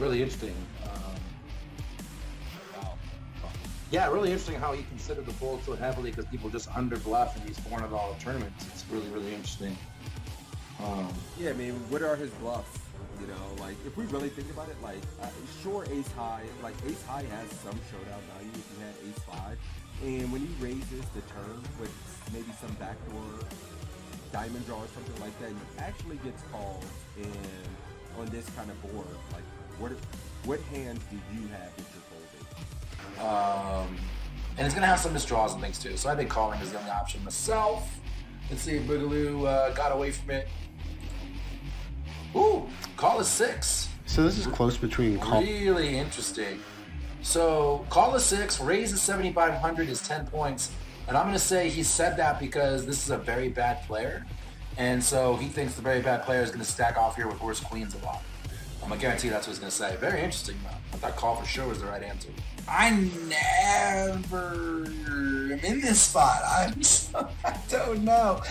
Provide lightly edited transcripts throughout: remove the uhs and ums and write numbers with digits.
really interesting. Wow. Yeah, really interesting how he considered the fold so heavily because people just under bluff in these $400 tournaments. It's really, really interesting. Yeah, I mean, what are his bluffs? You know, like if we really think about it, like sure, ace high, like ace high has some showdown value if you had ace five, and when he raises the turn with maybe some backdoor diamond draw or something like that, he actually gets called. And on this kind of board, like what hands do you have that you're folding? And it's gonna have some misdraws and things too. So I think calling is the only option myself. Let's see if Boogaloo got away from it. Ooh, call is 6. So this is close between call. Really interesting. So call is 6, raise is 7,500 is 10 points. And I'm going to say he said that because this is a very bad player. And so he thinks the very bad player is going to stack off here with worse queens a lot. I'm going to guarantee that's what he's going to say. Very interesting, though. I thought call for sure was the right answer. I never am in this spot. I don't know.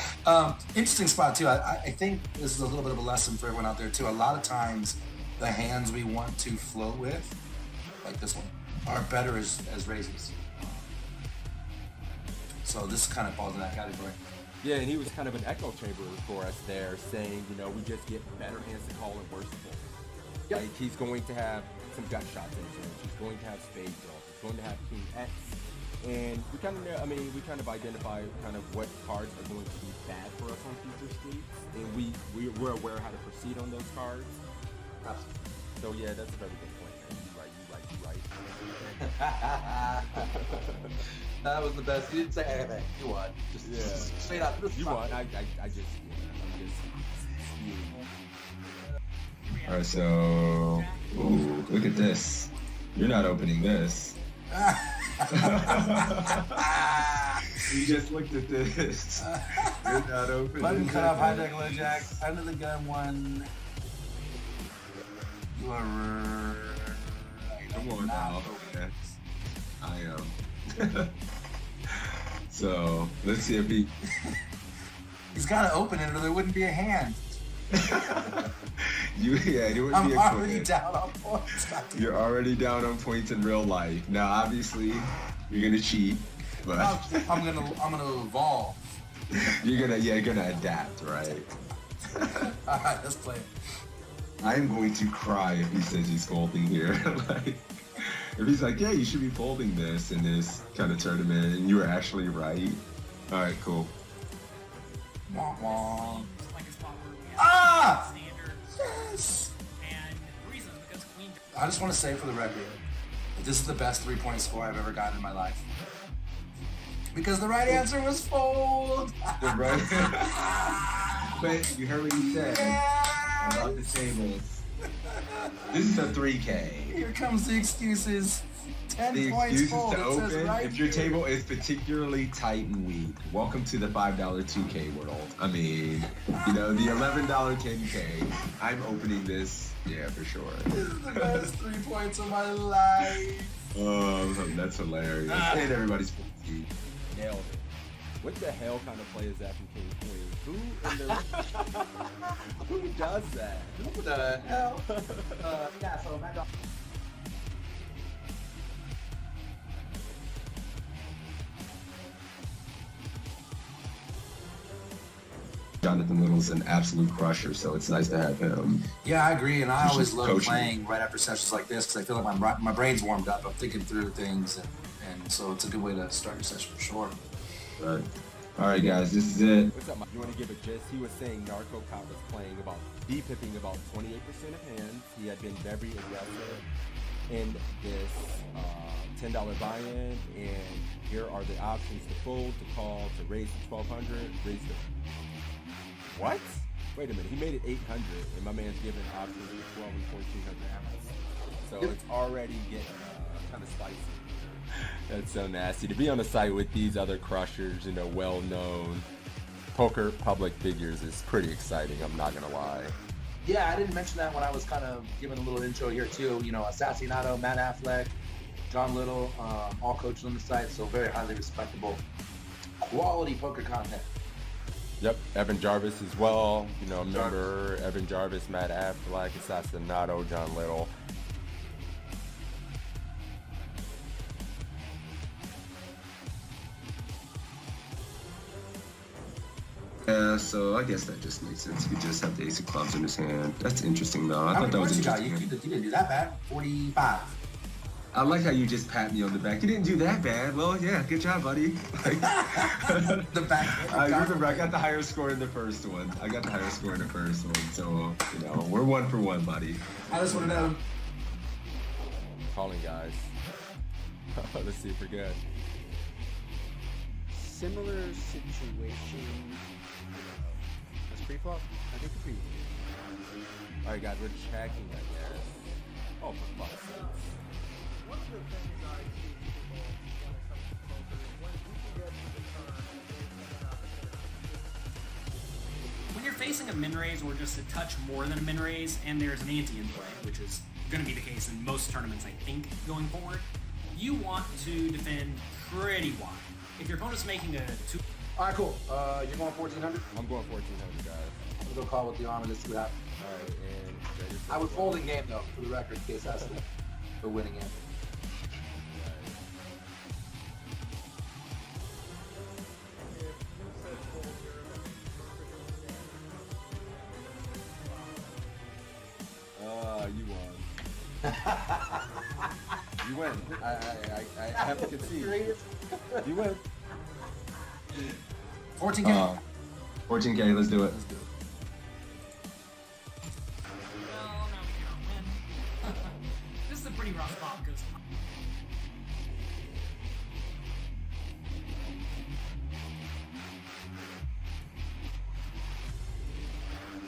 Interesting spot, too. I think this is a little bit of a lesson for everyone out there, too. A lot of times, the hands we want to float with, like this one, are better as raises. So this kind of falls in that category. Yeah, and he was kind of an echo chamber for us there, saying, you know, we just get better hands to call and worse to fold. Yep. Like he's going to have some gut shots in his range. He's going to have spade draws. He's going to have king X. And we kind of know, I mean, we kind of identify kind of what cards are going to be bad for us on future streets, and we're aware how to proceed on those cards. Absolutely. So yeah, that's a very good point, man. You right. That was the best. You didn't say anything. You won. Just straight up. You won. I'm just spewing. All right, so ooh, look at this. You're not opening this. You just looked at this. You're not opening. Button cut off, hijack, low jack, under the gun one. You are right. Come on now. Okay. I am. So let's see if he. He's got to open it, or there wouldn't be a hand. It would I'm be a already quiz. down on points. You're already down on points in real life. Now, obviously, you're gonna cheat, but I'm gonna evolve. you're gonna adapt, right? All right, let's play it. I'm going to cry if he says he's folding here. Like, if he's like, yeah, you should be folding this in this kind of tournament, and you were actually right. All right, cool. Wah, wah. Like a spot where we have Ah! standard. Yes. And the reason is because queen. I just want to say for the record that this is the best 3-point score I've ever gotten in my life. Because the right answer was fold. The right. But you heard what he said about the tables. This is a 3K. Here comes the excuses. 10 The points excuses fold. to It says open right if your here. table is particularly tight and weak. Welcome to the $5 2K world. I mean, the $11 10K. I'm opening this, yeah, for sure. This is the best 3 points of my life. Oh, that's hilarious. And everybody's 50. Nailed it. What the hell kind of play is that from King Queen? Who does that? What the hell? Yeah, so Mad Dog. Jonathan Little's an absolute crusher, so it's nice to have him. Yeah, I agree, and I He's always just love coaching. playing right after sessions like this because I feel like my brain's warmed up. I'm thinking through things, and so it's a good way to start your session for sure. Right. All right, guys, this is it. What's up, Mike? You want to give a gist? He was saying Narco Cop was playing about D-pipping about 28% of hands. He had been very aggressive in this $10 buy-in, and here are the options to fold, to call, to raise to 1,200, raise to... What? Wait a minute, he made it 800, and my man's giving options to 12 and 1,400 ounces. So it's already getting kind of spicy. That's so nasty. To be on the site with these other crushers, well-known poker public figures is pretty exciting, I'm not gonna lie. Yeah, I didn't mention that when I was kind of giving a little intro here too. Assassinato, Matt Affleck, John Little, all coaches on the site, so very highly respectable, quality poker content. Yep, Evan Jarvis as well. Remember Evan Jarvis, Matt Affleck, Assassinato, John Little. Yeah, so I guess that just makes sense. He just have the ace of clubs in his hand. That's interesting, though. I How thought many that was points you got? interesting. You didn't do that bad. 45. I like how you just pat me on the back. You didn't do that bad. Well, yeah, good job, buddy. Like, The back. I remember I got the higher score in the first one. So, you know, we're 1 for 1, buddy. I just want to know. Calling, guys. Let's see if we're good. Similar situation. That's pre-flop? I think it's pre. All right, guys, we're checking, I guess. Oh, for fuck's sake. One of the things I see people when it comes to poker is when you can get to the turn and there's an opportunity. When you're facing a min raise or just a touch more than a min raise, and there's an ante in play, which is going to be the case in most tournaments, I think, going forward, you want to defend pretty wide. If your opponent's making a 2. All right, cool. You're going 1,400. I'm going 1,400, guys. I'm gonna go call with the arm and just see what happens. All right, and I would fold in game though, for the record, in case that's the winning end. You won. You win. I have to concede. You win. 14K. 14K, let's do it. Let's do it. No, we cannot win. This is a pretty rough spot because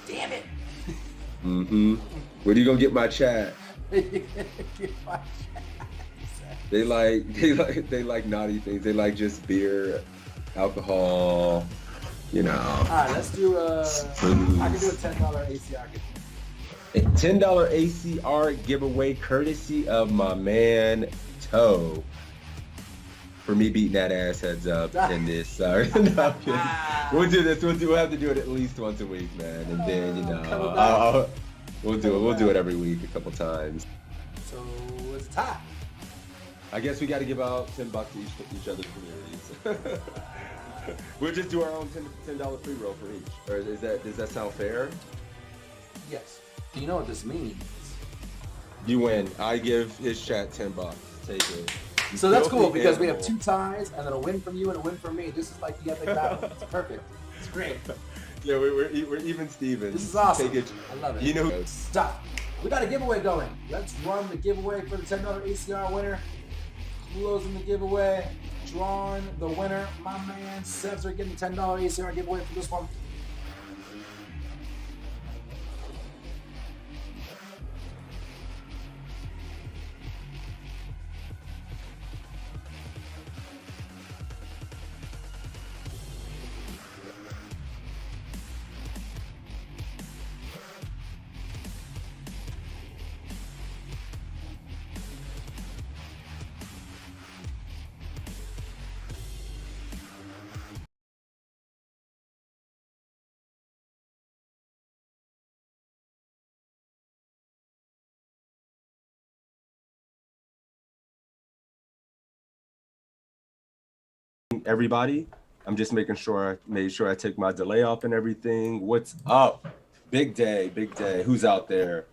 damn it. Mm-hmm. Where do you gonna get my chat? They like naughty things. They like just beer, alcohol, you know. All right, let's do I can do a $10 ACR. A $10 ACR giveaway courtesy of my man Toe. For me beating that ass heads up in this. Sorry. No, I'm kidding. We'll do this. We'll have to do it at least once a week, man. And then, you know, we'll do it. We'll do it every week a couple times. So it's a tie. I guess we got to give out $10 to each other's communities. We'll just do our own $10 free roll for each. Or does that sound fair? Yes. Do you know what this means? You win. I give his chat $10. Take it. So that's cool because we have 2 ties and then a win from you and a win from me. This is like the epic battle. It's perfect. It's great. Yeah, we're even Stevens. This is awesome. Take it. I love it. You know, Stop. We got a giveaway going. Let's run the giveaway for the $10 ACR winner. Closing the giveaway. Drawing the winner. My man Sebs are getting the $10 ACR giveaway for this one. everybody. I'm just making sure I made sure I take my delay off and everything. What's up? Big day, big day. Who's out there?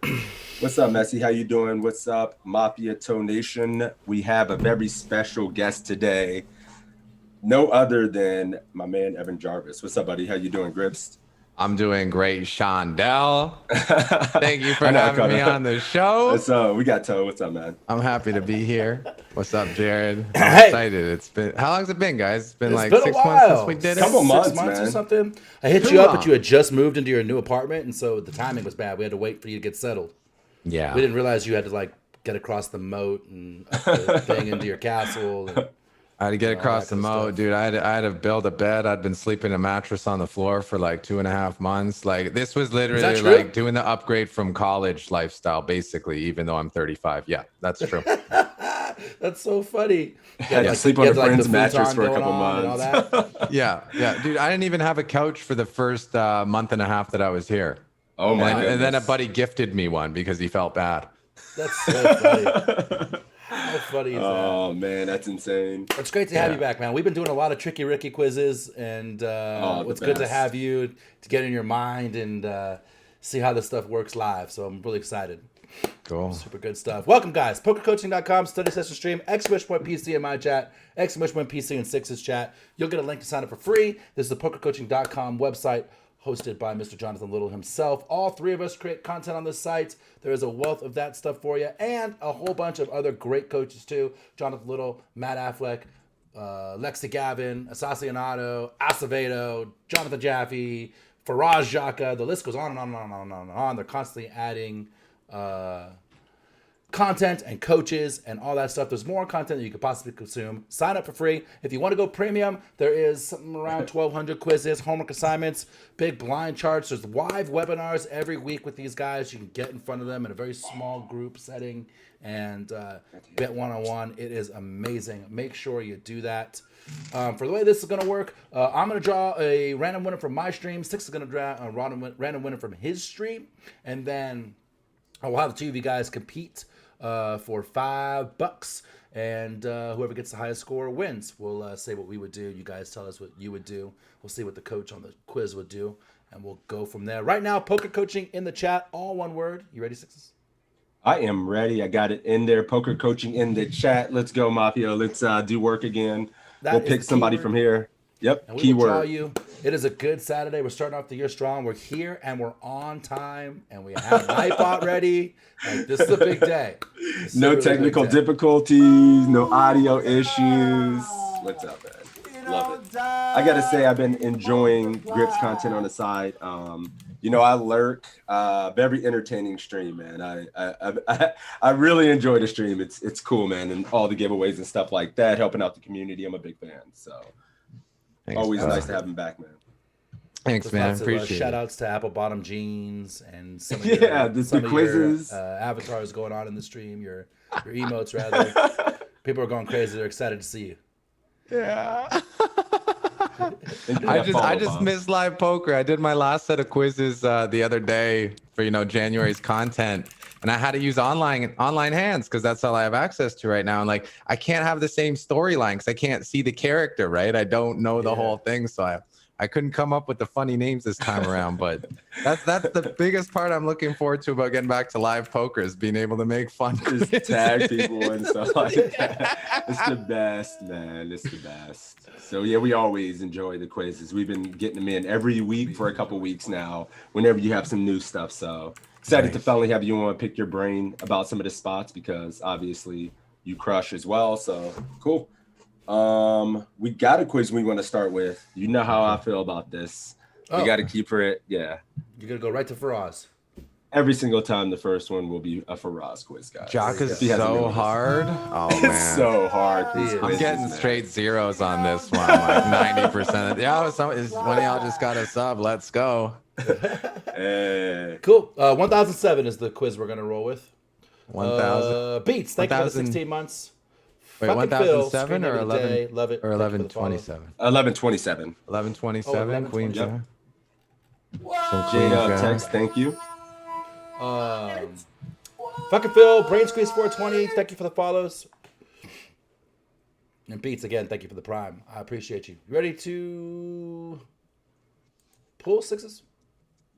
What's up, Messi? How you doing? What's up, Mafia Toe Nation? We have a very special guest today. No other than my man Evan Jarvis. What's up, buddy? How you doing, Grips? I'm doing great, Shondell. Thank you for having me on the show. So we got Toe. What's up, man? I'm happy to be here. What's up, Jared? I'm Hey. excited. It's been how long's it been, guys? It's been like been a 6 months since while. we did it. Couple months, 6 months man. or something. I hit Too you up, long. but you had just moved into your new apartment, and so the timing was bad. We had to wait for you to get settled. Yeah. We didn't realize you had to like get across the moat and up the thing into your castle. And, I had to get across that the kind of moat, stuff. dude. I had to build a bed. I'd been sleeping in a mattress on the floor for like 2.5 months. Like this was literally true? like doing the upgrade from college lifestyle, basically, even though I'm 35. Yeah, that's true. that's so funny. Had to sleep on a friend's mattress for a couple months. Yeah, dude. I didn't even have a couch for the first month and a half that I was here. Oh my And then a goodness. buddy gifted me one because he felt bad. That's so funny. How funny is that? Oh man, that's insane. It's great to have you back, man. We've been doing a lot of Tricky Ricky quizzes, and it's good to best. have you to get in your mind and see how this stuff works live. So I'm really excited. Cool. Super good stuff. Welcome, guys. PokerCoaching.com, study session stream, !PC in my chat, !PC in Six's chat. You'll get a link to sign up for free. This is the PokerCoaching.com website hosted by Mr. Jonathan Little himself. All three of us create content on this site. There is a wealth of that stuff for you and a whole bunch of other great coaches too. Jonathan Little, Matt Affleck, Lexi Gavin, Assassinato, Acevedo, Jonathan Jaffe, Faraz Jaka. The list goes on and on and on and on and on and on. They're constantly adding content and coaches and all that stuff. There's more content that you could possibly consume. Sign up for free. If you want to go premium, there is something around 1,200 quizzes, homework assignments, big blind charts. There's live webinars every week with these guys. You can get in front of them in a very small group setting and bet one-on-one. It is amazing. Make sure you do that. For the way this is going to work, I'm going to draw a random winner from my stream. Six is going to draw a random winner from his stream. And then I will have the two of you guys compete for $5, and whoever gets the highest score wins. We'll say what we would do. You guys tell us what you would do. We'll see what the coach on the quiz would do, and we'll go from there. Right now, poker coaching in the chat, all one word. You ready, Sixes? I am ready. I got it in there. Poker coaching in the chat. Let's go, Mafia. Let's do work again. We'll pick somebody from here. Yep. And we will draw you. It is a good Saturday. We're starting off the year strong. We're here and we're on time, and we have Nightbot ready. Like, this is a big day. No technical difficulties, no audio issues. What's up, man? Love it. I gotta say, I've been enjoying Grip's content on the side. I lurk. Very entertaining stream, man. I really enjoy the stream. It's cool, man, and all the giveaways and stuff like that, helping out the community. I'm a big fan. So always nice to have him back, man. Thanks, man. Appreciate it. Shout outs to Apple Bottom Jeans and some of the quizzes, avatars going on in the stream. Your emotes, rather. People are going crazy. They're excited to see you. Yeah. I just miss live poker. I did my last set of quizzes the other day for January's content, and I had to use online hands because that's all I have access to right now. And like, I can't have the same storyline because I can't see the character, right? I don't know the whole thing, so I couldn't come up with the funny names this time around. But that's the biggest part I'm looking forward to about getting back to live poker is being able to make fun. Just tag people and stuff like that. It's the best, man. It's the best. So yeah, we always enjoy the quizzes. We've been getting them in every week for a couple weeks now, whenever you have some new stuff. So excited to finally have you on, pick your brain about some of the spots, because obviously you crush as well. So cool. We got a quiz we want to start with. You know how I feel about this. We got to keep it. Yeah. You're going to go right to Faraz. Every single time the first one will be a Faraz quiz, guys. Jock is so hard. Oh, man. It's so hard. I'm getting straight zeros on this one. Like 90%. One of y'all just got a sub. Let's go. Cool. 1007 is the quiz we're going to roll with. 1000. Beats. Thank you for the 16 months. Wait, 1007 or 11? Love it. Or 1127? 1127. 1127. Queen Jack. Jane text. Thank you. Fucking Phil, Brain Squeeze 420, thank you for the follows. And Beats, again, thank you for the prime. I appreciate you. You ready to pull Sixes?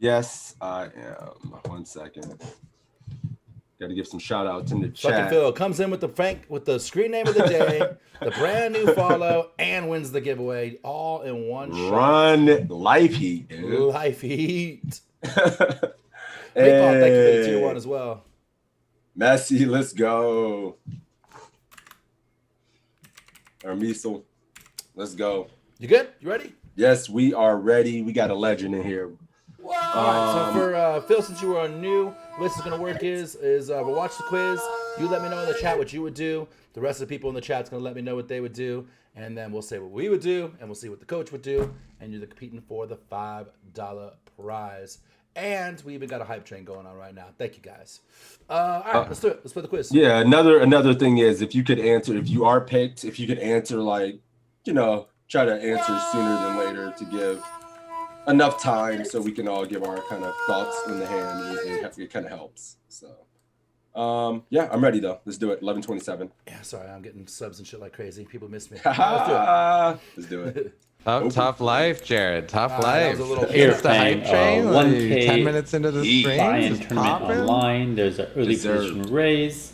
Yes, I am. 1 second. Got to give some shout outs in the chat. Fucking Phil comes in with the screen name of the day, the brand new follow, and wins the giveaway all in one shot. Run Life Heat, dude. Life Heat. Thank you for the tier 1 as well. Messi, let's go. Misel, let's go. You good? You ready? Yes, we are ready. We got a legend in here. All right, so for Phil, since you are new, the way this is going to work is we'll watch the quiz. You let me know in the chat what you would do. The rest of the people in the chat's going to let me know what they would do. And then we'll say what we would do, and we'll see what the coach would do. And you're competing for the $5 prize. And we even got a hype train going on right now. Thank you, guys. All right, let's do it. Let's play the quiz. Yeah, another thing is, if you could answer, if you are picked, if you could answer, try to answer sooner than later to give enough time so we can all give our kind of thoughts on the hand. It kind of helps. So Yeah, I'm ready though. Let's do it. 11:27. Yeah, sorry, I'm getting subs and shit like crazy. People miss me. Let's Let's do it. Tough life, Jared. Tough that life. was a little- Here, It's the hype playing train. 1K 10 minutes into the stream. buy-in It's tournament popping. online. There's an early Deserved. position raise.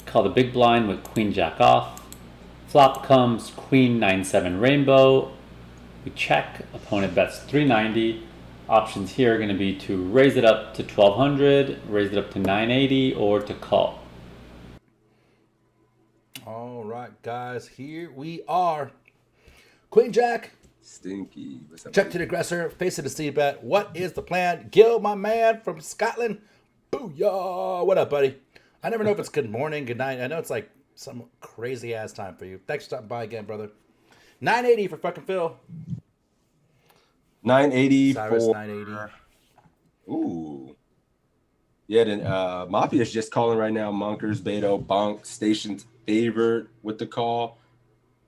Call the big blind with Queen Jack off. Flop comes Queen 9-7 Rainbow. We check. Opponent bets 390. Options here are going to be to raise it up to 1200, raise it up to 980, or to call. All right, guys, here we are. Queen Jack, Stinky. What's up? check to the aggressor, face of the C bet. What is the plan? Gil, my man from Scotland. Booyah! What up, buddy? I never know if it's good morning, good night. I know it's like some crazy ass time for you. Thanks for stopping by again, brother. 980 for fucking Phil. 980 Cyrus, for 980. Ooh. Yeah, then Mafia's just calling right now. Monkers, Beto, Bonk, Station's favorite with the call.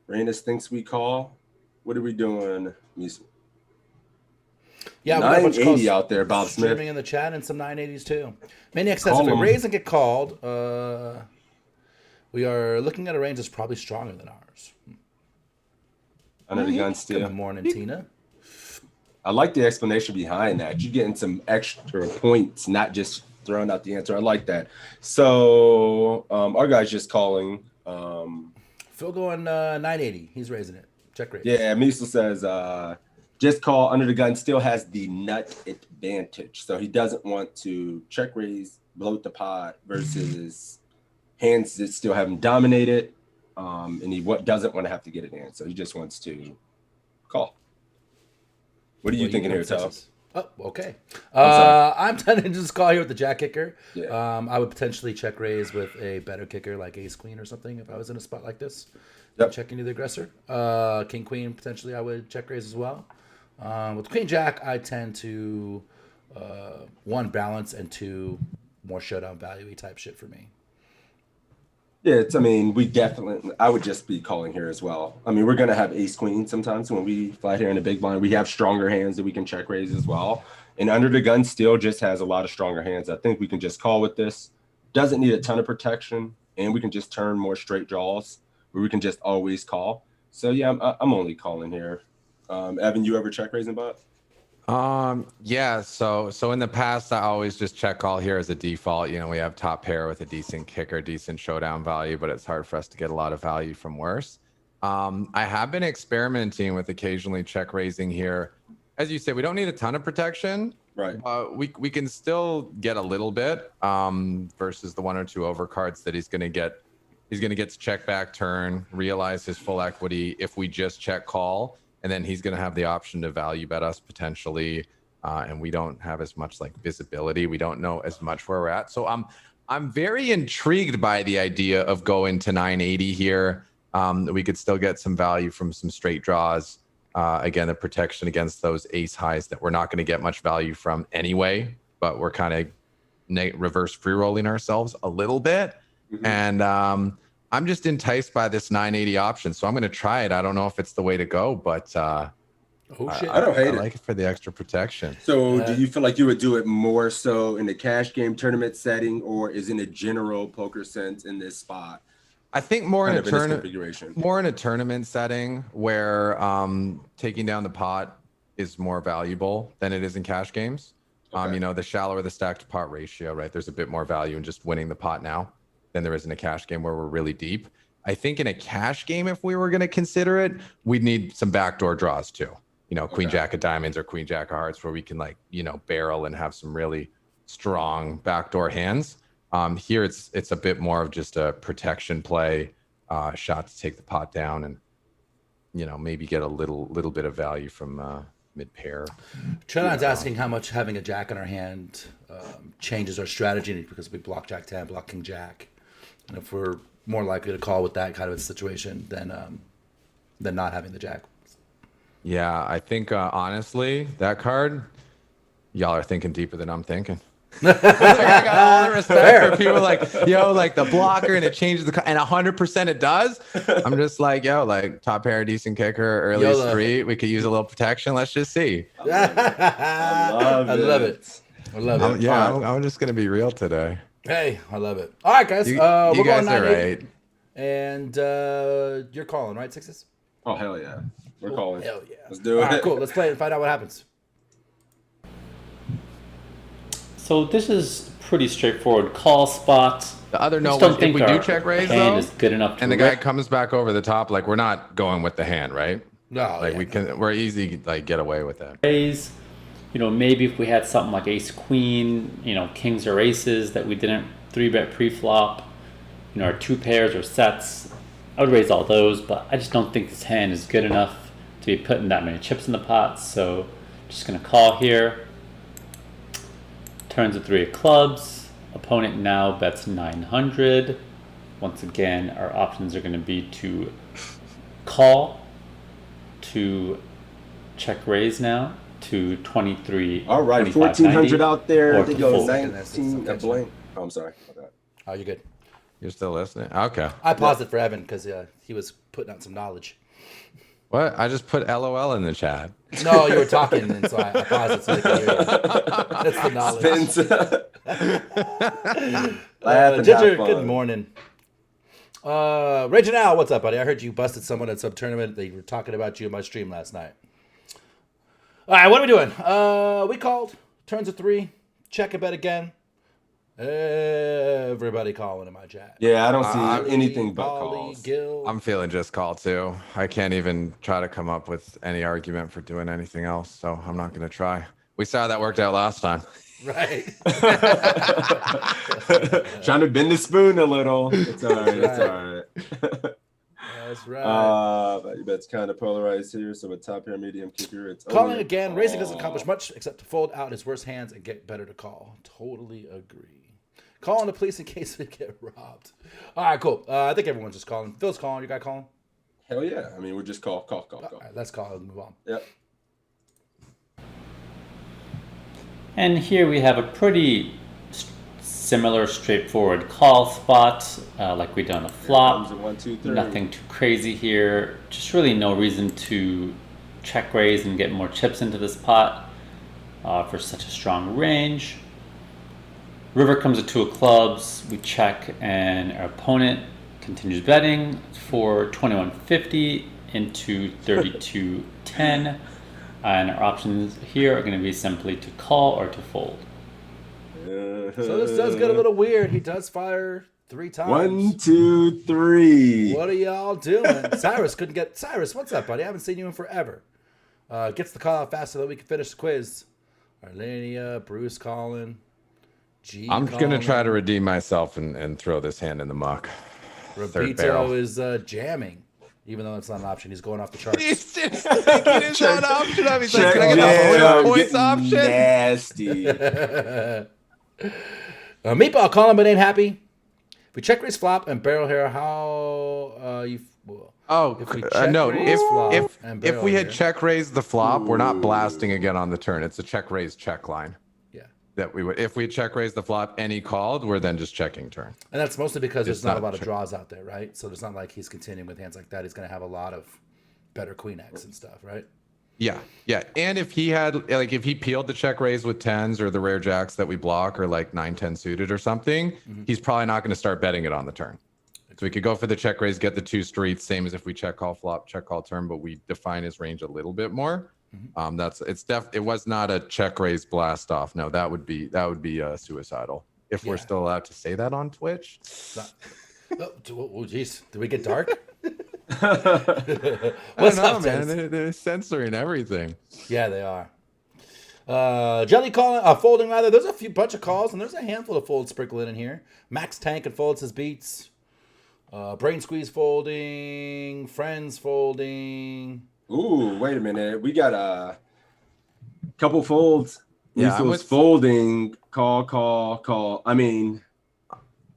Reynes thinks we call. What are we doing? Yeah, we got a bunch of 980 calls out there, Bob Smith. streaming in the chat and some 980s too. Maniac says Call if we 'em. raise and get called, we are looking at a range that's probably stronger than ours. Under the gun Good still. morning, Tina. I like the explanation behind that. You're getting some extra points, not just throwing out the answer. I like that. So our guy's just calling. Phil going 980. He's raising it. Check raise. Yeah, Miesel says just call under the gun still has the nut advantage. So he doesn't want to check raise, bloat the pot versus hands that still haven't dominated. And he doesn't want to have to get it in. So he just wants to call. What are you thinking here, Tom? Oh, okay. sorry. I'm tending to just call here with the jack kicker. Yeah. I would potentially check raise with a better kicker like ace queen or something if I was in a spot like this. Yep. Checking to the aggressor. King queen potentially I would check raise as well. With queen jack, I tend to one, balance, and two, more showdown value type shit for me. Yeah, I would just be calling here as well. I mean, we're going to have ace queen sometimes when we flat here in the big blind. We have stronger hands that we can check raise as well. And under the gun still just has a lot of stronger hands. I think we can just call with this. Doesn't need a ton of protection. And we can just turn more straight draws where we can just always call. So, yeah, I'm only calling here. Evan, you ever check raising bot? Yeah, so in the past I always just check call here as a default. You know, we have top pair with a decent kicker, decent showdown value, but it's hard for us to get a lot of value from worse. I have been experimenting with occasionally check raising here. As you say, we don't need a ton of protection. Right. We can still get a little bit versus the one or two overcards that he's gonna get. He's gonna get to check back turn, realize his full equity if we just check call. And then he's going to have the option to value bet us potentially, and we don't have as much like visibility. We don't know as much where we're at. So I'm very intrigued by the idea of going to 980 here. We could still get some value from some straight draws. Again, the protection against those ace highs that we're not going to get much value from anyway, but we're kind of reverse free rolling ourselves a little bit. Mm-hmm. And I'm just enticed by this 980 option, so I'm going to try it. I don't know if it's the way to go, but I don't hate it. I like it for the extra protection. So do you feel like you would do it more so in the cash game tournament setting, or is in a general poker sense in this spot? I think more in a configuration. More in a tournament setting where taking down the pot is more valuable than it is in cash games. Okay. You know, the shallower the stacked pot ratio, right? There's a bit more value in just winning the pot now than there is in a cash game where we're really deep. I think in a cash game, if we were going to consider it, we'd need some backdoor draws too. You know, Queen Jack of Diamonds or Queen Jack of Hearts, where we can barrel and have some really strong backdoor hands. Here, it's a bit more of just a protection play, shot to take the pot down, and maybe get a little bit of value from mid pair. Trenon's asking how much having a jack in our hand changes our strategy because we block Jack 10, block King Jack. And if we're more likely to call with that kind of a situation than not having the jack. Yeah, I think honestly, that card, y'all are thinking deeper than I'm thinking. I got all the respect for people like the blocker, and it changes and 100% it does. I'm just like, top pair, decent kicker, early street. We could use a little protection. Let's just see. I love it. I'm just gonna be real today. Hey, I love it. All right, guys. You We're going guys are 9-8. right. And you're calling, right, Sixes? Oh hell yeah, we're Cool. calling. Hell yeah. Let's do All it. right, cool. Let's play it and find out what happens. So this is pretty straightforward call spot. The other I note just don't was if think we do our check raise hand though, is good enough to and the guy rip. comes back over the top, like we're not going with the hand, right? No, Like we're easy like get away with that. raise. Maybe if we had something like ace queen, kings or aces that we didn't 3-bet pre-flop, our 2 pairs or sets, I would raise all those, but I just don't think this hand is good enough to be putting that many chips in the pot, so just gonna call here. Turns a 3 of clubs. Opponent now bets 900. Once again, our options are gonna be to call, to check raise now, to 23. All right, 25, 1400 out there. or I think to it was fold. 19 a blank. Oh, I'm sorry. Okay. Oh, you're good. You're still listening? Okay. I paused it for Evan because he was putting out some knowledge. What? I just put LOL in the chat. No, you were talking, and so I paused it so they could hear you. That's the knowledge. Laugh and Ginger, have fun. good morning. Reginald, what's up, buddy? I heard you busted someone at some tournament. They were talking about you in my stream last night. All right, what are we doing? We called. Turns a 3. Check a bet again. Everybody calling in my chat. Yeah, I don't see Ollie, anything but Ollie, calls. Gil. I'm feeling just call too. I can't even try to come up with any argument for doing anything else, so I'm not going to try. We saw how that worked out last time. Right. Trying to bend the spoon a little. It's all right. It's all right. That's right. But that's kind of polarized here. So with top pair, medium kicker, it's Calling only a again. Raising doesn't call. accomplish much except to fold out his worst hands and get better to call. Totally agree. Calling the police in case we get robbed. All right, cool. I think everyone's just calling. Phil's calling. You guy calling? Hell yeah. I mean, we're just call. All right, let's call and move on. Yep. And here we have a pretty similar, straightforward call spot, like we done a flop. Comes a 1, 2, 3. Nothing too crazy here. Just really no reason to check raise and get more chips into this pot for such a strong range. River comes a 2 of clubs. We check, and our opponent continues betting for 2150 into 3210. And our options here are going to be simply to call or to fold. So this does get a little weird. He does fire 3 times. 1, 2, 3. What are y'all doing? Cyrus couldn't get... Cyrus, what's up, buddy? I haven't seen you in forever. Gets the call out fast so that we can finish the quiz. Arlenia, Bruce calling. G I'm calling. going to try to redeem myself and throw this hand in the muck. Third barrel. Rapito is jamming, even though it's not an option. He's going off the charts. He's just thinking it's not an option. He's like, Check can I get jam, the points getting option? nasty. Meatball calling but ain't happy. If we check raise flop and barrel here, how you... Well, Oh, if we check no. raise flop and If barrel we had here- check raised the flop, we're not blasting again on the turn. It's a check raise check line. Yeah. That we would, if we check raise the flop and he called, we're then just checking turn. And that's mostly because there's It's not a not lot of check. draws out there, right? So it's not like he's continuing with hands like that. He's going to have a lot of better queen X and stuff, right? Yeah, yeah. And if he had, like, if he peeled the check raise with tens or the rare jacks that we block or like 9-10 suited or something, he's probably not going to start betting it on the turn. So we could go for the check raise, get the 2 streets, same as if we check call flop, check call turn, but we define his range a little bit more. It was not a check raise blast off. No, that would be suicidal. If we're still allowed to say that on Twitch. Oh, geez. Did we get dark? What's up, man? They're censoring everything. Yeah, they are. Jelly calling, folding rather. There's a bunch of calls, and there's a handful of folds sprinkled in here. Max Tank and folds his beats. Brain Squeeze folding. Friends folding. Ooh, wait a minute. We got a couple folds. Yeah, I'm was with- folding. Call. I mean,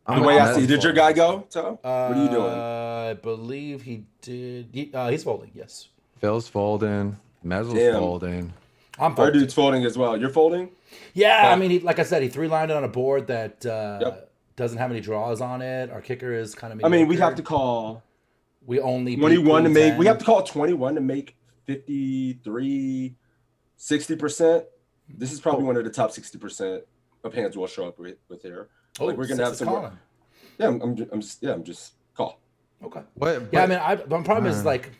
the way I see. Did your guy go, Toe? What are you doing? I believe he did. He's folding, yes. Phil's folding. Mezzel's Damn. folding. I'm Our folding. dude's folding as well. You're folding? Yeah, I mean, like I said, he 3-lined it on a board that doesn't have any draws on it. Our kicker is kind of. I mean, we have to call We only 21 to beat make. Queen We 10. have to call 21 to make 53, 60%. This is probably one of the top 60% of hands we'll show up with here. Oh, Like, we're gonna have six is some more. calling. Yeah, I'm just call. Okay. What? Yeah, but- I mean, my problem is like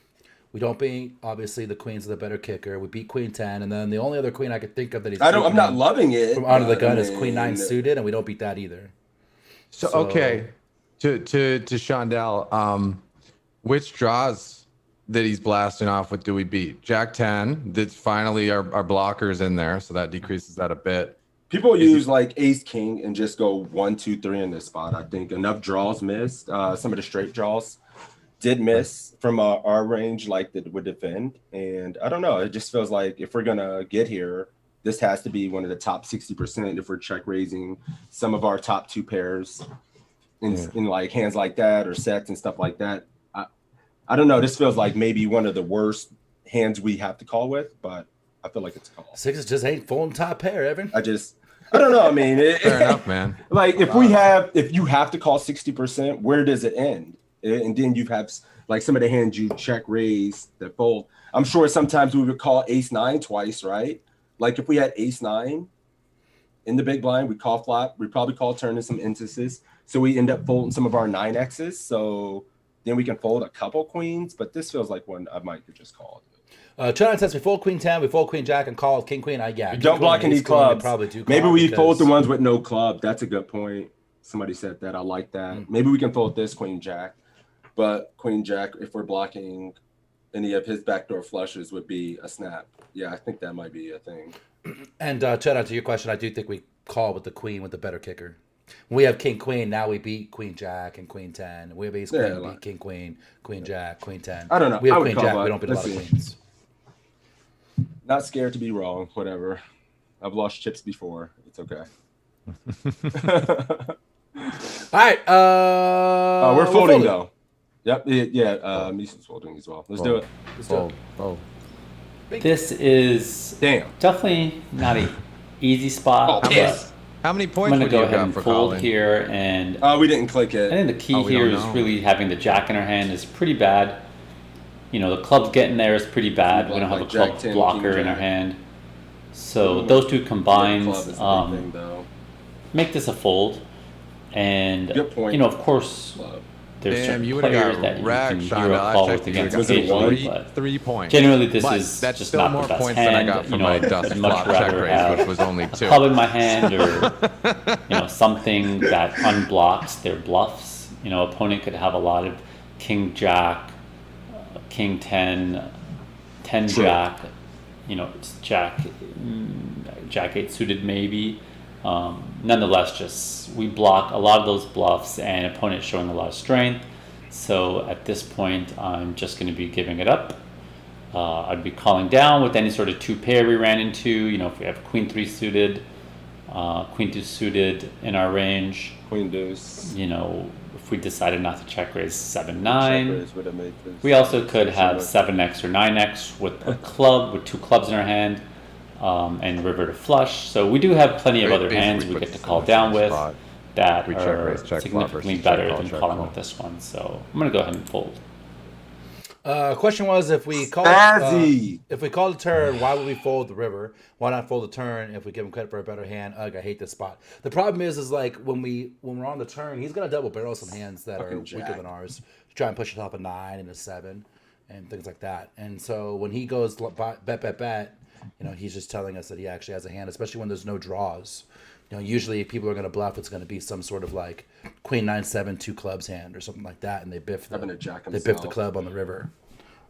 we don't beat. Obviously, the queen's the better kicker. We beat queen 10, and then the only other queen I could think of that he's. I'm beaten not him loving it. from under the but, gun I is queen 9 mean, suited, and we don't beat that either. So okay, to Shondell, which draws that he's blasting off with do we beat? Jack 10. That's finally our blockers in there, so that decreases that a bit. People use like ace king and just go 1, 2, 3 in this spot. I think enough draws missed. Some of the straight draws did miss from our range, like that would defend. And I don't know. It just feels like if we're gonna get here, this has to be one of the top 60% if we're check raising some of our top 2 pairs in like hands like that or sets and stuff like that. I don't know. This feels like maybe one of the worst hands we have to call with, but I feel like it's a call. Sixes just ain't full top pair, Evan. I don't know. I mean, Fair enough, man. Like if you have to call 60%, where does it end? And then you have like some of the hands you check raise that fold. I'm sure sometimes we would call ace 9 twice, right? Like if we had ace 9 in the big blind, we call flop. We probably call turn in some instances. So we end up folding some of our 9x's. So then we can fold a couple queens. But this feels like one I might just call. China says we fold queen 10, we fold queen jack, and call king queen. We don't block any clubs. Maybe we fold the ones with no club. That's a good point. Somebody said that. I like that. Maybe we can fold this queen jack. But queen jack, if we're blocking any of his backdoor flushes, would be a snap. Yeah, I think that might be a thing. And Chad, to your question, I do think we call with the queen with the better kicker. When we have king queen, now we beat queen jack and queen 10. We have ace queen, beat king queen, queen jack, queen 10. I don't know. We have I would queen call jack, that. we don't beat a lot of queens. Not scared to be wrong. Whatever. I've lost chips before. It's okay. All right. We're folding though. Yep. Yeah. Mison's folding as well. Let's do it. Let's do it. Oh. This is definitely not an easy spot. Oh, but how many I'm points going to would go you ahead have and for fold calling? here. And we didn't click it. I think the key we here don't is know. really having the jack in our hand is pretty bad. You know, the club's getting there is pretty bad. We don't have a Jack club 10, blocker king in our jack. hand. So those two combined Club is the big thing, though. make this a fold. And, Good point. you know, of course, Club. there's Damn, certain you would've players got that you wrecked, can Shonda. hero I call checked with you against Was it occasionally. one? But 3 points. generally, this But is that's just still not more the best points hand. than I got you from know, my dust I'd much flop check rather raise, have which was only 2. club in my hand or you know, something that unblocks their bluffs. You know, opponent could have a lot of king jack, king 10, 10 True. jack, you know, it's jack 8 suited maybe. Nonetheless, just we block a lot of those bluffs and opponent showing a lot of strength. So at this point, I'm just going to be giving it up. I'd be calling down with any sort of 2 pair we ran into. You know, if we have queen 3 suited, queen 2 suited in our range. Queen deuce. You know, if we decided not to check raise 7 Check 9. raise would have made this. We also could have 7x or 9x with a club, with 2 clubs in our hand, and river to flush. So we do have plenty of other Basically hands we puts get to us in call the down same with spot. that We check are raise, check flop significantly versus check better call, than check calling call. with this one. So I'm going to go ahead and fold. Question was if we call Spazzy. if we call the turn, why would we fold the river? Why not fold the turn if we give him credit for a better hand? Ugh, I hate this spot. The problem is like when we're on the turn, he's gonna double barrel some hands that Fucking are weaker jack. than ours to try and push us off a 9 and a 7 and things like that. And so when he goes bet, you know, he's just telling us that he actually has a hand, especially when there's no draws. You know, usually if people are gonna bluff, it's gonna be some sort of like queen 9 7 2 clubs hand or something like that, and they biff Having a jack they biff the himself. club on the river.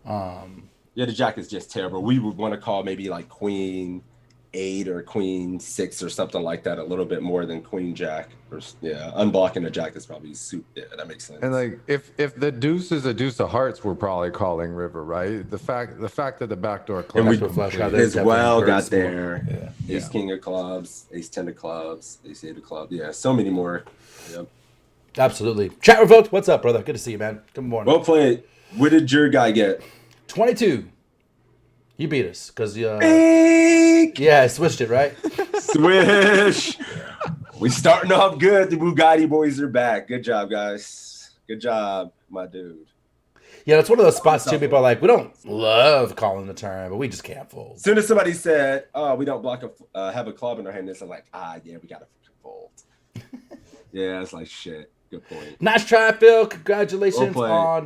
Yeah, the jack is just terrible. We would want to call maybe like queen 8 or queen 6 or something like that a little bit more than queen jack. Or, yeah, unblocking the jack is probably yeah, that makes sense. And like if the deuce is a deuce of hearts, we're probably calling river, right? The fact that the backdoor and club we is Backdoor flush, complete. how as well got hurts more. there. Yeah. Ace king of clubs, ace 10 of clubs, ace 8 of clubs. Yeah, so many more. Yep. Absolutely. Chat revoked. What's up, brother? Good to see you, man. Good morning. Well played. What did your guy get? 22. You beat us because Big yeah, I switched it, right? swish. We starting off good. The Bugatti boys are back. Good job, guys. Good job, my dude. Yeah, it's one of those spots too. People are like, we don't love calling the turn, but we just can't fold. As soon as somebody said, "Oh, we don't block have a club in our hand," it's like, yeah, we gotta fold. Yeah, it's like shit. Good point. Nice try, Phil. Congratulations Well on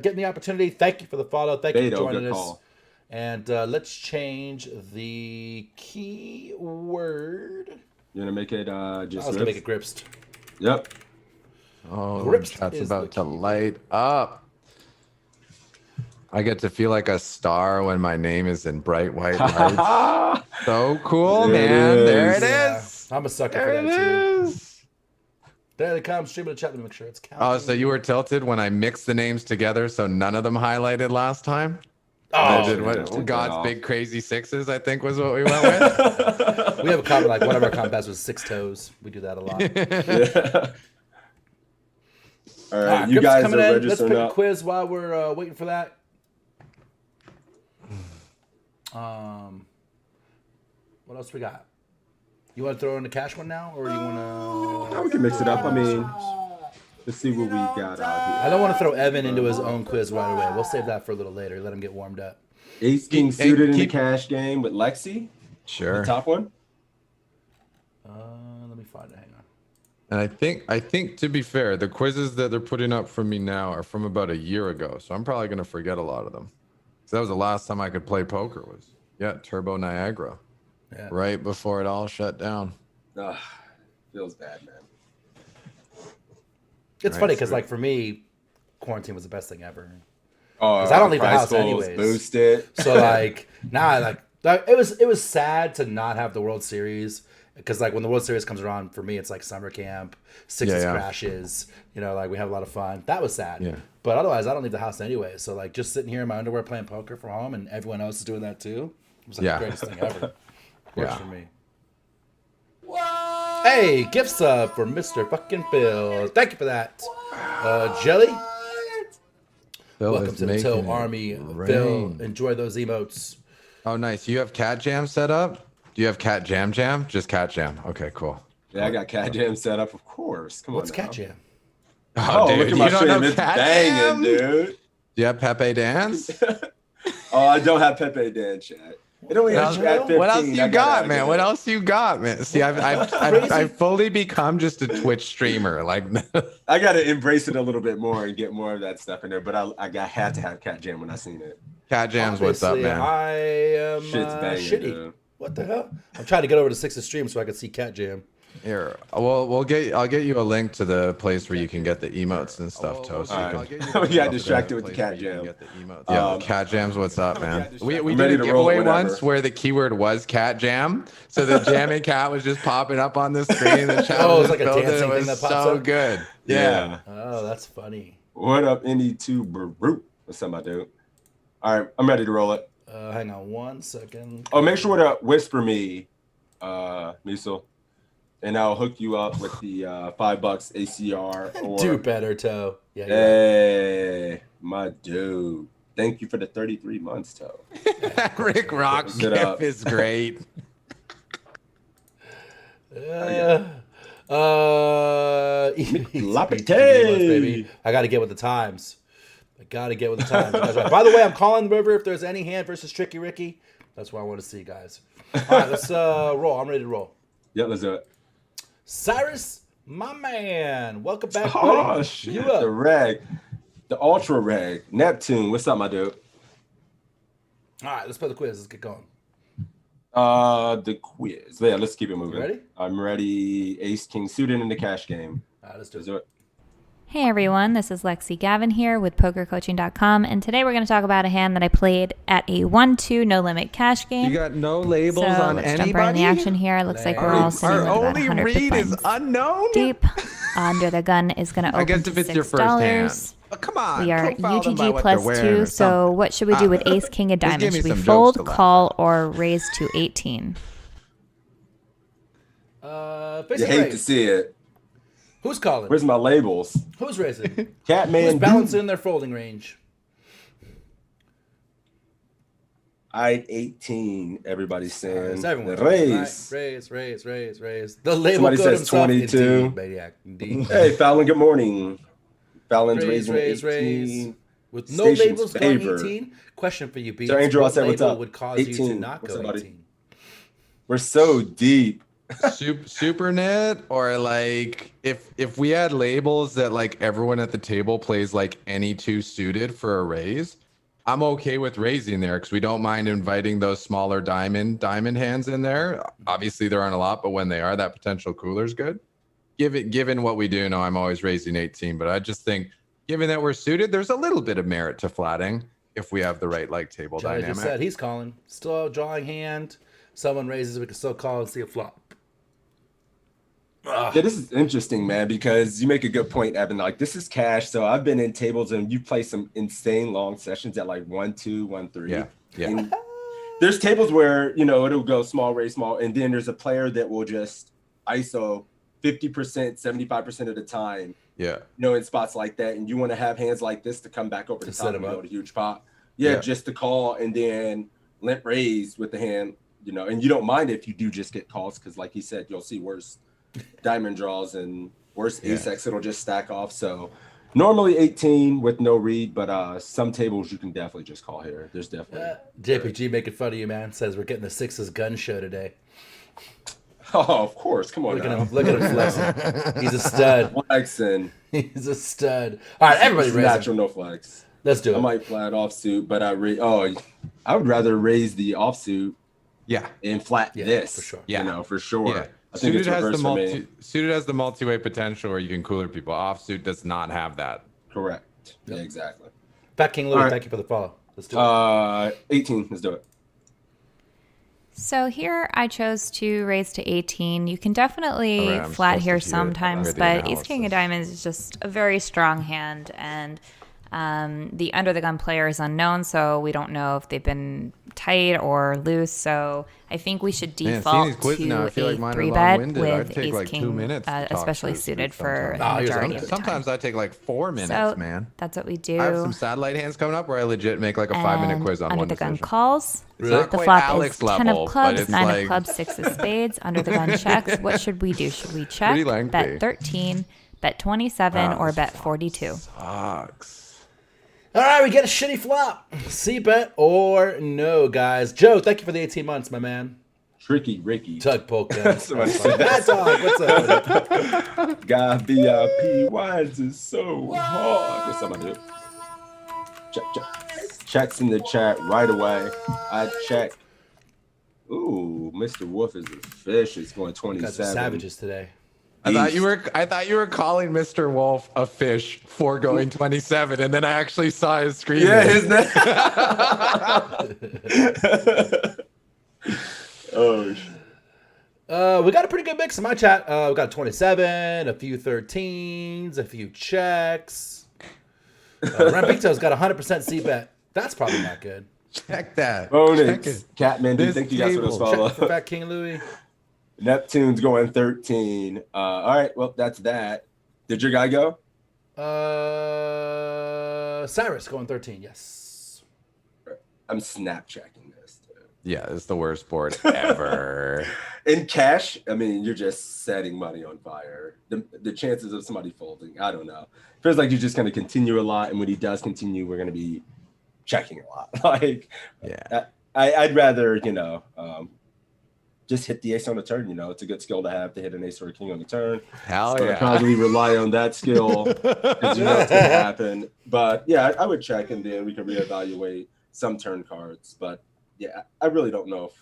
getting the opportunity. Thank you for the follow. Thank you for Beto, joining good us. call. And let's change the keyword. You're gonna make it I just. was gonna make it gripsed. Yep. Oh, Gripsed chat's is about the to light up. I get to feel like a star when my name is in bright white lights. So cool, There it man. There is. it Yeah, is. I'm a sucker There for it that too. is. There they come. Stream in the chat. Let me make sure it's counting. Oh, so you were tilted when I mixed the names together, so none of them highlighted last time? Oh, I did yeah, what take God's that off. Big Crazy Sixes, I think was what we went with. we have a comment like one of our combats was 6 toes. We do that a lot. Yeah. All right, All right, you Grip's guys coming are in. Let's registering pick a up. quiz while we're waiting for that. What else we got? You want to throw in the cash one now, or you want to? We can mix it up. I mean, let's see what we got out I here. don't want to throw Evan into his own quiz right away. We'll save that for a little later. Let him get warmed up. Ace King suited in the keep- cash game with Lexi. Sure. The top one. Let me find it. Hang on. And I think to be fair, the quizzes that they're putting up for me now are from about a year ago, so I'm probably gonna forget a lot of them. So that was the last time I could play poker was Turbo Niagara, Yeah. right before it all shut down. Ugh, feels bad, man. It's Right, funny because, sweet. like, for me, quarantine was the best thing ever. Oh, 'Cause I don't leave the prize house pools anyways. Boosted. So like now, like it was sad to not have the World Series because like when the World Series comes around for me, it's like summer camp, Sixes Yeah. crashes. You know, like we have a lot of fun. That was sad. Yeah. But otherwise, I don't leave the house anyway. So like just sitting here in my underwear playing poker from home, and everyone else is doing that too. It was like Yeah. the greatest thing ever. Works Yeah. for me. Hey, gift sub for Mr. Fucking Phil. Thank you for that. Jelly. Phil Welcome is to the making Toe it Army, rain. Phil. Enjoy those emotes. Oh, nice. You have Cat Jam set up? Do you have Cat Jam Jam? Just Cat Jam. Okay, cool. Yeah, I got Cat Jam set up, of course. Come What's on. Cat now. Jam? Oh, dude, look at you my don't stream. know It's Cat banging, Jam? dude. Do you have Pepe Dance? Oh, I don't have Pepe Dan chat. It only has you at 15. What else I you gotta got, man? get What it. else you got, man? See, I've fully become just a Twitch streamer. Like, I gotta embrace it a little bit more and get more of that stuff in there. But had to have Cat Jam when I seen it. Cat Jam's what's up, Obviously, man? I am Shit's banging, shitty. dude. What the hell? I'm trying to get over to Six's stream so I can see Cat Jam. Here, I'll get you a link to the place where you can get the emotes and stuff, Toe. So All you right. can We got distracted with the Cat Jam. Yeah, Cat Jam's what's up, man. We I'm did ready a to roll it giveaway whenever. once where the keyword was Cat Jam, so the jamming cat was just popping up on the screen. The chat Oh, was it's like a filled, and dancing it thing was that pops so up? good. Yeah. Oh, that's funny. What up, NE2 Baru? What's up, my dude? All right, I'm ready to roll it. Hang on 1 second. Oh, make sure to whisper me, Miso, and I'll hook you up with the $5 ACR. Or Do better, Toe. Yeah. hey, my dude. Thank you for the 33 months, Toe. Rick Rock's Sit up. gif is great. Lapite. baby. I got to get with the times. You guys are right. By the way, I'm calling the river if there's any hand versus Tricky Ricky. That's what I want to see, guys. All right, let's roll. I'm ready to roll. Yep, let's do it. Cyrus, my man. Welcome back, Oh, buddy. shit. You up? The reg. The ultra reg. Neptune. What's up, my dude? All right, let's play the quiz. Let's get going. The quiz. Yeah, let's keep it moving. You ready? I'm ready. Ace King suited in the cash game. All right, let's do Let's it. do it. Hey everyone, this is Lexi Gavin here with PokerCoaching.com, and today we're going to talk about a hand that I played at a 1-2 no limit cash game. You got no labels so on let's anybody. jump right in the action here. It looks like we're all sitting Our with about only 100 big read is blinds unknown. deep. Under the gun is going to I open guess to if it's your first hand. $6. Oh, come on. We are profile them by UGG what they're plus wearing 2, or so something. what should we do with Ace King of Just give Diamonds? me Should we some jokes fold, to laugh call, or raise to 18? You Facing hate to raise. see it. Who's calling? Where's my labels? Who's raising? Catman. Who's balancing in their folding range? I 18. Everybody's saying It's everyone. the raise. Raise. The label Somebody code says himself. 22. Indeed, maniac. Indeed. Hey, Fallon. Good morning. Fallon's Raise. raising 18. With no Station's labels going favor. 18. Question for you, B. So, Andrew, I what said, what's label up? would cause you to 18. not What's go up, buddy? 18? We're so deep. super knit, or like if we had labels that like everyone at the table plays like any two suited for a raise, I'm okay with raising there because we don't mind inviting those smaller diamond hands in there. Obviously there aren't a lot, but when they are, that potential cooler's good. Given what we do know, I'm always raising 18, but I just think given that we're suited, there's a little bit of merit to flatting if we have the right like table Johnny dynamic. just said he's calling. Still a drawing hand. Someone raises, we can still call and see a flop. Yeah, this is interesting, man, because you make a good point, Evan. Like, this is cash. So I've been in tables and you play some insane long sessions at like 1-2, 1-3. Yeah. And there's tables where, you know, it'll go small, raise small. And then there's a player that will just ISO 50%, 75% of the time. Yeah. You know, in spots like that. And you want to have hands like this to come back over the top and build a huge pot. Yeah, just to call and then limp raise with the hand, you know, and you don't mind if you do just get calls because, like he said, you'll see worse diamond draws and worse ace-x. It'll just stack off. So normally 18 with no read, but some tables you can definitely just call here. There's definitely JPG making fun of you, man. Says we're getting the Sixes gun show today. Oh, of course. Come on. Look at him flexing. He's a stud. Flexing. He's a stud. All right, everybody raise natural, no flex. Let's do it. I might flat offsuit, but I would rather raise the offsuit. Yeah. And flat this. For sure. You know, for sure. Yeah. I think Suited has the multi-way potential where you can cooler people. Offsuit does not have that. Correct. Yeah, exactly. Fat King Louis, thank you for the follow. Let's do it. 18. Let's do it. So here I chose to raise to 18. You can definitely flat here sometimes, but Ace King of Diamonds is just a very strong hand, and the under the gun player is unknown, so we don't know if they've been tight or loose. So I think we should default to a 3-bet with Ace King, especially suited for the majority of the time. Sometimes I take like 4 minutes, man. That's what we do. I have some satellite hands coming up where I legit make like a 5-minute quiz on under one the gun decision. calls. Really? The flop is 10 of clubs, 9 of clubs, 6 of spades. Under the gun checks. What should we do? Should we check, bet 13, bet 27, or bet 42? Sucks. All right, we get a shitty flop. C-bet or no, guys. Joe, thank you for the 18 months, my man. Tricky Ricky. Tug poke. Somebody said that. Dog, what's up? God, VIP, why is it so hard? What's up, my dude? Checks in the chat right away. I check. Ooh, Mr. Wolf is a fish. It's going 27. Savages today. I thought you were calling Mr. Wolf a fish for going 27, and then I actually saw his screen. Yeah, his name. Oh shit. We got a pretty good mix in my chat. We got 27, a few 13s, a few checks. GodsBigToe's got 100% C-bet. That's probably not good. Check that. Bonus. Catman, do you think you guys would follow? Check for Fat King Louis. Neptune's going 13. All right, well, that's that. Did your guy go? Cyrus going 13, yes. I'm Snapchatting this, dude. Yeah, it's the worst board ever. In cash, I mean, you're just setting money on fire. The chances of somebody folding, I don't know. Feels like you're just going to continue a lot, and when he does continue, we're going to be checking a lot. Like, yeah, I'd rather, just hit the ace on the turn. It's a good skill to have, to hit an ace or a king on the turn. Hell so yeah. I probably rely on that skill because you know it's going to happen. But yeah, I would check, and then we can reevaluate some turn cards. But yeah, I really don't know if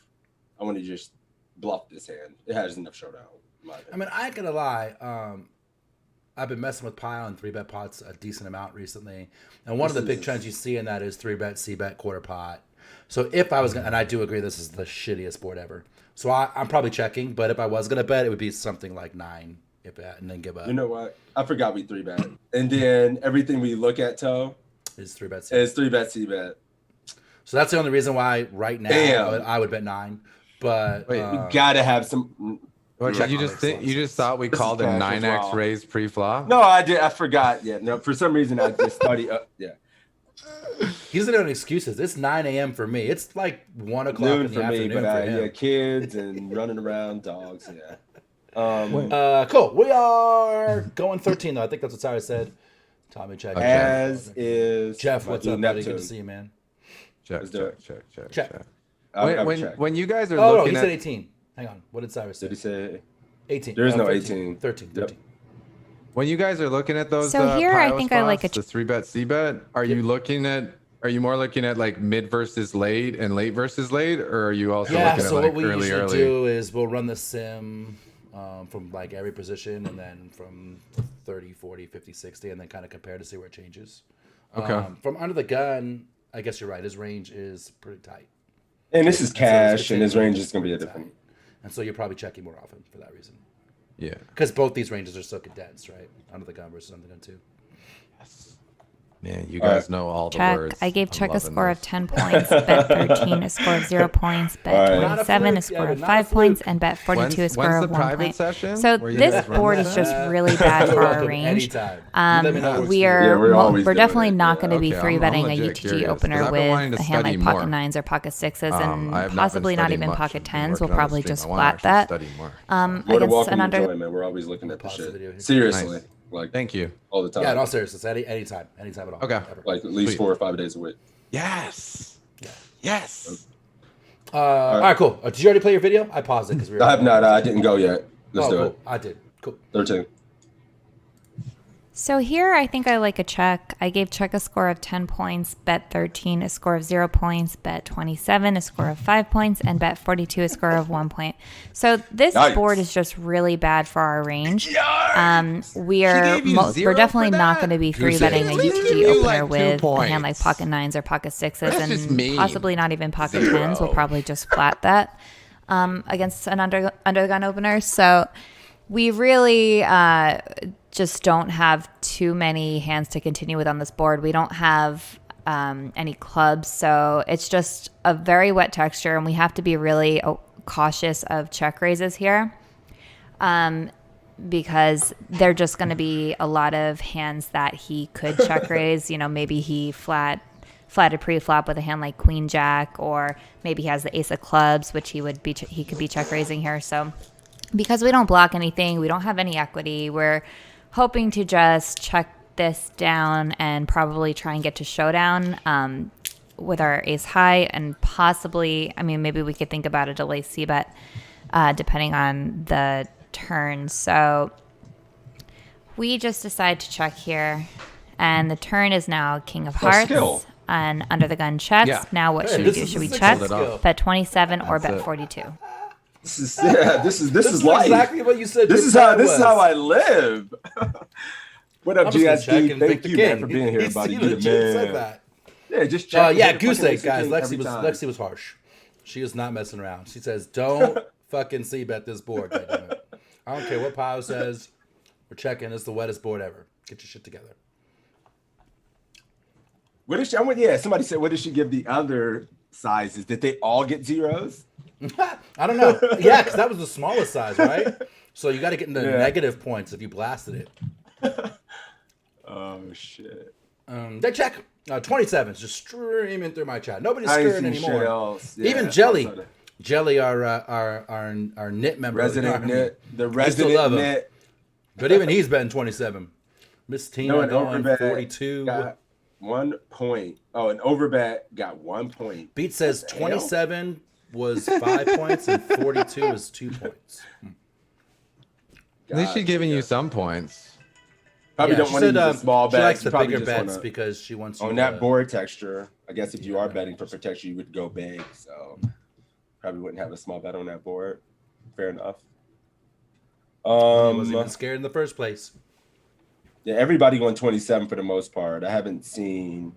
I want to just bluff this hand. It has enough showdown. I mean, I ain't gonna lie. I've been messing with pile and 3-bet pots a decent amount recently, and one of the big trends you see in that is 3-bet, C-bet, quarter pot. So if I was gonna, and I do agree, this is the shittiest board ever. So I'm probably checking, but if I was gonna bet, it would be something like 9, and then give up. You know what? I forgot we 3-bet, and then everything we look at toe is 3-bet, C-bet. Is 3-bet, C-bet. So that's the only reason why right now I would bet 9. But wait, we gotta have some. You just thought we called a 9x raise pre-flop? No, I did. I forgot. Yeah, no. For some reason, I just studied. Yeah. He's doing excuses. It's 9 a.m. for me. It's like 1 o'clock in the afternoon for him. Yeah, kids and running around, dogs. Yeah. Cool. We are going 13 though. I think that's what Cyrus said. Tommy check. As is Jeff. What's up, buddy? Good to see you, man. Check. Check. When you guys are looking he at, said 18. Hang on. What did Cyrus say? Did he say 18? There is no 13. 18. 13. Yep. When you guys are looking at those, So here, I pile think I like spots, the 3-bet, C-bet, are you more looking at like mid versus late and late versus late, or are you also looking so at like what we early, usually do is we'll run the sim from like every position, and then from 30, 40, 50, 60, and then kind of compare to see where it changes. Okay. From under the gun, I guess you're right. His range is pretty tight. And this is cash, and his range is going to be a different. And so you're probably checking more often for that reason. Yeah. Because both these ranges are so condensed, right? Under the gun versus under the gun 2. Man, you guys know all the Check. words. I gave I'm Check a loving score this. of 10 points, bet 13 a score of 0 points, bet 27 a score of 5 points, and bet 42 a score of 1 point. Session So this board is just really bad for our range. We're definitely not going to be free betting a UTG opener with a hand like pocket 9s or pocket 6s, and possibly not even pocket 10s. We'll probably just flat that. Against an under. We're always looking at the shit. Seriously. Like, thank you all the time. Yeah, in all seriousness, anytime at all. Okay, ever. Like at least 4 or 5 days a week. Yes. Yes. All right, cool. Did you already play your video? I paused it because we were. I have not. I didn't go yet. Let's do cool. it. I did. Cool. 13. So here, I think I like a check. I gave Check a score of 10 points, bet 13 a score of 0 points, bet 27 a score of 5 points, and bet 42 a score of 1 point. So this board is just really bad for our range. We're definitely not going to be free betting a UTG opener with a hand like pocket 9s or pocket 6s, and possibly not even pocket 10s. We'll probably just flat that against an under the gun opener. So we really just don't have too many hands to continue with on this board. We don't have any clubs, so it's just a very wet texture, and we have to be really cautious of check raises here because they're just going to be a lot of hands that he could check raise. You know, maybe he flatted pre-flop with a hand like Queen Jack, or maybe he has the Ace of Clubs, which he could be check raising here. So because we don't block anything, we don't have any equity, we're hoping to just check this down and probably try and get to showdown with our ace high, and possibly, I mean, maybe we could think about a delay c-bet depending on the turn. So we just decide to check here, and the turn is now King of Hearts and under the gun checks. Yeah. Now what should we do? Should we check, bet 27, or bet 42? This is life. Exactly what you said. This is how I live. What up, GSD? Thank you, man, for being here, buddy. Yeah, just check. Yeah, goose egg, guys. Lexi was harsh. She is not messing around. She says, "Don't fucking c-bet this board." Goddammit. I don't care what Pio says. We're checking. It's the wettest board ever. Get your shit together. What did she? Somebody said, what did she give the other sizes? Did they all get zeros? I don't know. Yeah, because that was the smallest size, right? So you got to get into negative points if you blasted it. Oh shit! They check 27s just streaming through my chat. Nobody's scared anymore. Yeah, even Jelly, our knit member, resident knit, the resident knit. But even he's betting 27. Miss Tina going 42. Got 1 point. Oh, an overbet got 1 point. Beat says 27 was 5 points and 42 was 2 points. At least she's giving you some points. Probably don't want to use a small bet. She likes the bigger bets because she wants you on that board texture. I guess if you are betting for protection, you would go big. So probably wouldn't have a small bet on that board. Fair enough. He wasn't even scared in the first place. Yeah, everybody going 27 for the most part. I haven't seen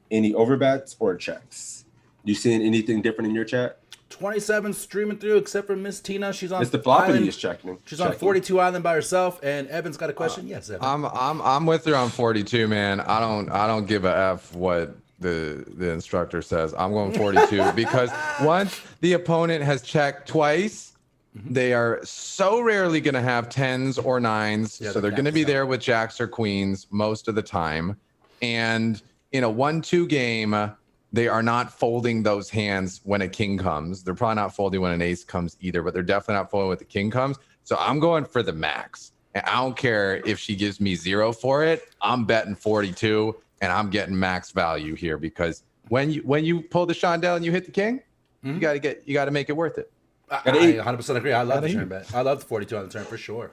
any overbets or checks. You seeing anything different in your chat? 27 streaming through, except for Miss Tina. She's on. It's the floppy is checking. She's on 42 Island by herself. And Evan's got a question. Yes, Evan. I'm with her on 42, man. I don't give a f what the instructor says. I'm going 42 because once the opponent has checked twice, they are so rarely going to have 10s or 9s. So they're going to be there with jacks or queens most of the time. And in a 1-2 game, they are not folding those hands when a king comes. They're probably not folding when an ace comes either, but they're definitely not folding when the king comes. So I'm going for the max. And I don't care if she gives me 0 for it. I'm betting 42, and I'm getting max value here because when you pull the chandelle and you hit the king, you got to make it worth it. I 100% agree. I love the turn bet. I love the 42 on the turn for sure.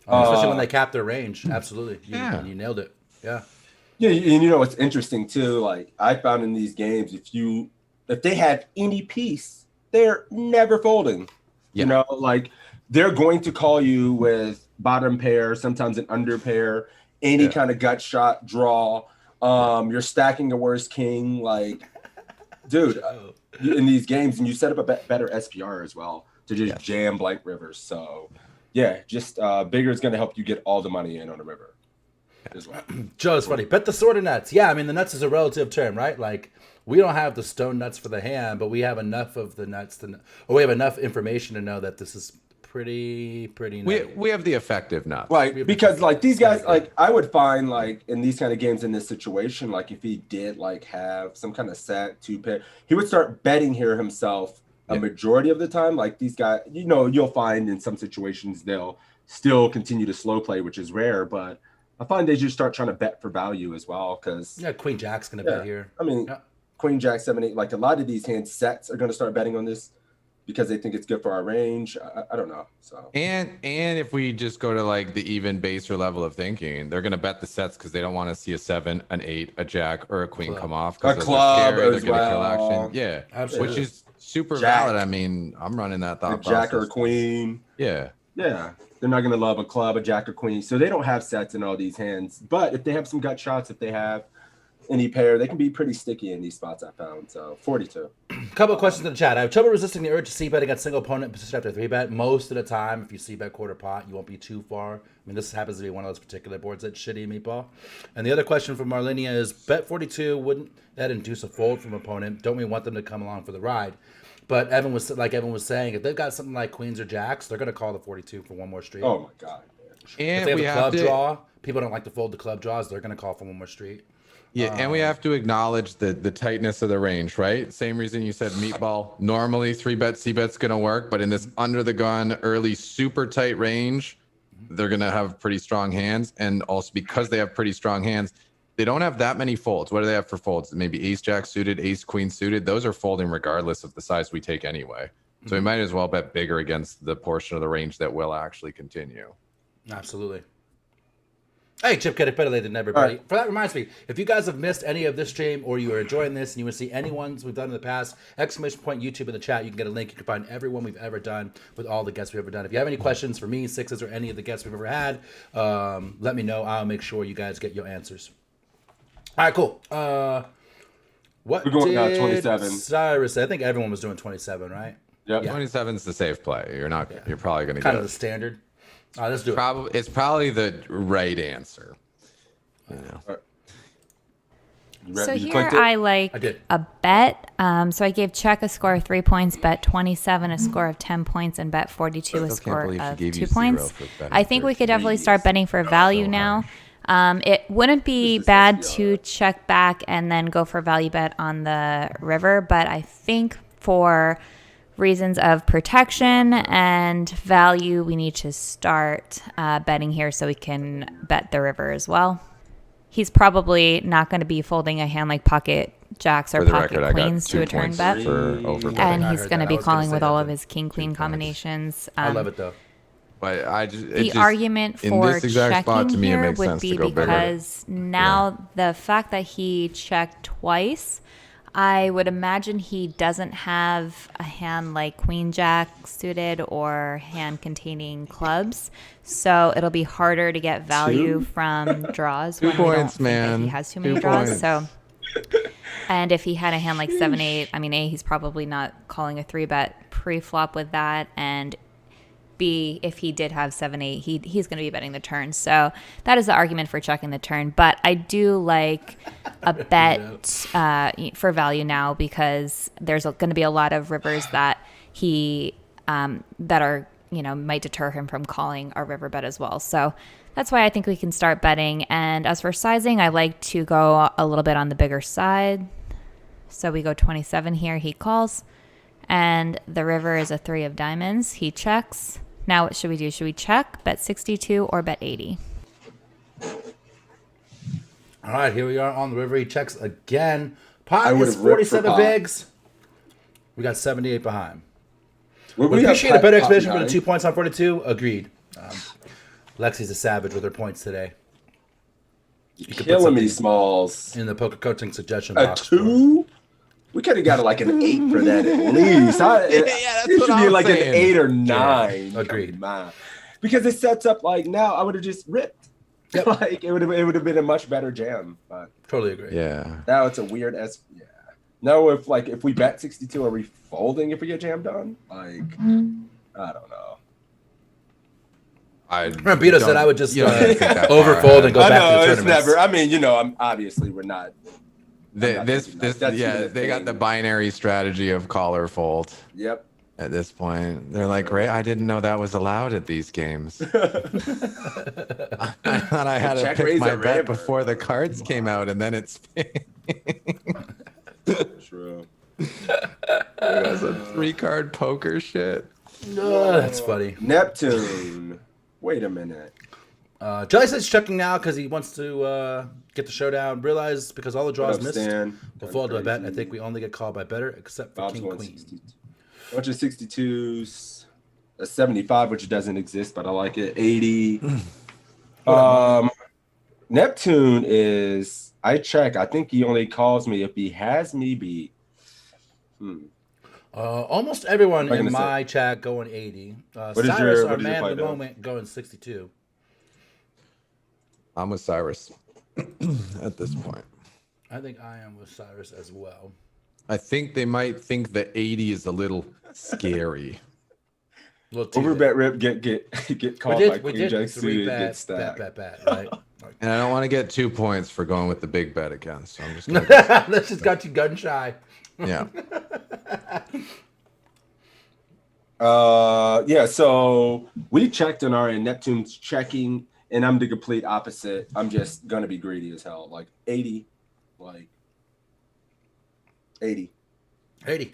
Especially when they cap their range. Absolutely. You nailed it. Yeah. Yeah, and you know what's interesting too? Like I found in these games, if they have any piece, they're never folding. Yeah. You know, like they're going to call you with bottom pair, sometimes an under pair, any kind of gut shot draw. You're stacking a worse king, like, dude, in these games, and you set up a better SPR as well to just jam blank rivers. So, yeah, just bigger is going to help you get all the money in on a river as well. Joe, it's funny. Bet the sword of nuts. Yeah, I mean, the nuts is a relative term, right? Like, we don't have the stone nuts for the hand, but we have enough of the nuts or we have enough information to know that this is pretty nutty. We have the effective nuts. Right, because like these guys, like I would find like in these kind of games in this situation, like if he did like have some kind of set 2-pair, he would start betting here himself a majority of the time. Like these guys, you know, you'll find in some situations they'll still continue to slow play, which is rare, but I find they just start trying to bet for value as well. Because Queen Jack's gonna bet here. I mean, Queen Jack 7-8, like a lot of these hand sets are going to start betting on this because they think it's good for our range. I don't know. So and if we just go to like the even baser level of thinking, they're going to bet the sets because they don't want to see a 7, an 8, a jack, or a queen come off. A club they're as going to kill well. action. Yeah, absolutely. Which is super Jack. valid. I mean, I'm running that thought a jack process. or a queen. Yeah. They're not going to love a club, a jack or queen. So they don't have sets in all these hands. But if they have some gut shots, if they have any pair, they can be pretty sticky in these spots I found. So 42. Couple of questions in the chat. I have trouble resisting the urge to c-bet against single opponent position after 3-bet. Most of the time, if you c-bet quarter pot, you won't be too far. I mean, this happens to be one of those particular boards that's shitty, Meatball. And the other question from Marlinia is, bet 42, wouldn't that induce a fold from opponent? Don't we want them to come along for the ride? But Evan was saying, if they've got something like queens or jacks, they're going to call the 42 for one more street. Oh, my God. And if they have a club draw, people don't like to fold the club draws, they're going to call for one more street. Yeah, and we have to acknowledge the tightness of the range, right? Same reason you said Meatball. Normally, 3-bet, c-bet's going to work, but in this under-the-gun, early, super tight range, they're going to have pretty strong hands. And also because they have pretty strong hands, they don't have that many folds. What do they have for folds? Maybe ace-jack suited, ace-queen suited. Those are folding regardless of the size we take anyway. So we might as well bet bigger against the portion of the range that will actually continue. Absolutely. Hey, Chip Kitty Petty than everybody. Right. For that reminds me, if you guys have missed any of this stream or you are enjoying this and you want to see any ones we've done in the past, !YouTube in the chat. You can get a link. You can find everyone we've ever done with all the guests we've ever done. If you have any questions for me, Sixes, or any of the guests we've ever had, let me know. I'll make sure you guys get your answers. All right, cool. What We're going did 27. Cyrus say? I think everyone was doing 27, right? Yep. 27 is the safe play. You're probably going to Kind get of the standard. All right, let's do it. It's probably the right answer. So here I like a bet. So I gave Czech a score of 3 points, bet 27 a score of 10 points, and bet 42 a score of 2 points. I think we could definitely start betting for value now. It wouldn't be bad to check back and then go for value bet on the river, but I think for reasons of protection and value, we need to start betting here so we can bet the river as well. He's probably not going to be folding a hand like pocket jacks or pocket queens to a turn bet. And he's going to be calling with all of his king-queen combinations. I love it, though. But the argument for checking here would be because now the fact that he checked twice, I would imagine he doesn't have a hand like queen jack suited or hand containing clubs, so it'll be harder to get value from draws. 2 points, man. He has too many draws. So, and if he had a hand like 7-8, I mean, A, he's probably not calling a 3-bet pre-flop with that, and B, if he did have 7-8, he's going to be betting the turn. So that is the argument for checking the turn. But I do like a bet for value now because there's going to be a lot of rivers that he that are might deter him from calling a river bet as well. So that's why I think we can start betting. And as for sizing, I like to go a little bit on the bigger side. So we go 27 here. He calls, and the river is a 3 of diamonds. He checks. Now what should we do? Should we check, bet 62, or bet 80? All right, here we are on the river. He checks again. Pot is 47 bigs. We got 78 behind. We appreciate a better explanation for the 2 points on 42. Agreed. Lexi's a savage with her points today. You're killing me, Smalls. In the poker coaching suggestion a box. 2? We could have got like an 8 for that at least. It should be like saying. An 8 or 9. Yeah, agreed. Because it sets up like now I would have just ripped. Yep. Like it would have been a much better jam. But totally agree. Yeah. Now it's a weird yeah. Now if we bet 62, are we folding if we get jammed on? Like I don't know. Bito said I would just overfold and go back to the tournaments. Never. I mean, we're not. They got the binary strategy of call or fold. Yep. At this point, they're like, Ray, I didn't know that was allowed at these games. I thought I had to pick my bet before the cards came out, and then it's true. That's a 3-card poker shit. That's funny. Neptune. Wait a minute. Jelly says checking now because he wants to get the showdown. Realize because all the draws missed will fall to a bet. I think we only get called by better except for King Queen. A bunch of 62s, a 75, which doesn't exist, but I like it. 80. Neptune is. I check. I think he only calls me if he has me beat. Almost everyone in my chat going 80. Cyrus, our man at the moment, going 62. I'm with Cyrus at this point. I think I am with Cyrus as well. I think they might think that 80 is a little scary. Overbet rip get called by Queen Jack suited, get stacked. Bet, right? And I don't want to get 2 points for going with the big bet again, so I'm just gonna That's just got you gun shy. Yeah. So we checked on our end. Neptune's checking, and I'm the complete opposite. I'm just gonna be greedy as hell. Like 80. Like 80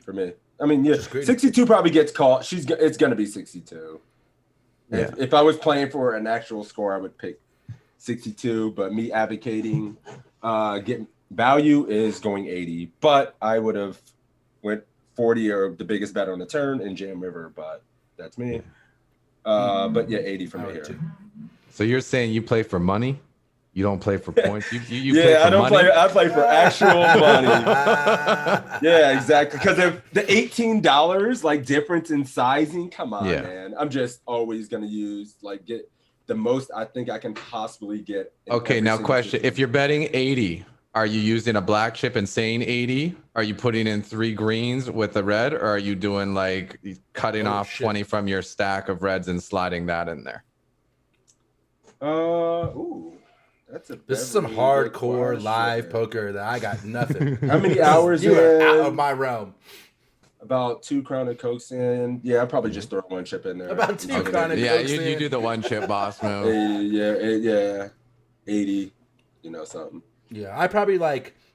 for me. I mean, yeah, 62 probably gets called. It's gonna be 62. Yeah. If I was playing for an actual score, I would pick 62. But me advocating getting value is going 80. But I would have went 40 or the biggest bet on the turn in Jam River. But that's me. But yeah, 80 for me here. Too. So you're saying you play for money? You don't play for points. You yeah, play for I don't money? play. I play for actual money. Yeah, exactly. Because if the $18 like difference in sizing, come on, man. I'm just always gonna get the most I think I can possibly get. Okay, now question: if you're betting 80, are you using a black chip and saying 80? Are you putting in 3 greens with the red, or are you doing like cutting off 20 from your stack of reds and sliding that in there? This is some hardcore live poker that I got nothing. How many hours you are out of my realm. About 2 Crown of Cokes in. Yeah, I'll probably just throw 1 chip in there. About 2 Crown of Cokes in. Yeah, you do the 1 chip boss move. 80, something. Yeah, I probably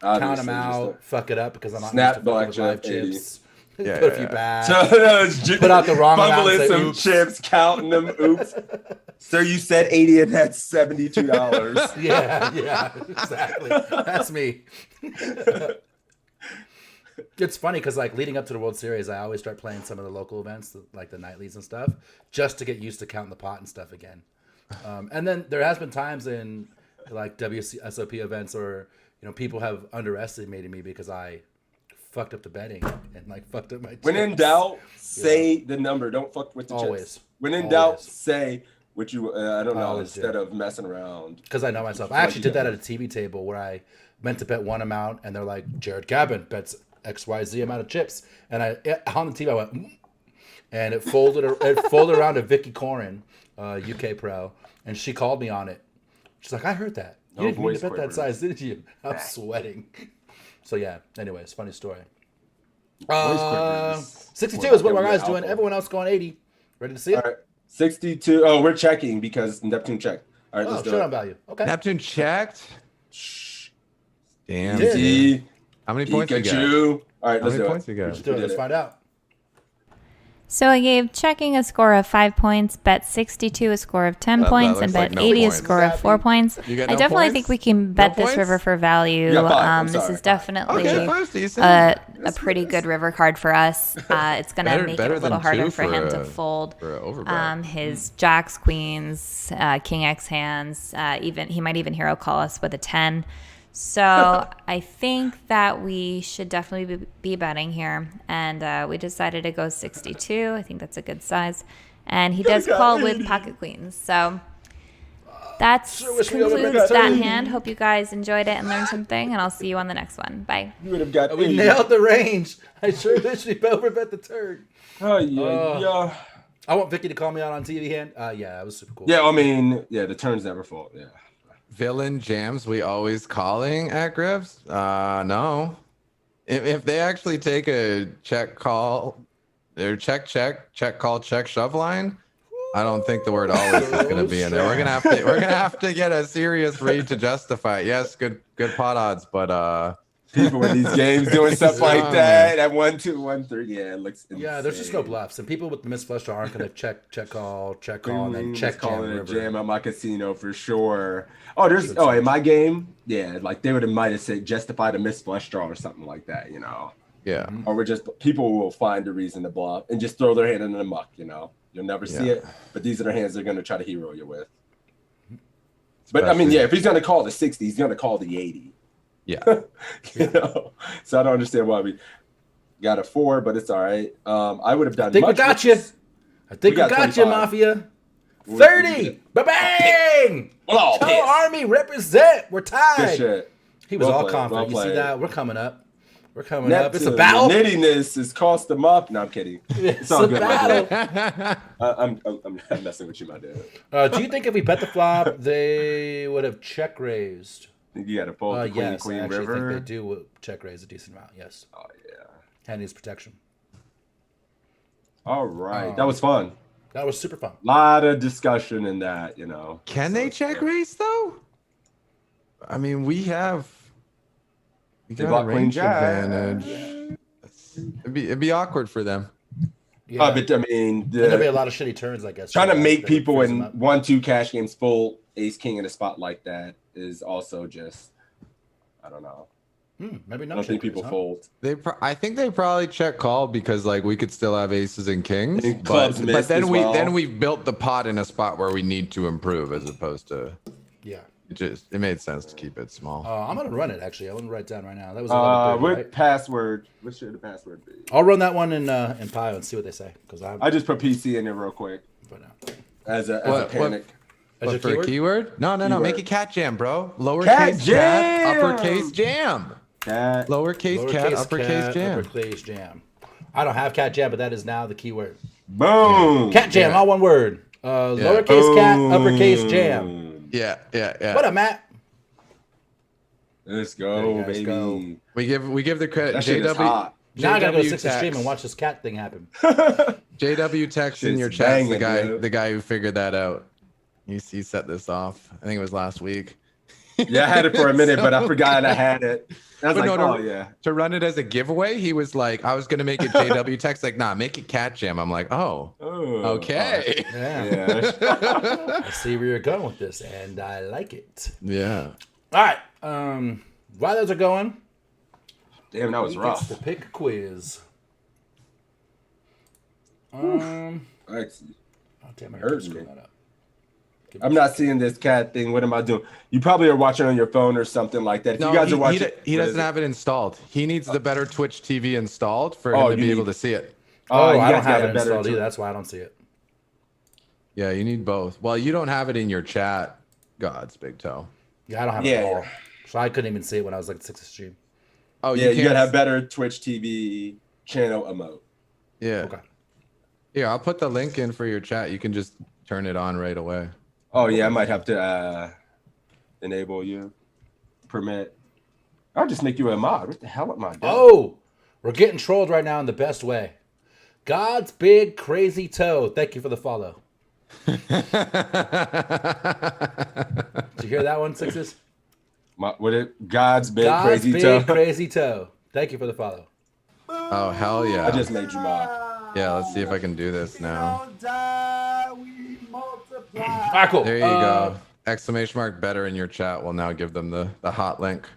count them out, fuck it up because I'm not used to fucking with live chips. Put a few back. Put out the wrong amount and say, some oops. chips, counting them. Oops. So you said 80 and that's $72. yeah, exactly. That's me. It's funny because leading up to the World Series, I always start playing some of the local events, like the nightlies and stuff, just to get used to counting the pot and stuff again. And then there has been times in WSOP events or people have underestimated me because I fucked up the betting and fucked up my chips. When in doubt, say the number. Don't fuck with the chips. When in doubt, say what you I don't know instead of messing around. Because I know myself. I actually did that at a TV table where I meant to bet one amount and they're like, Jared Gavin bets XYZ amount of chips, and on the TV I went and it folded around to Vicky Corin, UK pro, and she called me on it. She's like, I heard that. You didn't mean to bet that size, did you? I'm sweating. So yeah, anyways, funny story. 62 is what my guy's doing. Everyone else going 80. Ready to see it? All right. 62. Oh, we're checking because Neptune checked. All right, let's do showdown value. Okay. Neptune checked. Damn. Easy. How many points you got? All right, let's do it. Points you got? Let's do it. Let's find out. So I gave checking a score of 5 points, bet 62 a score of 10 points, and bet 80 a score of 4 points. I definitely think we can bet this river for value. This is definitely a pretty good river card for us. It's going to make it a little harder for him to fold his jacks, queens, king X hands. He might even hero call us with a 10. So I think that we should definitely be betting here. And we decided to go 62. I think that's a good size. And he does call with pocket queens. So that's concludes that hand. Hope you guys enjoyed it and learned something. And I'll see you on the next one. Bye. You would have got We nailed the range. I sure wish we overbet the turn. Oh, yeah. I want Vicky to call me out on TV hand. Yeah, it was super cool. Yeah, I mean, the turns never fall. Yeah. Villain jams we always calling at Griff's? No. If they actually take a check call, or check call, check shove line, I don't think the word always is going to be in there. We're gonna have to get a serious read to justify it. Yes, good pot odds, but people in these games doing stuff like that at 1, 2, 1, 3. Yeah, it looks insane. Yeah, there's just no bluffs, and people with the missed flush draw aren't going to check call, and then check calling jam a jam at my casino for sure. In my game, like they might have said justify the missed flush draw or something like that, Yeah. Or people will find a reason to bluff and just throw their hand in the muck, You'll never see it, but these are the hands they're going to try to hero you with. But I mean, if he's going to call the 60, he's going to call the 80. Yeah. So I don't understand why we got a 4, but it's all right. I would have done. I think we got you. I think we got you, Mafia. 30. Bang! Toe Army represent. We're tied. Good shit. He was all confident. You see that? We're coming up. It's a battle. The nittiness has cost them up. No, I'm kidding. It's all good, my dude. I'm messing with you, my dude. Do you think if we bet the flop, they would have check raised? You got to fold the queen, yes, queen, I actually river. think they do check raise a decent amount. Yes. Oh yeah. Hand needs protection. All right, that was fun. That was super fun. A lot of discussion in that, Can they check raise though? I mean, we got a range advantage. It'd be awkward for them. Yeah. But I mean, there'll be a lot of shitty turns, I guess. Trying to make people in 1-2 cash games full ace king in a spot like that is also just, I don't know. Maybe not. I don't think people fold. I think they probably check call because we could still have aces and kings, but then we've built the pot in a spot where we need to improve as opposed to it made sense to keep it small. I'm gonna run it actually. I'm gonna write it down right now. That was what password? What should the password be? I'll run that one in Pio and see what they say because I just put PC in there real quick. As a panic. What, for a keyword? No. Make it cat jam, bro. Lowercase cat, uppercase jam. Cat. Lowercase cat, uppercase jam. Uppercase jam. I don't have cat jam, but that is now the keyword. Boom. Cat jam, all one word. Lowercase cat, uppercase jam. Yeah. What up, Matt? Let's go, baby. Go. We give the credit. That shit is hot. Now I gotta go 6 stream and watch this cat thing happen. JW text in your chat. The guy who figured that out. He set this off. I think it was last week. Yeah, I had it for a minute, but I forgot I had it. I was to run it as a giveaway, he was like, I was gonna make it JW text, nah, make it cat jam. I'm like, okay. Yeah. I see where you're going with this, and I like it. Yeah. All right. While those are going, damn, that was rough. To pick a quiz. Damn, I hurt me. I'm not seeing this cat thing. What am I doing? You probably are watching on your phone or something like that. If you guys are watching, he doesn't have it installed. He needs the better Twitch TV installed for him to be able to see it. I don't have it installed either. That's why I don't see it. Yeah, you need both. Well, you don't have it in your chat, GodsBigToe. Yeah, I don't have it at all. So I couldn't even see it when I was like 6 stream. Oh, yeah, you gotta have better Twitch TV channel emote. Yeah. Okay. Yeah, I'll put the link in for your chat. You can just turn it on right away. Oh yeah, I might have to enable you. Permit. I'll just make you a mod. What the hell am I doing? Oh, we're getting trolled right now in the best way. God's big crazy toe. Thank you for the follow. Did you hear that one, Sixes? God's big crazy toe. Crazy toe. Thank you for the follow. Oh hell yeah! I just made you mod. Yeah, let's see if I can do this now. Don't die, we multiply. All right, cool. There you go. Exclamation mark better in your chat will now give them the hot link.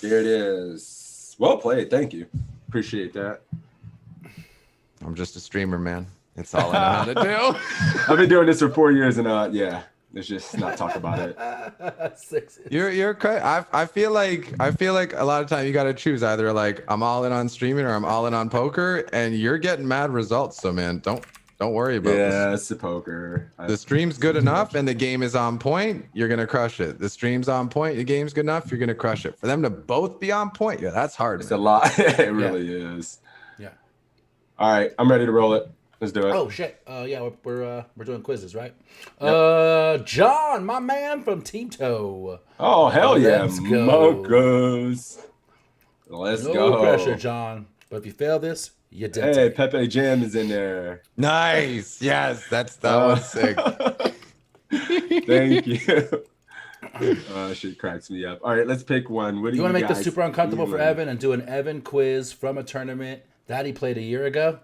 Here it is. Well played. Thank you. Appreciate that. I'm just a streamer, man. It's all I know how to do. I've been doing this for 4 years and yeah, let's just not talk about it. You're correct. I feel like a lot of time you got to choose either like I'm all in on streaming or I'm all in on poker, and you're getting mad results. So man, don't worry about this. Yeah, it's the poker. The stream's good enough and the game is on point, you're gonna crush it. The stream's on point, the game's good enough, you're gonna crush it. For them to both be on point, yeah, that's hard. It's a lot. It really is. Yeah. All right, I'm ready to roll it. Let's do it. Oh shit! Yeah, we're doing quizzes, right? Yep. John, my man from Team Toe. Oh hell yeah, Let's go. Monkos. Let's go. No pressure, John. But if you fail this, you did. Hey, Pepe Jam is in there. Nice. Yes, that was sick. Thank you. Shit cracks me up. All right, let's pick one. What do you want to make guys this super uncomfortable for feeling? Evan and do an Evan quiz from a tournament that he played a year ago?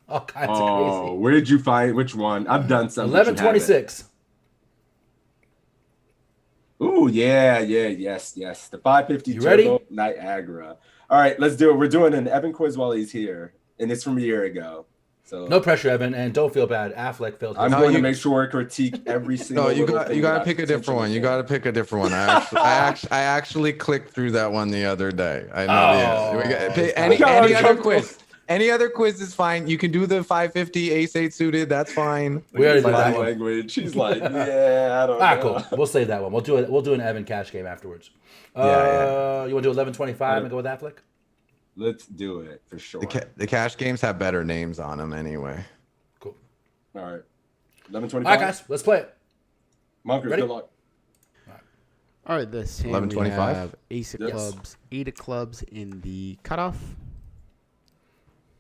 All kinds of crazy. Where did you find which one? I've done some. 11:26. Ooh, yes. The 550 You Turbo ready? Niagara. All right, let's do it. We're doing an Evan quiz while he's here, and it's from a year ago. So No pressure, Evan, and don't feel bad. Affleck failed. I'm going to make sure I critique every single. No, you little got thing you got to that pick I a different one. You got to pick a different one. I actually clicked through that one the other day. I know. Any other quiz. Any other quiz is fine. You can do the 550 ace 8 suited. That's fine. We already did that language. She's like, yeah, I don't know. Cool. We'll save that one. We'll do it. We'll do an Evan cash game afterwards. You want to do 11:25 and go with Affleck? Let's do it for sure. The cash games have better names on them anyway. Cool. All right. 11:25. All right, guys. Let's play it. Monkers, Ready? good luck. All right, this hand 11:25? we have ace of clubs, 8 of clubs in the cutoff.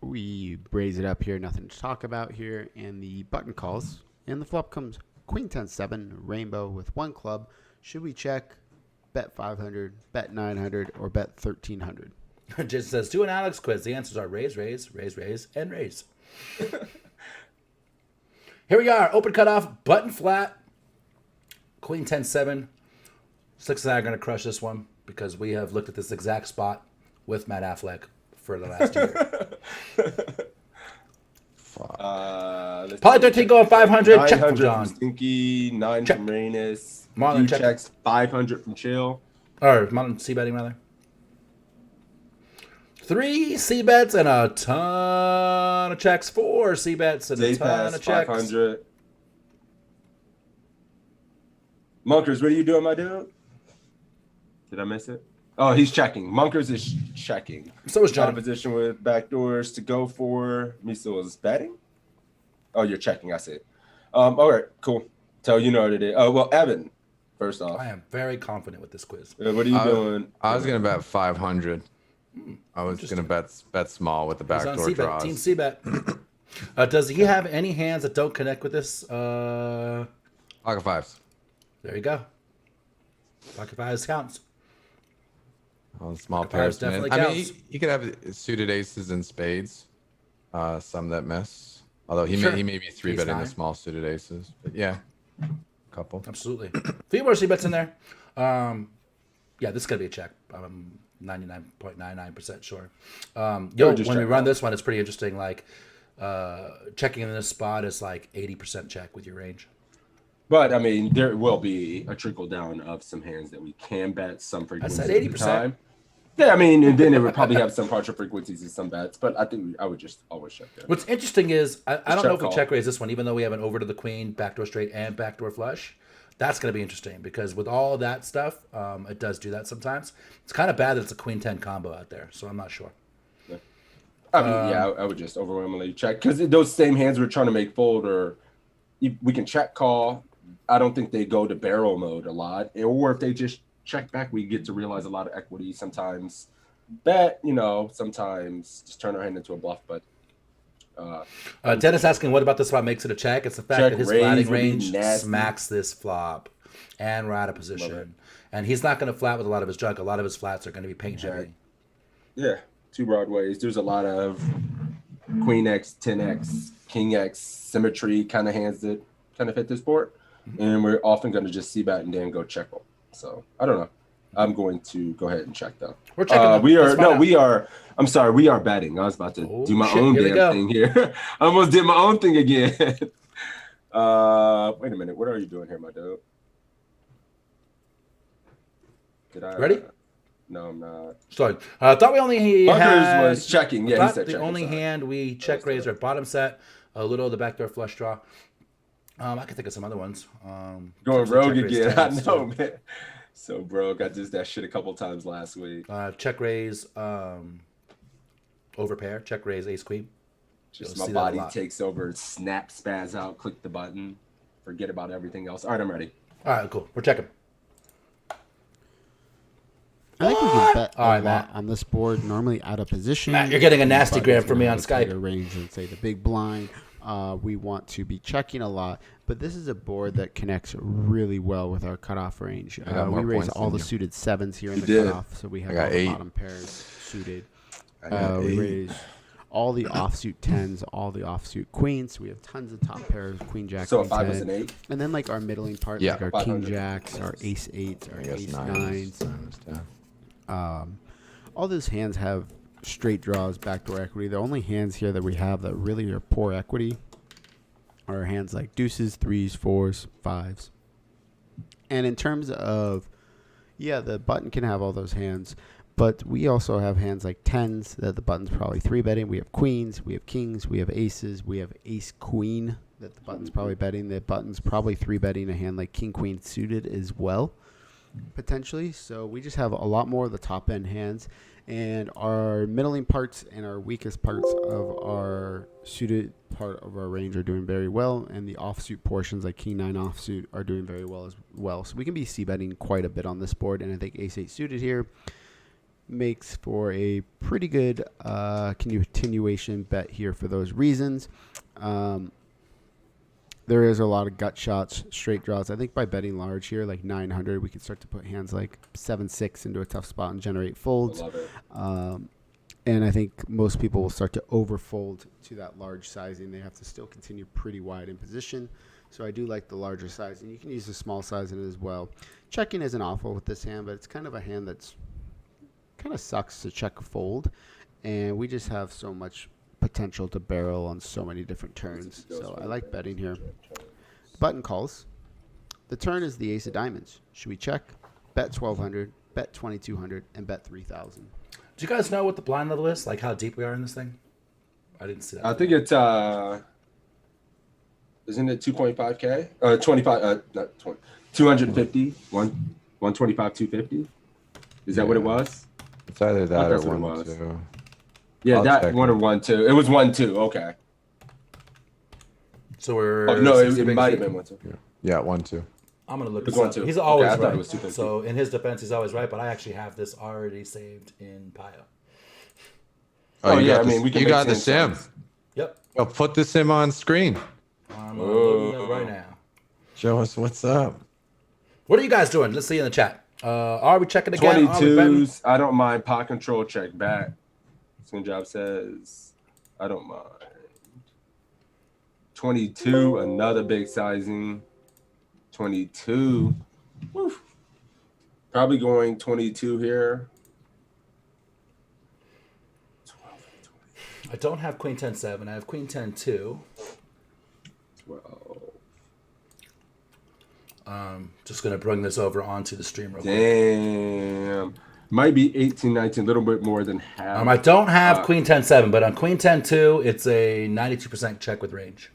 We raise it up here, nothing to talk about here, and the button calls. And the flop comes queen 10-7, rainbow with 1 club. Should we check, bet 500, bet 900, or bet 1300? Jason says, do an Alex quiz. The answers are raise, raise, raise, raise, and raise. Here we are. Open cutoff, button flat, queen 10-7. Slicks and I are going to crush this one because we have looked at this exact spot with Matt Affleck for the last year. Poly 13 going 500. Check from 900 John. from Stinky, 9 Check. from Rainus. Marlon, Few check. checks, 500 from Chill. Or Mountain C betting, rather. 3 C bets and a ton of checks. 4 C bets and a Day ton pass, of checks. 500. Monkers, what are you doing, my dude? Did I miss it? Oh, he's checking. Monkers is checking. So is Got a John. position with backdoors to go for. Miso is betting. Oh, you're checking. I see it. All right, cool. So you know what it is. Oh, well, Evan, first off. I am very confident with this quiz. What are you doing? I was gonna bet 500. I was gonna bet small with the He's on backdoor C-bet, draws. Team C-bet. Does he have any hands that don't connect with this? Pocket fives. There you go. Pocket fives counts. Well, small Pocket fives pairs. definitely I mean, counts. you could have suited aces and spades. Some that miss. Although he Sure. may be three betting the nine. small suited aces. But yeah, a couple. Absolutely. A few more C-bets in there. Yeah, this is going to be a check. I'm 99.99% sure. When we run this one, it's pretty interesting. Like, checking in this spot is like 80% check with your range. But I mean, there will be a trickle down of some hands that we can bet some frequencies. said at the 80%. time. Yeah, I mean, and then it would probably have some partial frequencies and some bets. But I think I would just always check there. What's interesting is I don't know if we call. check raise this one, even though we have an over to the queen, backdoor straight, and backdoor flush. That's going to be interesting because with all that stuff, it does do that sometimes. It's kind of bad that it's a queen 10 combo out there, so I'm not sure. I mean, I would just overwhelmingly check because those same hands we're trying to make fold, or we can check call. I don't think they go to barrel mode a lot, or if they just check back, we get to realize a lot of equity. Sometimes bet, sometimes just turn our hand into a bluff. But Dennis asking, what about this spot makes it a check? It's the fact Check that his raise flatting would be range nasty. smacks this flop, and we're out of position. And he's not going to flat with a lot of his junk. A lot of his flats are going to be paint heavy. yeah, 2 broadways. There's a lot of Queen X, 10X, King X symmetry kind of hands that kind of fit this board. And we're often going to just c-bet and then go check them. So I don't know. I'm going to go ahead and check though. We're checking. We are. I'm sorry. We are betting. I was about to do my own damn thing here. I almost did my own thing again. Wait a minute. What are you doing here, my dude? Did I? Ready? No, I'm not. Sorry. I thought we only had... was checking. Yeah, he said the checking. only hand we check raise our bottom set, a little of the backdoor flush draw. I can think of some other ones. Going rogue again. I know, man. So, bro, got that shit a couple times last week. Check raise, over pair. Check raise ace queen. Just my body takes over, snap, spaz out, click the button, forget about everything else. All right, I'm ready. All right, cool. We're checking. I think we can bet a lot on this board. Normally out of position. Matt, you're getting a nasty gram from me on Skype. Range and say the big blind. We want to be checking a lot, but this is a board that connects really well with our cutoff range. We raise all the suited sevens here in the cutoff, so we have all the bottom pairs suited. We raise all the offsuit tens, all the offsuit queens. So we have tons of top pairs, queen jack, so queen 5 10. is an 8. And then like our middling part, like our king jacks, our ace eights, our ace nines. All those hands have straight draws, backdoor equity. The only hands here that we have that really are poor equity are hands like deuces, threes, fours, fives. And in terms of, the button can have all those hands, but we also have hands like tens that the button's probably 3-betting. We have queens, we have kings, we have aces, we have ace queen that the button's probably betting. The button's probably 3-betting a hand like king queen suited as well, potentially. So we just have a lot more of the top end hands, and our middling parts and our weakest parts of our suited part of our range are doing very well, and the offsuit portions like king 9 offsuit are doing very well as well. So we can be c-betting quite a bit on this board, and I think ace 8 suited here makes for a pretty good continuation bet here for those reasons. There is a lot of gut shots, straight draws. I think by betting large here, like 900, we can start to put hands like 7-6 into a tough spot and generate folds. Love it. And I think most people will start to overfold to that large sizing. They have to still continue pretty wide in position. So I do like the larger sizing. You can use the small size in it as well. Checking isn't awful with this hand, but it's kind of a hand that's kind of sucks to check fold. And we just have so much potential to barrel on so many different turns. So I like betting here. Button calls. The turn is the ace of diamonds. Should we check? Bet 1,200, bet 2,200, and bet 3,000. Do you guys know what the blind level is? Like how deep we are in this thing? I didn't see that. I think it's isn't it 2.5K? 25 not 20. 250, 125, 250. Is that what it was? It's either that or that's what it 1, was. 2. Yeah, I'll that check 1 or 1, 2. It was 1, 2. Okay. So we're... Oh, no, it might have been 1, 2. Yeah, 1, 2. I'm going to look It's this 1, up. 2. He's always I thought right. it was 250. So in his defense, he's always right, but I actually have this already saved in Pio. Oh, you yeah, got I mean, we can you make got the 10 sim. cents. Yep. Well, put the sim on screen. I'm looking at it right now. Show us what's up. What are you guys doing? Let's see in the chat. Are we checking again? Are we betting? 22s. I don't mind pot control check back. Swing job says, I don't mind. 22, another big sizing. 22. Woof. Probably going 22 here. I don't have queen 10-7. I have queen 10-2. 12. Just going to bring this over onto the stream real quick. Damn. Might be 18, 19, a little bit more than half. I don't have queen 10-7, but on queen 10-2, it's a 92% check with range.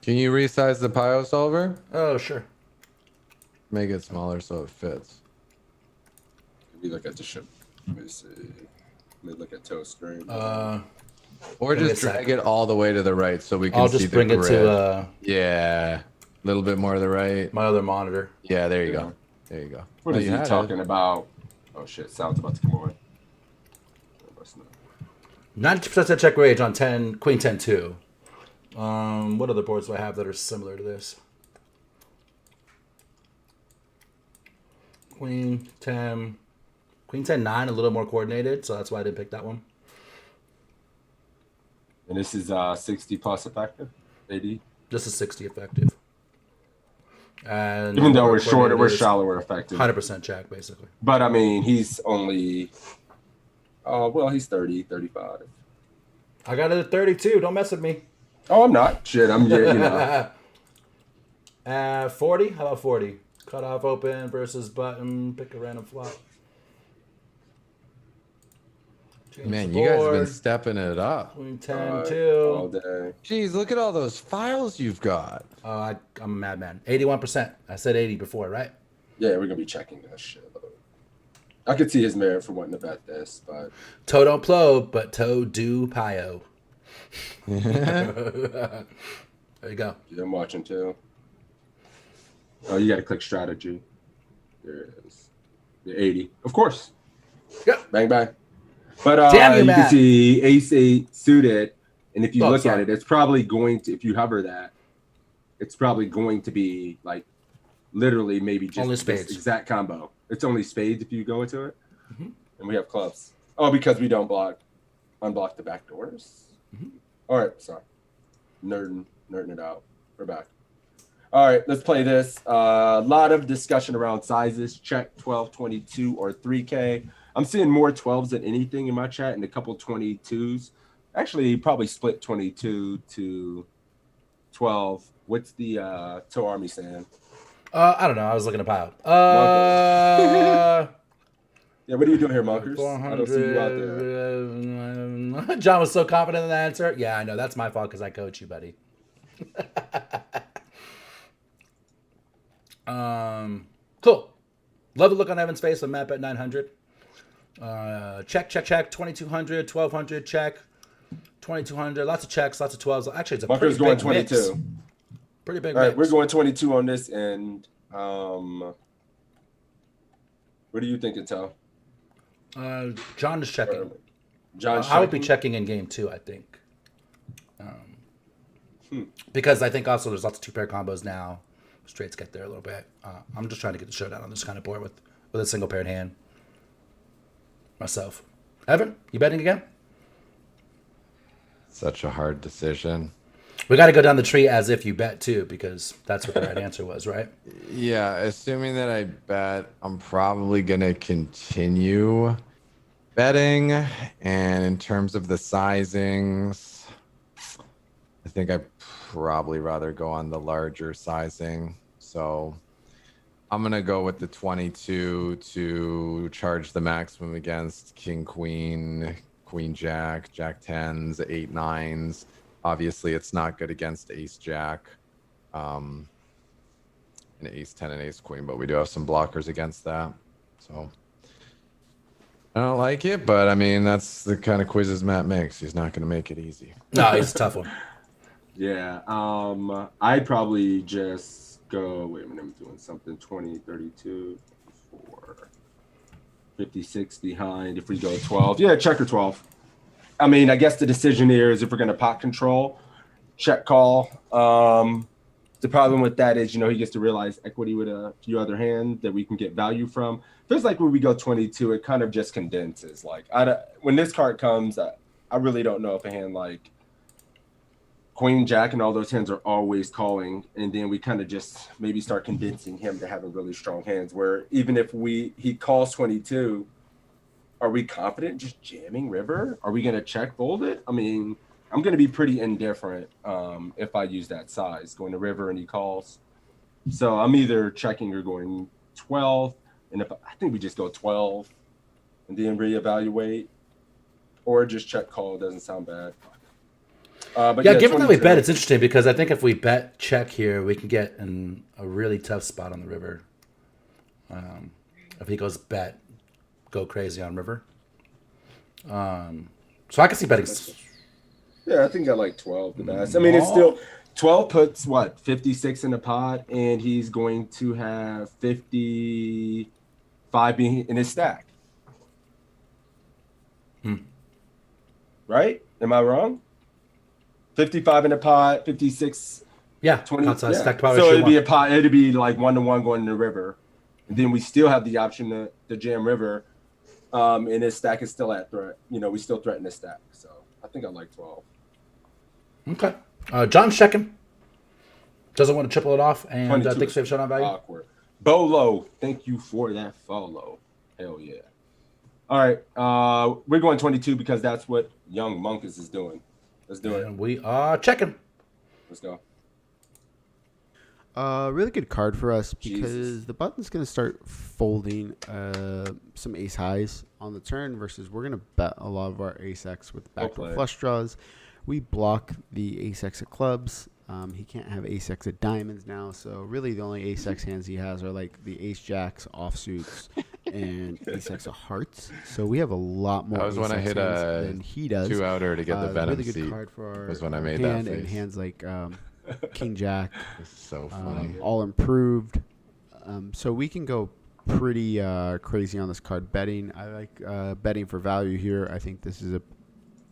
Can you resize the Pio solver? Oh, sure. Make it smaller so it fits. Let me look at the ship. Let me see. Let me look at toe screen. Or just drag it all the way to the right so we can I'll see just the bring grid. it to yeah, a little bit more to the right. my other monitor. Yeah, there you go. There you go. What is he talking about? Oh shit, sound's about to come on. 90% check range on queen 10-2. What other boards do I have that are similar to this? Queen 10, queen 10-9, a little more coordinated, so that's why I didn't pick that one. And this is 60 plus effective, 80. Just a 60 effective. And even though we're shorter, we're shallower effective. 100% check, basically. But I mean, he's only, well, he's 30, 35. I got it at 32. Don't mess with me. Oh, I'm not. Shit, I'm, you know. 40? How about 40? Cut off open versus button. Pick a random flop. Man, you guys have been stepping it up. Queen 10, 2. All day. Jeez, look at all those files you've got. I'm a madman. 81%. I said 80 before, right? Yeah, we're going to be checking that shit. I could see his merit for wanting to bet this, but... Toe don't plow, but toe do pio. There you go. Yeah, I'm watching too. Oh, you got to click strategy. There it is. The 80. Of course. Yep. Bang, bang. But damn you can see ace 8 suited, and if you look at it, it's probably going to, if you hover that, it's probably going to be like literally maybe just only spades. This exact combo. It's only spades if you go into it. Mm-hmm. And we have clubs. Oh, because we don't unblock the back doors. Mm-hmm. All right, sorry. Nerding it out. We're back. All right, let's play this. A lot of discussion around sizes. Check 12, 22, or 3K. I'm seeing more 12s than anything in my chat and a couple 22s. Actually, probably split 22 to 12. What's the Toe Army saying? I don't know. I was looking at pile. Yeah, what are you doing here, Monkers? I don't see you out there. John was so confident in the answer. Yeah, I know. That's my fault because I coach you, buddy. Cool. Love the look on Evan's face. I'm Matt at 900. Check. 2200, 1200, check. 2200. Lots of checks, lots of 12s. Actually, it's a Bunker's pretty going big 22. Mix. Pretty big. All right, mix. we're going 22 on this, and what do you think, Intel? John is checking. I would be checking in game 2, I think. Because I think also there's lots of 2-pair combos now. Straights get there a little bit. I'm just trying to get the showdown on this kind of board with a single paired hand. Myself. Evan, you betting again? Such a hard decision. We got to go down the tree as if you bet too, because that's what the right answer was, right? Yeah, assuming that I bet, I'm probably going to continue betting. And in terms of the sizings, I think I'd probably rather go on the larger sizing. So I'm going to go with the 22 to charge the maximum against King, Queen, Queen, Jack, Jack 10s, 8, 9s. Obviously, it's not good against Ace, Jack, and Ace 10 and Ace Queen, but we do have some blockers against that. So I don't like it, but I mean, that's the kind of quizzes Matt makes. He's not going to make it easy. No, it's a tough one. Yeah, I'd probably just go, wait a minute, I'm doing something, 20, 32, 4, 56 behind. If we go 12, yeah, checker 12. I mean, I guess the decision here is if we're going to pot control, check call. The problem with that is, he gets to realize equity with a few other hands that we can get value from. Feels like when we go 22, it kind of just condenses. Like, when this card comes, I really don't know if a hand like Queen, Jack, and all those hands are always calling, and then we kind of just maybe start condensing him to having really strong hands. Where even if he calls 22, are we confident just jamming river? Are we going to check fold it? I mean, I'm going to be pretty indifferent if I use that size going to river and he calls. So I'm either checking or going 12, and I think we just go 12 and then reevaluate, or just check call. Doesn't sound bad. But given that we bet, it's interesting because I think if we bet check here, we can get in a really tough spot on the river. If he goes bet, go crazy on river. So I can see betting. Yeah, I think I like 12 the best. I mean, it's still 12 puts 56 in the pot, and he's going to have 55 in his stack. Right? Am I wrong? 55 in the pot, 56. Yeah, 20. Pot size, yeah. stacked pot. So it'd be a pot. It'd be like 1-to-1 going in the river, and then we still have the option to jam river. And his stack is still at threat. We still threaten his stack. So I think I like 12. Okay. John's checking. Doesn't want to triple it off, and thinks we have showdown value. Awkward. Bolo, thank you for that follow. Hell yeah. All right. We're going 22 because that's what Young Monkus is doing. Let's do it. And we are checking. Let's go. Really good card for us because the button's going to start folding some ace highs on the turn versus we're going to bet a lot of our ace X with backdoor flush draws. We block the ace X of clubs. He can't have ace X of diamonds now, so really the only ace X hands he has are like the ace jacks, offsuits, and ace X of hearts. So we have a lot more. That was when I hit a than he does. 2-outer to get the venom really good seat. card for our was when I made hand that face. and hands like King Jack. It's so funny. All improved. So we can go pretty crazy on this card betting. I like betting for value here. I think this is a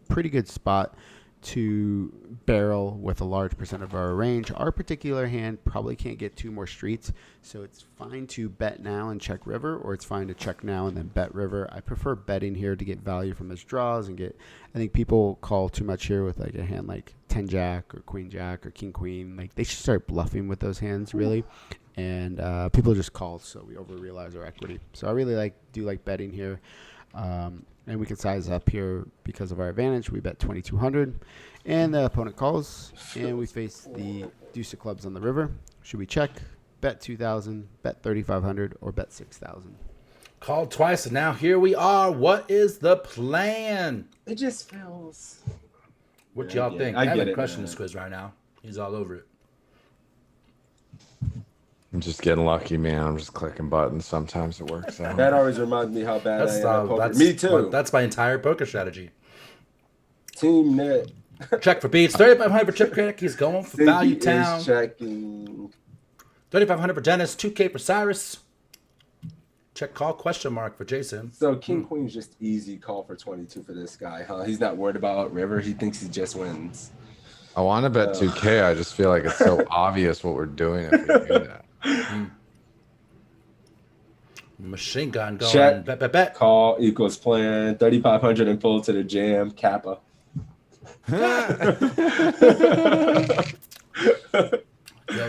pretty good spot to barrel with a large percent of our range. Our particular hand probably can't get 2 more streets, so it's fine to bet now and check river, or it's fine to check now and then bet river. I prefer betting here to get value from his draws and get. I think people call too much here with like a hand like 10 jack or queen jack or king queen. Like they should start bluffing with those hands really, and people just call, so we over realize our equity. So I really do like betting here. And we can size up here because of our advantage. We bet 2,200, and the opponent calls, and we face the deuce of clubs on the river. Should we check, bet 2,000, bet 3,500, or bet 6,000? Called twice, and now here we are. What is the plan? It just feels. What y'all think? I haven't crushing this quiz right now. He's all over it. I'm just getting lucky, man. I'm just clicking buttons. Sometimes it works out. That always reminds me how bad I am at poker. Me too. That's my entire poker strategy. Team net. Check for beats. 3,500 for Chip Critic. He's going for Value Town. Checking. 3,500 for Dennis. 2K for Cyrus. Check call question mark for Jason. So King Queen's just easy call for 22 for this guy, huh? He's not worried about river. He thinks he just wins. I want to bet 2K. I just feel like it's so obvious what we're doing if we do that. Machine gun going. Check. Bet. Call equals plan. 3,500 and full to the jam. Kappa. Yo,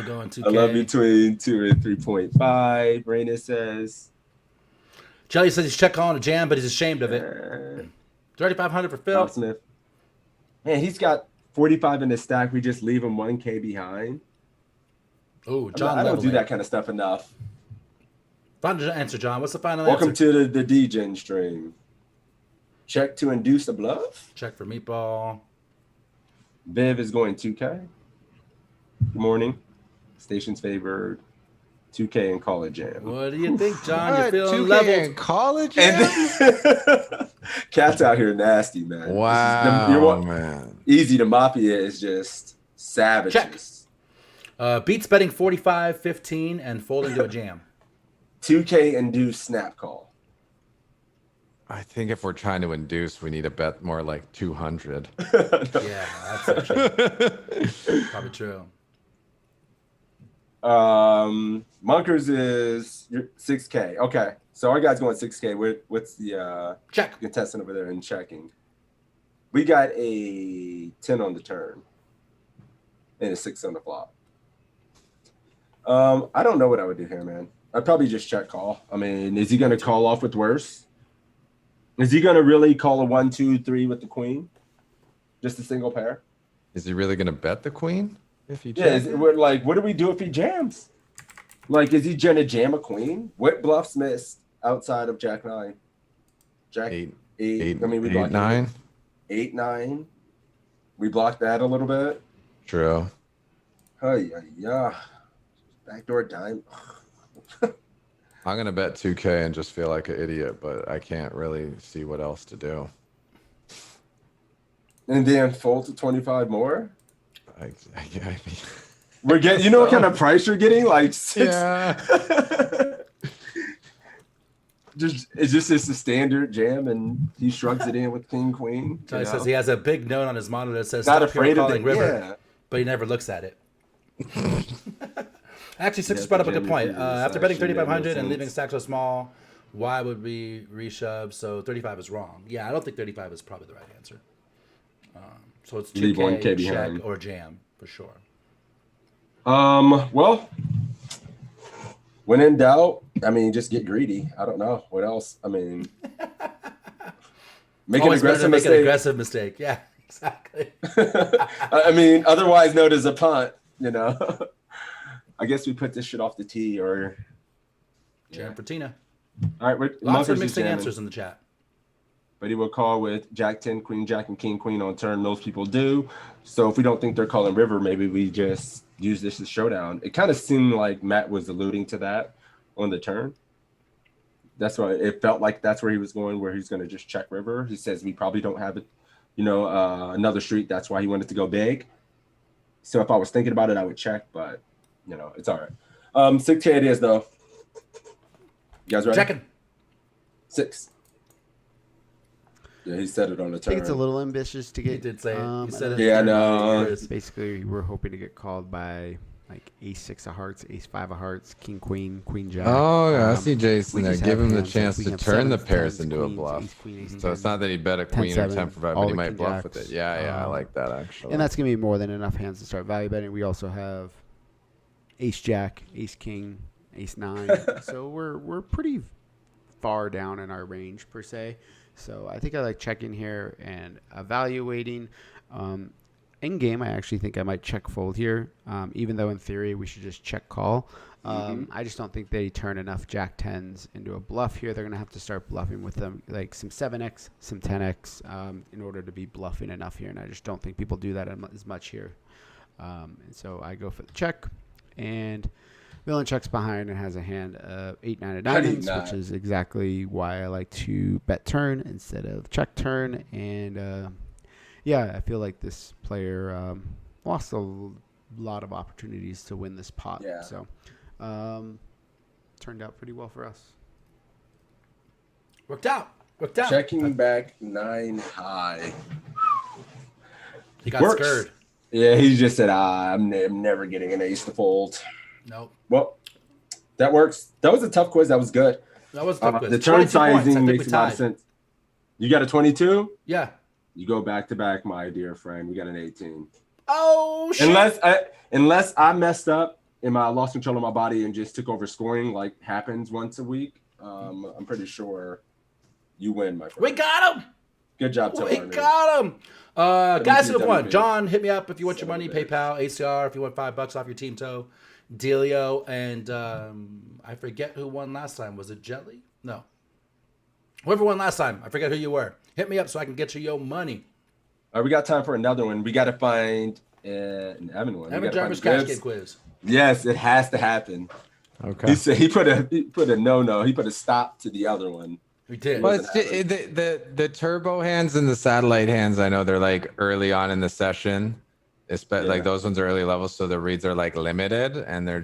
going 2K. I love between 2 and 3.5. Raina says. Jelly says he's check calling a jam, but he's ashamed of it. 3,500 for Phil. Smith. Man, he's got 45 in the stack. We just leave him 1K behind. Oh, John. I don't do that kind of stuff enough. Final answer, John. What's the final Welcome answer? to the DJ stream. Check to induce a bluff. Check for meatball. Viv is going 2K. Good morning. Station's favored. 2K and call it jam. What do you think, John? You're feeling 2K leveled. and college jam? Cat's out here nasty, man. Wow, man. Easy to Mafia is just savages. Check. Beats betting 45, 15, and folding to a jam. 2K induce snap call. I think if we're trying to induce, we need to bet more like 200. Yeah, that's actually probably true. Munkers is 6K. Okay, so our guy's going 6K. What's the check contestant over there in checking? We got a 10 on the turn and a 6 on the flop. I don't know what I would do here, man. I'd probably just check call. I mean, is he going to call off with worse? Is he going to really call a 1, 2, 3 with the queen? Just a single pair? Is he really going to bet the queen? If he what do we do if he jams? Like, is he going to jam a queen? What bluffs missed outside of Jack 9? Jack 8. I mean, we blocked 9. 8, 9. We blocked that a little bit. True. Oh, yeah. Backdoor dime. I'm going to bet 2K and just feel like an idiot, but I can't really see what else to do. And then fold to 25 more? I mean, we're getting, you know what kind of price you're getting? Like 6. Yeah. It's just a standard jam, and he shrugs it in with king, queen. He says he has a big note on his monitor that says, not "Stop afraid of calling the river," yeah. but he never looks at it. Actually, Six brought up a good point. After betting 3,500 and leaving stack so small, why would we reshove? So 35 is wrong. Yeah, I don't think 35 is probably the right answer. So So it's Leave 1K 2K, check, behind. or jam for sure. Well, when in doubt, I mean, just get greedy. I don't know what else. I mean, make Always an better to aggressive make an mistake. aggressive mistake. Yeah, exactly. I mean, otherwise known as a punt. You know. I guess we put this shit off the tee or. Jam for Tina. All right, Lots of Munkers is mixing jamming. answers in the chat. But he will call with Jack 10, Queen Jack, and King Queen on turn. Most people do. So if we don't think they're calling river, maybe we just use this as showdown. It kind of seemed like Matt was alluding to that on the turn. That's why it felt like that's where he was going, where he's going to just check river. He says we probably don't have it, another street. That's why he wanted to go big. So if I was thinking about it, I would check, but it's all right. 6K it is though. You guys ready? Checking. 6. Yeah, he said it on the turn. I think it's a little ambitious to get. He did say it. He said it. Yeah, no. Basically, we're hoping to get called by like ace 6 of hearts, ace 5 of hearts, king queen, queen jack. Oh, yeah, I see Jason we there. just Give have him the hands chance like we to have turn the sevens, pairs tens, into a queens, bluff. ace, queen, ace, So it's 10, not that he bet a queen 10, or 10 for 5, all but he the might king bluff with jacks. it. Yeah, I like that actually. And that's gonna be more than enough hands to start value betting. We also have ace jack, ace king, ace 9. So we're pretty far down in our range per se. So I think I like checking here and evaluating. In game, I actually think I might check fold here, even though in theory we should just check call. I just don't think they turn enough jack 10s into a bluff here. They're going to have to start bluffing with them, like some 7x, some 10x, in order to be bluffing enough here. And I just don't think people do that as much here. And so I go for the check. And Villain checks behind and has a hand of 8, 9 of diamonds, which is exactly why I like to bet turn instead of check turn. And I feel like this player lost a lot of opportunities to win this pot. Yeah. So turned out pretty well for us. Worked out. Checking back 9 high. He got Works. scared. Yeah, he just said, I'm never getting an ace to fold. Nope. Well, that works. That was a tough quiz. That was good. That was a tough quiz. The turn 22 points. I sizing think makes we a lot of tied. sense. You got a 22? Yeah. You go back to back, my dear friend. We got an 18. Oh, shit. Unless I messed up and I lost control of my body and just took over scoring like happens once a week, I'm pretty sure you win, my friend. We got him. Good job, We Tony. got him. Guys who have won. WP. John, hit me up if you want your money. Son of a PayPal, ACR, if you want $5 off your team toe. Delio, and I forget who won last time. Was it Jelly? No. Whoever won last time. I forget who you were. Hit me up so I can get you your money. All right, we got time for another one. We got to find an Evan one. Evan We gotta Jarvis find cash Gibbs. game quiz. Yes, it has to happen. Okay. He said he put a no. He put a stop to the other one. We did. Well, it's the turbo hands and the satellite hands. I know they're like early on in the session. Like those ones are early levels, so the reads are like limited, and they're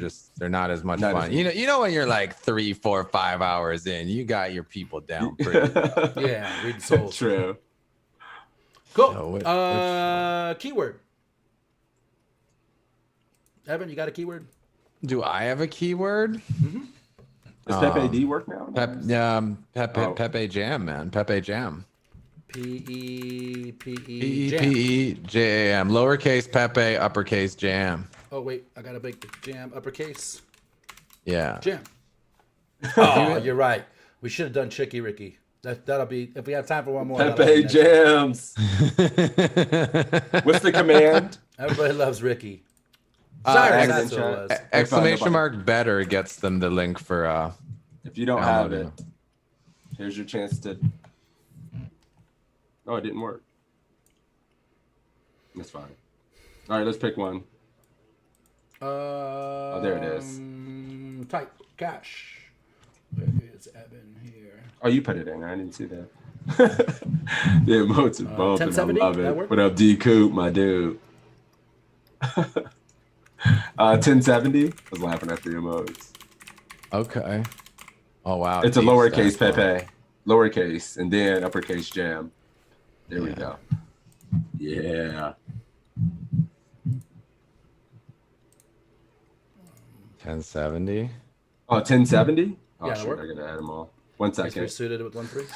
not as much fun. You know when you're like 3, 4, 5 hours in, you got your people down pretty well. Yeah, read souls. True. Cool. So which Keyword. Evan, you got a keyword? Do I have a keyword? Does Pepe D work now? Pepe Jam, man. Pepe Jam. P-E-P-E-J-A-M. Lowercase Pepe, uppercase Jam. Oh, wait. I got to make the jam uppercase. Yeah. Jam. Oh, you're right. We should have done Chicky Ricky. That'll be, if we have time for one more. Pepe Jams. What's the command? Everybody loves Ricky. Sorry, that's what it was. Exclamation mark better gets them the link for if you don't have it, here's your chance to. Oh, it didn't work. That's fine. All right, let's pick one. Oh, there it is. Tight cash. Where is Evan here? Oh, you put it in. I didn't see that. The emotes are bumping. I 1070? love That it. work? What up, D Coop, my dude? 1070. I was laughing at the emotes. Okay. Oh wow. It's a Geez, lowercase that's Pepe, lowercase, and then uppercase Jam. There we go. Yeah. 1070. Oh, 1070? Oh, Yeah, shit, work. I gotta add them all. 1 You're second. suited with 1-3.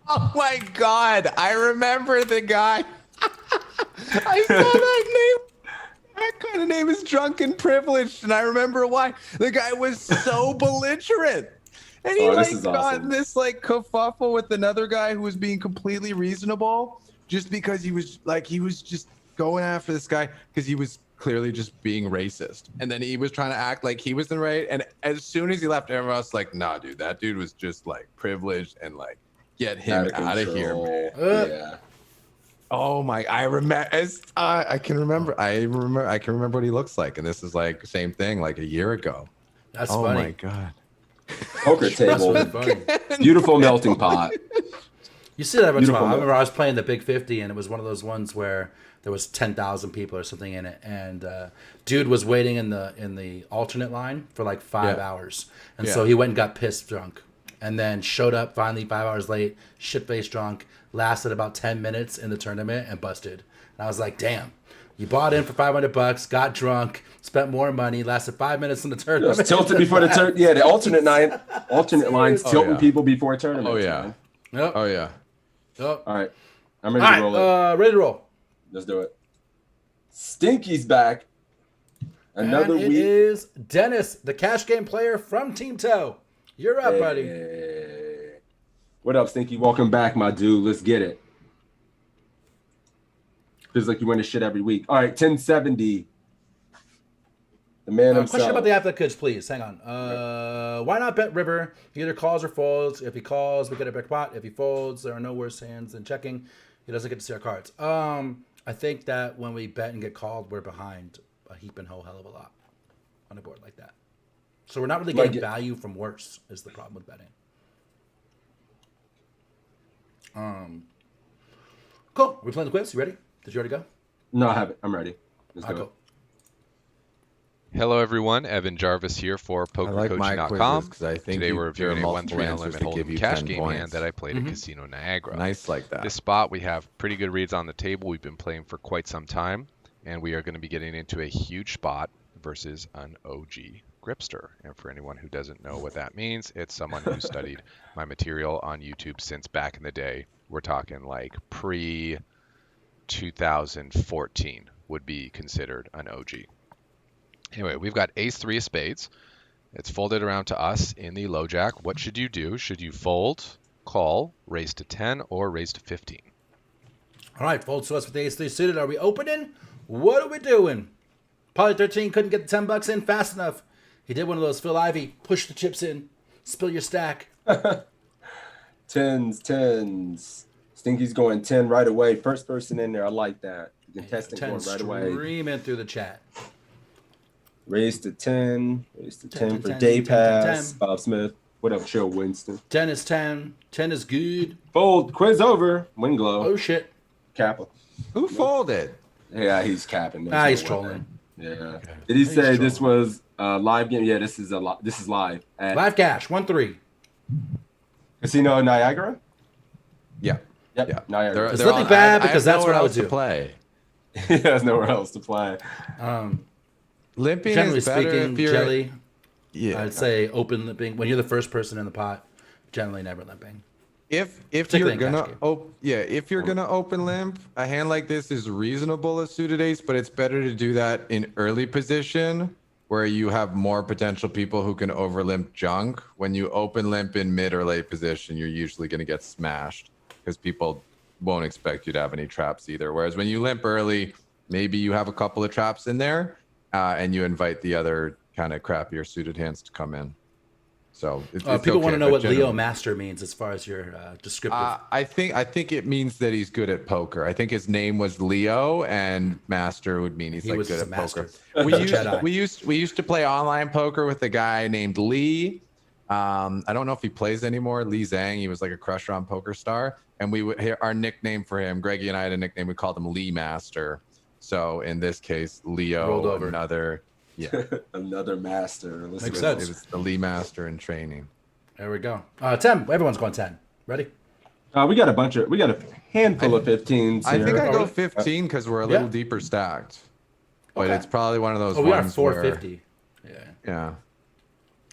Oh my God! I remember the guy. I saw that name. That kind of name is Drunken Privileged, and I remember why. The guy was so belligerent. And he this is got awesome. in this kerfuffle with another guy who was being completely reasonable just because he was just going after this guy because he was clearly just being racist. And then he was trying to act like he was the right. And as soon as he left, everyone else like, nah, dude, that dude was just privileged and get him out of here, man. Yeah. Oh my! I remember. I can remember. I can remember what he looks like, and this is same thing, a year ago. That's funny. funny. Oh my god! Poker table, beautiful melting pot. You see that every Beautiful time. I remember I was playing the Big 50, and it was one of those ones where there was 10,000 people or something in it, and dude was waiting in the alternate line for 5 hours, and so he went and got pissed drunk, and then showed up finally 5 hours late, shit-faced drunk. Lasted about 10 minutes in the tournament and busted. And I was like, damn, you bought in for $500, got drunk, spent more money, lasted 5 minutes in the tournament. It was tilted before the tournament. Yeah, the alternate lines tilting people before tournaments. Oh yeah. Man. Yep. Oh yeah. Yep. All right, I'm ready to roll it. Ready to roll. Let's do it. Stinky's back. Another and it week. It is Dennis, the cash game player from Team Toe. You're up, buddy. What up, Stinky? Welcome back, my dude. Let's get it. Feels like you win this shit every week. All right, 1070. The man himself. Question about the Applications, please. Hang on. Why not bet river? He either calls or folds. If he calls, we get a back pot. If he folds, there are no worse hands than checking. He doesn't get to see our cards. I think that when we bet and get called, we're behind a heap and hell of a lot on a board like that. So we're not really getting value from worse is the problem with betting. Cool. We're playing the quiz. You ready? Did you already go? No, I haven't. I'm ready. Let's go. Cool. Hello, everyone. Evan Jarvis here for PokerCoaching.com. Today we're reviewing a 1-3 unlimited hold'em cash game hand that I played at Casino Niagara. Nice like that. This spot, we have pretty good reads on the table. We've been playing for quite some time, and we are going to be getting into a huge spot versus an OG gripster. And for anyone who doesn't know what that means, it's someone who studied my material on YouTube since back in the day. We're talking pre-2014 would be considered an OG. Anyway, we've got ace-3 of spades. It's folded around to us in the low jack. What should you do? Should you fold, call, raise to 10, or raise to 15? All right, folds to us with the ace-3 suited. Are we opening? What are we doing? Poly 13 couldn't get the $10 in fast enough. He did one of those Phil Ivey, push the chips in, spill your stack. Tens. Stinky's going 10 right away. First person in there. I like that. The contestant going right away. Streaming through the chat. Raise to 10. Raise to 10 for Day Pass. Bob Smith. What up, Chill Winston? 10 is 10. 10 is good. Fold. Quiz over. Win glow. Oh, shit. Kappa. Who folded? Yeah, he's capping. He's trolling. Yeah. Did he say this was a live game? Yeah, this is live. Live cash. 1-3. Casino Niagara? Yeah. Yep. Yeah. Niagara. There's nothing bad because that's what I would do. Play. He has nowhere else to play. Limping generally is better speaking, if you're... Jelly, Yeah. I'd say open limping. When you're the first person in the pot, generally never limping. If Particularly you're in gonna cash game. if you're gonna open limp, a hand like this is reasonable as suited ace, but it's better to do that in early position where you have more potential people who can over limp junk. When you open limp in mid or late position, you're usually gonna get smashed because people won't expect you to have any traps either. Whereas when you limp early, maybe you have a couple of traps in there, and you invite the other kind of crappier suited hands to come in. So it's people want to know what generally, Leo Master means as far as your descriptive. I think it means that he's good at poker. I think his name was Leo, and Master would mean he's good at master. Poker. We used to play online poker with a guy named Lee. I don't know if he plays anymore. Lee Zhang. He was like a crusher on Poker Star, and our nickname for him, Greggy and I had a nickname. We called him Lee Master. So in this case, Leo, rolled over. another. Yeah, another master. Makes sense. It was the Lee Master in training. There we go. 10. Everyone's going 10. Ready? We got a handful of 15s. I think I go 15 because we're a little deeper stacked. But it's probably one of those ones we are 450. Yeah.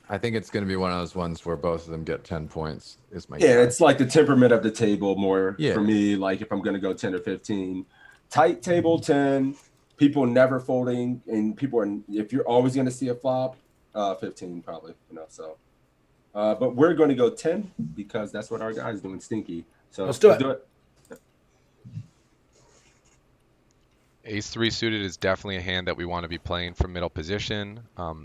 I think it's going to be one of those ones where both of them get 10 points. Is my guess. It's like the temperament of the table more for me. Like if I'm going to go 10 or 15. tight table 10, people never folding, and people are, if you're always going to see a flop, 15 probably, so. But we're going to go 10 because that's what our guy's doing, stinky. So let's do it. Ace-3 suited is definitely a hand that we want to be playing from middle position.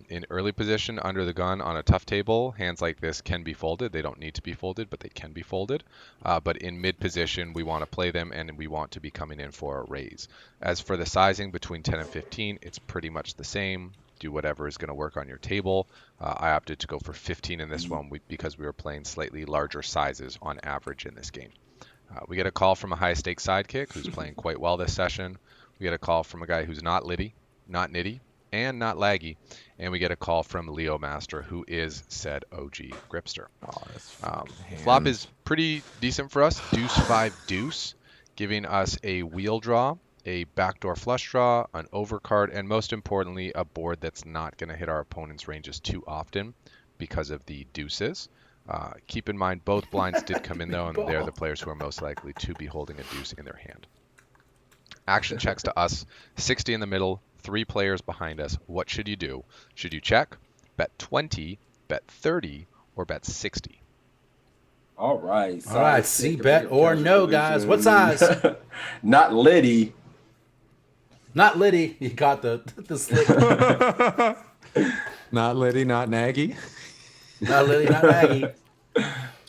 In early position, under the gun on a tough table, hands like this can be folded. They don't need to be folded, but they can be folded. But in mid position, we want to play them, and we want to be coming in for a raise. As for the sizing between 10 and 15, it's pretty much the same. Do whatever is going to work on your table. I opted to go for 15 in this one because we were playing slightly larger sizes on average in this game. We get a call from a high-stakes sidekick who's playing quite well this session. We get a call from a guy who's not Liddy, not Nitty, and not Laggy. And we get a call from Leo Master, who is said OG Gripster. Flop is pretty decent for us. Deuce 5 deuce, giving us a wheel draw, a backdoor flush draw, an overcard, and most importantly, a board that's not going to hit our opponent's ranges too often because of the deuces. Keep in mind, both blinds did come in, though, and they're the players who are most likely to be holding a deuce in their hand. Action checks to us, 60 in the middle, 3 players behind us. What should you do? Should you check, bet 20, bet 30, or bet 60? All right. All right, see bet or no, guys. What size? Not Liddy. Not Liddy. You got the slick. Not Liddy, not Nagy. Not Liddy, not Nagy.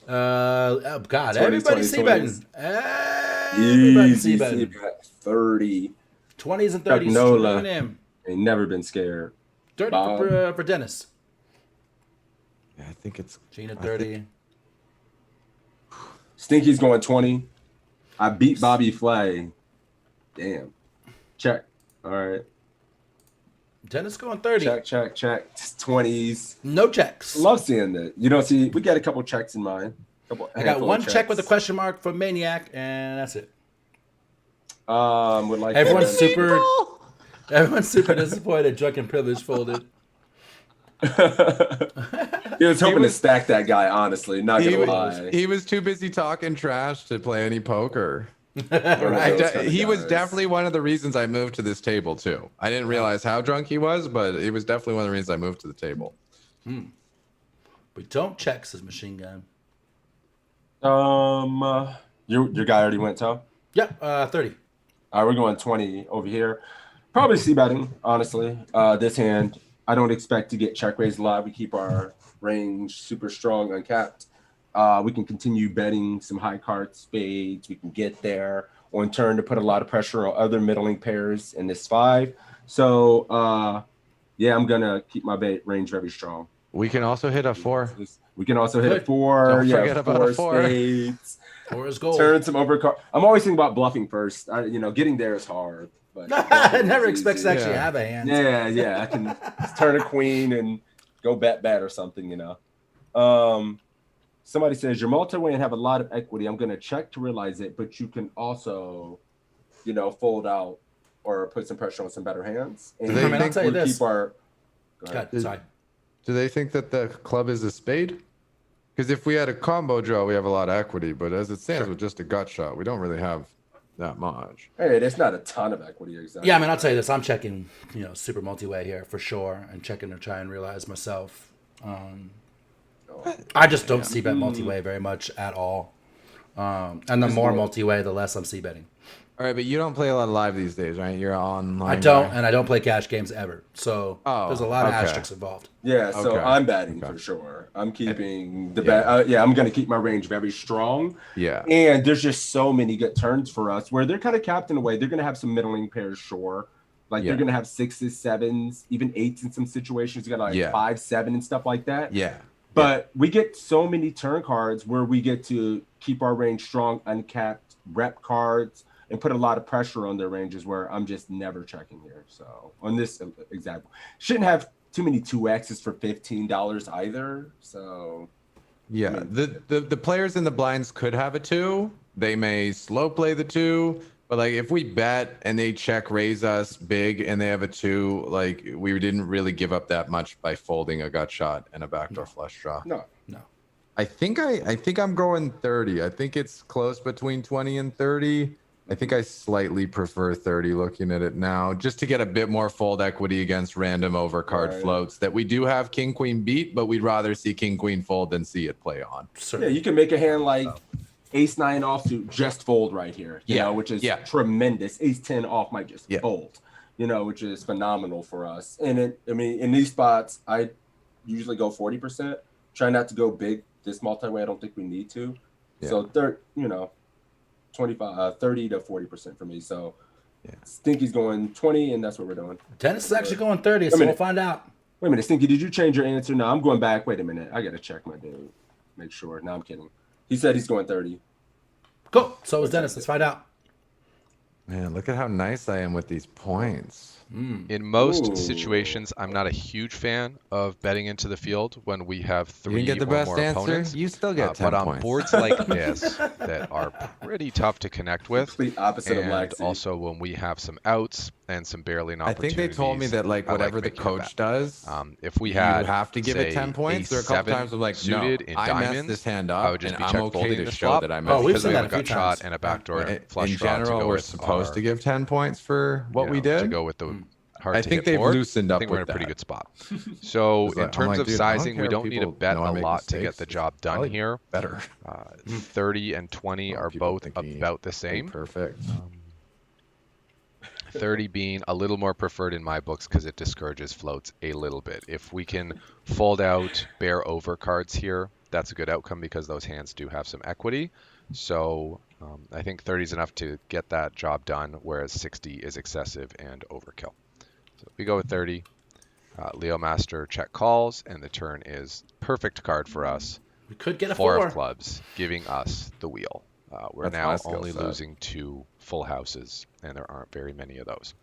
Oh God, 20, everybody's 20, C-betting. 20s. Everybody's Easy C-betting. C-bet 30. 20s and 30s. Nola. Streaming in. Ain't never been scared. 30 for Dennis. Yeah, I think it's Gina 30. Stinky's going 20. I beat Bobby Flay. Damn. Check. All right. Dennis going 30. Check. 20s. No checks. Love seeing that. You don't see. We got a couple checks in mind. I got one check with a question mark for Maniac, and that's it. Would like everyone's super disappointed. Drunken Privilege folded. He was hoping to stack that guy. Honestly, not gonna lie. He was too busy talking trash to play any poker. Right. He was definitely one of the reasons I moved to this table too. I didn't realize how drunk he was, but it was definitely one of the reasons I moved to the table. We don't check, says Machine Gun. Your guy already went toe? Yep, 30. All right, we're going 20 over here. Probably c-betting, honestly. This hand, I don't expect to get check raised a lot. We keep our range super strong, uncapped. We can continue betting some high card spades. We can get there on turn to put a lot of pressure on other middling pairs in this 5. So, yeah, I'm going to keep my range very strong. We can also hit a 4. We can also hit a 4. Don't forget about a 4. Spades. 4 is gold. Turn some overcard. I'm always thinking about bluffing first. Getting there is hard. But I never expect to actually have a hand. Yeah. I can turn a queen and go bet or something, Somebody says your multi-way and have a lot of equity. I'm going to check to realize it, but you can also, fold out or put some pressure on some better hands. And I'll tell you this. Keep our. Sorry. Do they think that the club is a spade? Because if we had a combo draw, we have a lot of equity. But as it stands with just a gut shot, we don't really have that much. Hey, there's not a ton of equity. Exactly. Yeah, I'll tell you this. I'm checking, super multi-way here for sure, and checking to try and realize myself. I just don't c-bet multi-way very much at all. And the more multi-way, the less I'm c-betting. All right, but you don't play a lot of live these days, right? You're online. I don't, and I don't play cash games ever. So there's a lot of asterisks involved. Yeah, so I'm betting for sure. I'm keeping the bet. I'm going to keep my range very strong. Yeah. And there's just so many good turns for us where they're kind of capped in a way. They're going to have some middling pairs, sure. Like they're going to have 6s, 7s, even 8s in some situations. You got 5, 7 and stuff like that. Yeah. But we get so many turn cards where we get to keep our range strong, uncapped, rep cards, and put a lot of pressure on their ranges where I'm just never checking here. So on this example, shouldn't have too many 2Xs for $15 either. So yeah, the players in the blinds could have a 2. They may slow play the 2, but like if we bet and they check raise us big and they have a 2, like we didn't really give up that much by folding a gut shot and a backdoor flush draw. No. I think I'm going 30. I think it's close between 20 and 30. I think I slightly prefer 30 looking at it now, just to get a bit more fold equity against random overcard floats that we do have king queen beat, but we'd rather see king queen fold than see it play on. Yeah, you can make a hand like ace 9 offsuit just fold right here, you know, which is tremendous. Ace 10 off might just fold, you know, which is phenomenal for us. And I mean, in these spots, I usually go 40%. Try not to go big this multi-way. I don't think we need to. So you know, 30 to 40% for me. So Stinky's going 20, and that's what we're doing. Dennis is actually going 30, so we'll find out. Wait a minute, Stinky, did you change your answer? No, I'm going back. Wait a minute. I got to check my dude. Make sure. No, I'm kidding. He said he's going 30. Cool. So is Dennis. Let's find out. Man, look at how nice I am with these points. In most situations, I'm not a huge fan of betting into the field when we have 3 you get the or best more answer, opponents. you still get 10 but on points. boards like this that are pretty tough to connect with, complete opposite of and Lexi. also when we have some outs and some barreling I think opportunities. they told me that like whatever the coach does, if we had, you have to give it 10 points. There are a couple times I'm like, suited in I diamonds, messed this hand I up, would just and be I'm check okay folding to the show flop. that I messed we've because seen we that have a few got shot times. and a backdoor flush in draw general, to go we're with supposed our, to give 10 points for what we did. to go with the hard I to think hit they've board. loosened up I think we're in with a pretty that. good spot. So in I'm terms like, of dude, I don't sizing, care we if don't need to people bet know I a make lot to get mistakes. the job done Probably here. better. 30 and 20 are people both thinking about the same. Perfect. 30 being a little more preferred in my books because it discourages floats a little bit. If we can fold out bear over cards here, that's a good outcome because those hands do have some equity. So I think 30 is enough to get that job done, whereas 60 is excessive and overkill. So we go with 30. Leo Master check calls, and the turn is perfect card for us. We could get a 4 4 of clubs, giving us the wheel. We're That's now my skill only set. losing 2 full houses, and there aren't very many of those.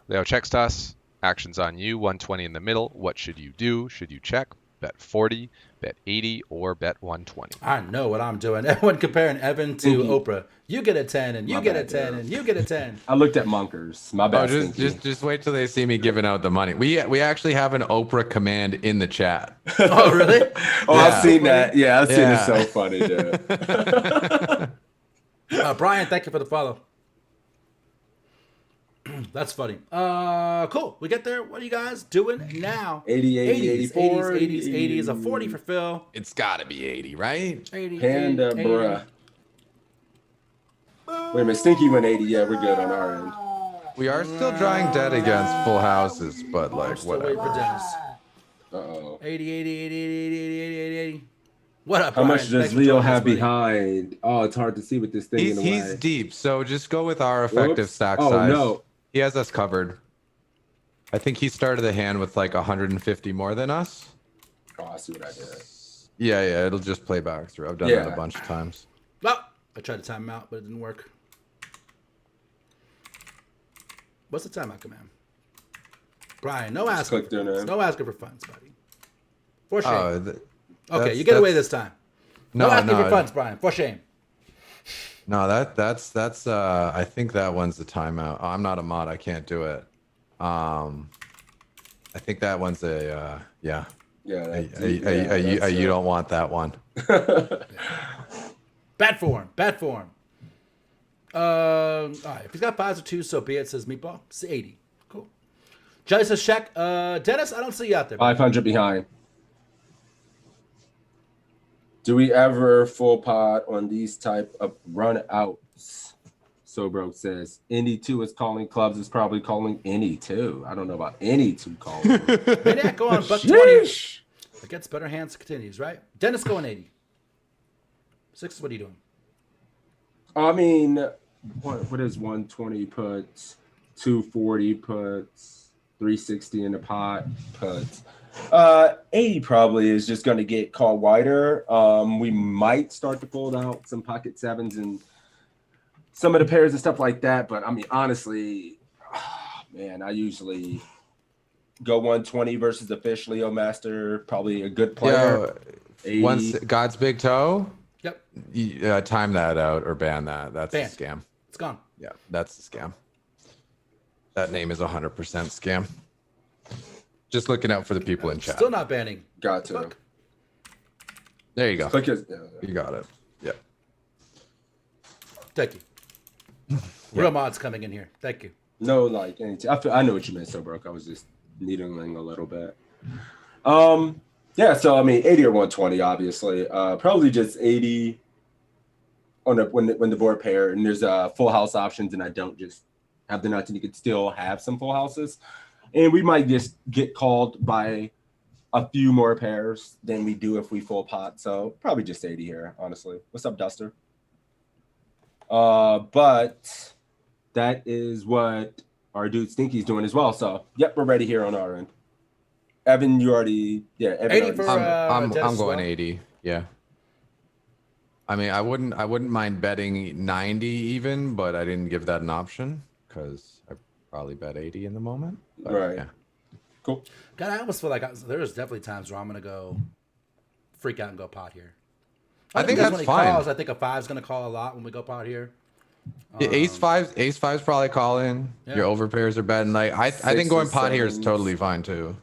Leo checks to us. Actions on you. 120 in the middle. What should you do? Should you check? Bet 40, bet 80, or bet 120? I know what I'm doing. Everyone comparing Evan to Oprah. You get a 10, and you get a 10, and you get a 10. I looked at Monkers. My bad. Oh, just wait till they see me giving out the money. We actually have an Oprah command in the chat. Oh, really? I've seen that. Yeah, I've seen it. So funny, dude. Brian, thank you for the follow. That's funny. Cool. We get there. What are you guys doing now? 80, 80, 84. 80s, a 40 for Phil. It's got to be 80, right? 80, Panda, 80. bruh. Wait a minute, Stinky went 80. Yeah, we're good on our end. We are still drawing dead against full houses, but like Still waiting for whatever. Dennis. Uh-oh. 80, 80, 80, 80, 80, 80, 80, 80. What up, How Brian? much Thanks does for Leo joining us, have buddy. behind? Oh, it's hard to see with this thing in the way. He's deep, so just go with our effective Whoops. stack Oh, size. no. He has us covered. I think he started the hand with like 150 more than us. Oh, I see what I did. Yeah, it'll just play back through. I've done that a bunch of times. Well, I tried to time him out, but it didn't work. What's the timeout command? Brian, no asking. click their name. No asking for funds, buddy. For shame. Oh, Okay, you get away this time. No asking for funds, Brian. For shame. No, that's I think that one's the timeout. Oh, I'm not a mod. I can't do it. I think that one's a Yeah. You don't want that one. Bad form. Bad form. All right. If he's got 5s or 2s, so be it, says Meatball. It's 80. Cool. Jelly says check. Dennis, I don't see you out there. 500 behind. Do we ever full pot on these type of run outs? So Broke says any 2 is calling clubs is probably calling any 2. I don't know about any 2 calling. Maniac, go on. Buck 20. Against better hands continues, right? Dennis going 80. 6, what are you doing? I mean, what is 120 puts, 240 puts, 360 in the pot puts. 80 probably is just going to get called wider. We might start to fold out some pocket 7s and some of the pairs and stuff like that. But I mean, honestly, man, I usually go 120 versus the fish Leo Master. Probably a good player. Once God's Big Toe. Yep. Time that out or ban that. That's Banned. a scam. It's gone. Yeah, that's a scam. That name is 100% scam. Just looking out for the people in chat. Still not banning. Got to. Fuck. There you go. Click it. You got it. Yep. Thank you. Real mods coming in here. Thank you. No, like anything. I know what you meant, so broke. I was just needling a little bit. Yeah. So I mean, 80 or 120, obviously. Probably just 80 on when the board pair and there's full house options, and I don't just have the nuts, and you could still have some full houses, and we might just get called by a few more pairs than we do if we full pot. So probably just 80 here, honestly. What's up, Duster? But that is what our dude Stinky's doing as well. So yep, we're ready here on our end. Evan, you already Evan 80 already for, I'm Dennis as going well? 80. Yeah. I mean, I wouldn't mind betting 90 even, but I didn't give that an option because I probably bet 80 in the moment. But, right. Yeah. Cool. God, I almost feel like there's definitely times where I'm gonna go freak out and go pot here. I think because that's when he fine. calls, I think a 5's gonna call a lot when we go pot here. Yeah, ace five's probably calling. Yeah. Your overpairs are betting. Like I think going pot here is totally fine too.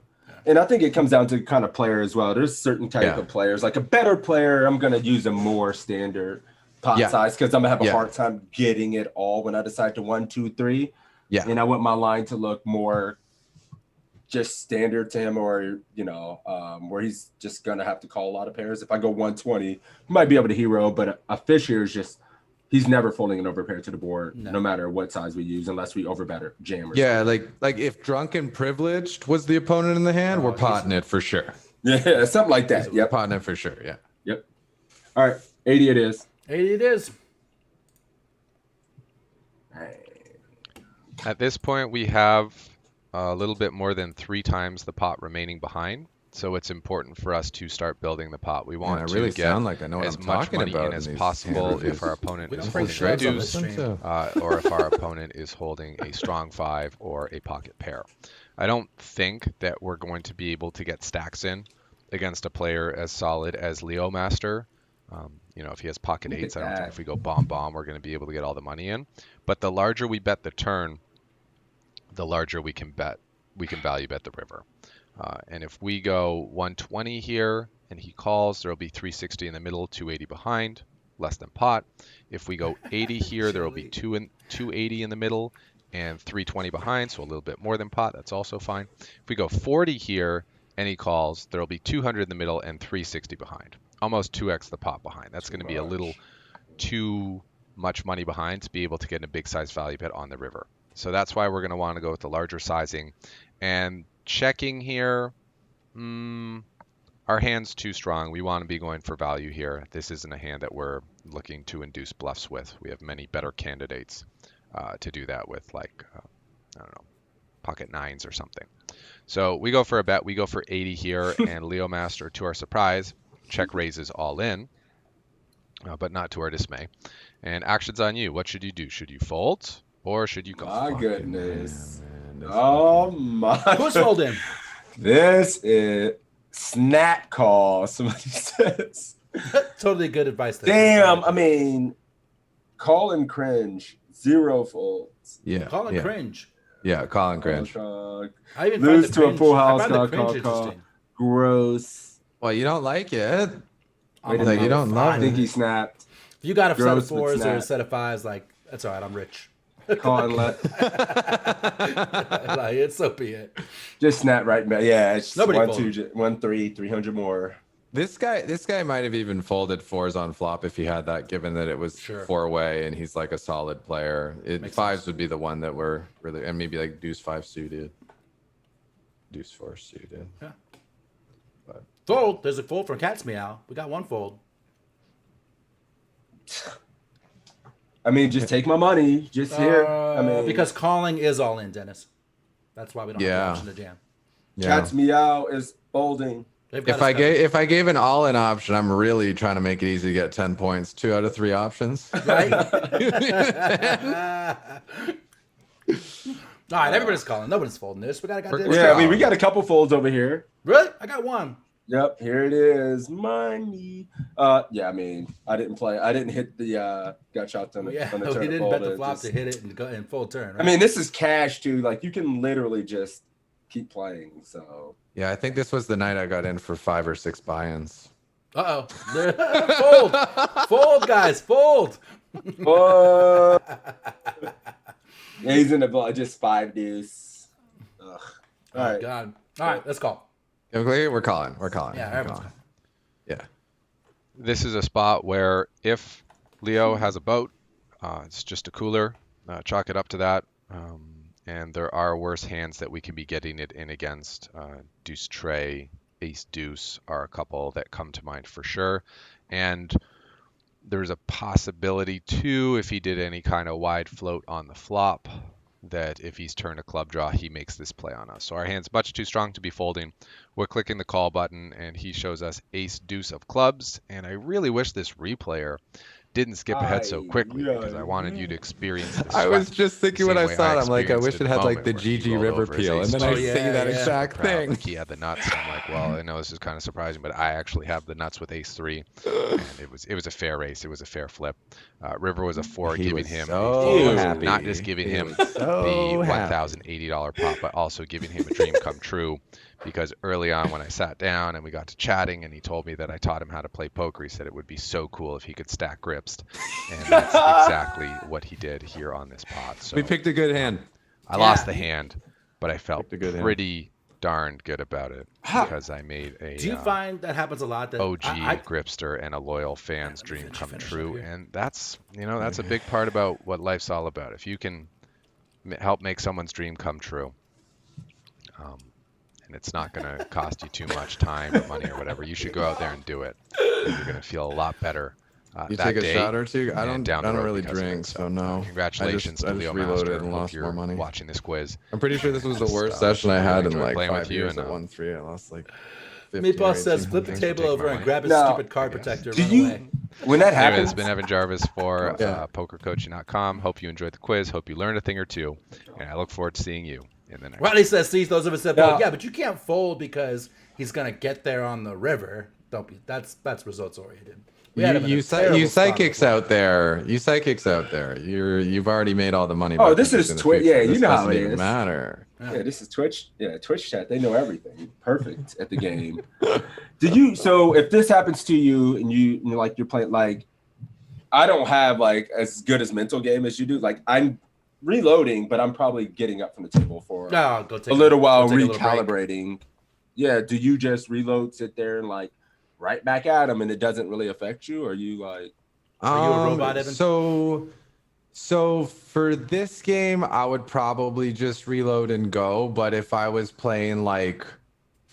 And I think it comes down to kind of player as well. There's certain type of players, like a better player, I'm gonna use a more standard pot size because I'm gonna have a hard time getting it all when I decide to 1, 2, 3. Yeah. And I want my line to look more just standard to him, or where he's just gonna have to call a lot of pairs. If I go 120, he might be able to hero, but a fish here is just he's never folding an overpair to the board, no matter what size we use, unless we overbet or jam. Or something. like if drunken privileged was the opponent in the hand, we're potting it for sure. Yeah, something like that. Yep, potting it for sure. Yeah. Yep. All right, 80 it is. 80 it is. At this point, we have a little bit more than 3 times the pot remaining behind. So it's important for us to start building the pot. We want really to get sound like I know what as I'm much talking money about in in as these possible hand if our reviews. opponent We is don't holding play a shreds on deuce, this stream. or if our opponent is holding a strong 5 or a pocket pair. I don't think that we're going to be able to get stacks in against a player as solid as Leo Master. If he has pocket 8s, I don't think if we go bomb, we're going to be able to get all the money in. But the larger we bet the turn, the larger we can value bet the river. And if we go 120 here and he calls, there will be 360 in the middle, 280 behind, less than pot. If we go 80 here, there will be 280 in the middle and 320 behind, so a little bit more than pot. That's also fine. If we go 40 here and he calls, there will be 200 in the middle and 360 behind. Almost 2x the pot behind. That's going to be a little too much money behind to be able to get a big size value bet on the river. So that's why we're going to want to go with the larger sizing. And checking here, our hand's too strong. We want to be going for value here. This isn't a hand that we're looking to induce bluffs with. We have many better candidates to do that with, like, I don't know, pocket 9s or something. So we go for a bet. We go for 80 here, and Leo Master, to our surprise, check raises all in, but not to our dismay. And action's on you. What should you do? Should you fold or should you go? My goodness. Oh my. Who's folding? This is snap call, somebody says. Totally good advice there. Damn, I mean, call and cringe. 0 folds. Yeah. Call and cringe. Yeah, call and cringe. I even lose find the to a cringe, full house. I find the cringe interesting. Gross. Well, you don't like it. Wait a Like, you minute. don't love I think it. he snapped. If you got a set Gross, of but 4s or a snap. set of 5s, like, that's all right, I'm rich. Call and let. Like, it's so be it. Just snap right back. Yeah, it's Nobody 1, folded. 2, 1, 3, 300 more. This guy might have even folded 4s on flop if he had that, given that it was 4-way and he's like a solid player. 5s would be the one that we're really, and maybe like deuce 5 suited, deuce 4 suited. Yeah. But Fold. There's a fold from Cat's Meow. We got one fold. I mean, just take my money. Just here. I mean, Because calling is all in, Dennis. That's why we don't have the option to jam. Cat's Meow is folding. If I gave an all-in option, I'm really trying to make it easy to get 10 points. 2 out of 3 options. Right? All right, everybody's calling. Nobody's folding this. We got Yeah, I mean, we got a couple folds over here. Really? I got one. Yep, here it is. Money. Yeah, I mean, I didn't hit the gut shot on the Yeah, on the we turn. didn't bet the flop to hit it and go in full turn. Right? I mean, this is cash too. Like, you can literally just keep playing. So Yeah, I think this was the night I got in for 5 or 6 buy-ins. Fold, guys, fold. Oh, yeah, he's in the ball. Just 5 deuce. Ugh. All right. God. All right, let's call. We're calling. We're calling. Yeah, We're everyone's calling. Yeah. This is a spot where if Leo has a boat, it's just a cooler. Chalk it up to that. And there are worse hands that we can be getting it in against. Deuce Tray, Ace Deuce are a couple that come to mind for sure. And there's a possibility too, if he did any kind of wide float on the flop, that if he's turned a club draw, he makes this play on us. So our hand's much too strong to be folding. We're clicking the call button, and he shows us Ace Deuce of clubs. And I really wish this replayer didn't skip ahead so quickly because I wanted you to experience the I was sweat just thinking the when I same way saw it, I'm like, I experienced wish in it had like moment the where he GG rolled River over his peel, and ace then two. I say that exact Proud, thing. like he had the nuts. I'm like, well, I know this is kind of surprising, but I actually have the nuts with Ace 3, and it was a fair race. It was a fair flip. River was a 4, He giving was him so a happy. not just giving He him was so the happy. $1,080 pot, but also giving him a dream come true. Because early on when I sat down and we got to chatting and he told me that I taught him how to play poker, he said it would be so cool if he could stack grips. And that's exactly what he did here on this pot. So We picked a good hand. I lost the hand, but I felt pretty darn good about it because I made a Do you find that happens a lot? That OG gripster and a loyal fan's dream come true. And that's, that's a big part about what life's all about. If you can help make someone's dream come true, and it's not going to cost you too much time or money or whatever, you should go out there and do it. And you're going to feel a lot better. You that take a day shot or two? I and don't. down the I don't road really because of it. drink, so no. Congratulations I to just Leo reloaded Master. and Hope lost you're more money. watching this quiz. I'm pretty sure this was the worst Stuff. session I had in Enjoyed like playing 5 with you years and, at 1-3. I lost like 15 Meatball or says, 18 flip the something. table over and grab his No. stupid card protector. Do Run you- away. When that Anyway, happens, it's been Evan Jarvis for Yeah. PokerCoaching.com. Hope you enjoyed the quiz. Hope you learned a thing or two. And I look forward to seeing you in the next Riley says, see, those of us that No. fold. Yeah, but you can't fold because he's going to get there on the river. Don't be. That's results oriented. We had him in a terrible You spot psychics before. out there. You psychics out there. You've already made all the money. Oh, back this in is the Twitch. future. Yeah, you This know how doesn't it even is. matter. yeah, this is Twitch. Yeah, Twitch chat. They know everything. Perfect at the game. So if this happens to you and you're playing, like, I don't have like as good as mental game as you do. Like, I'm reloading, but I'm probably getting up from the table for No, go take a little while, go take a little break. recalibrating. Yeah, do you just reload, sit there, and like right back at them, and it doesn't really affect you? Or are you like, Are you a robot, Evan? So for this game, I would probably just reload and go. But if I was playing like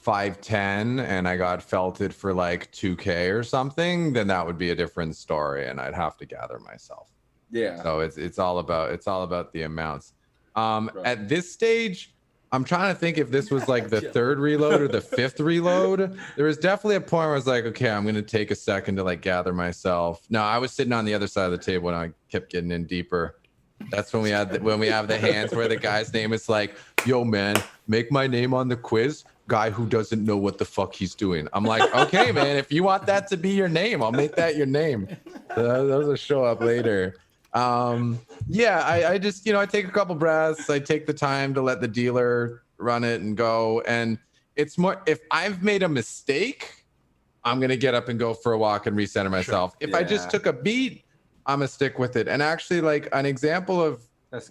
5-10 and I got felted for like 2K or something, then that would be a different story, and I'd have to gather myself. yeah, So it's all about the amounts. At this stage, I'm trying to think if this was like the third reload or the fifth reload. There was definitely a point where I was like, okay, I'm gonna take a second to like gather myself. No, I was sitting on the other side of the table and I kept getting in deeper. That's when we have the hands where the guy's name is like, yo man, make my name on the quiz. Guy who doesn't know what the fuck he's doing. I'm like, okay, man, if you want that to be your name, I'll make that your name. Those will show up later. I just, I take a couple breaths. I take the time to let the dealer run it and go. And it's more, if I've made a mistake, I'm going to get up and go for a walk and recenter myself. If I just took a beat, I'm going to stick with it. And actually, like, an example of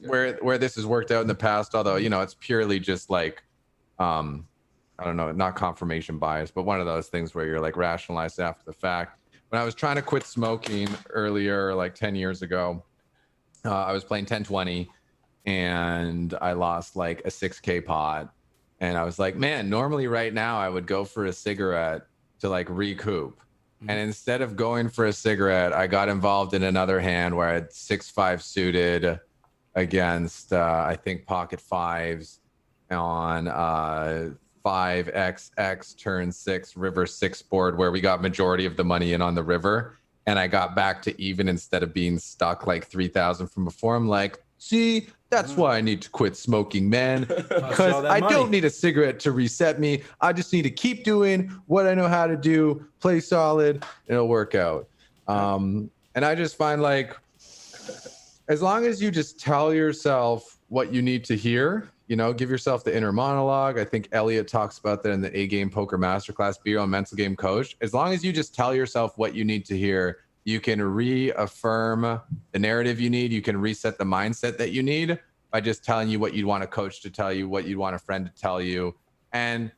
where this has worked out in the past, although, it's purely just like, I don't know, not confirmation bias, but one of those things where you're like rationalized after the fact. When I was trying to quit smoking earlier, like 10 years ago, I was playing 10-20 and I lost like a 6K pot. And I was like, man, normally right now I would go for a cigarette to like recoup. And instead of going for a cigarette, I got involved in another hand where I had 6-5 suited against, I think, pocket fives on 5XX turn 6 river 6 board where we got majority of the money in on the river. And I got back to even instead of being stuck like 3,000 from before. I'm like, see, that's why I need to quit smoking, man. Because I don't need a cigarette to reset me. I just need to keep doing what I know how to do, play solid, and it'll work out. And I just find like, as long as you just tell yourself what you need to hear, give yourself the inner monologue. I think Elliot talks about that in the A Game Poker Masterclass, Be Your Own Mental Game Coach. As long as you just tell yourself what you need to hear, You can reaffirm the narrative you need. You can reset the mindset that you need by just telling you what you'd want a coach to tell you, what you'd want a friend to tell you. And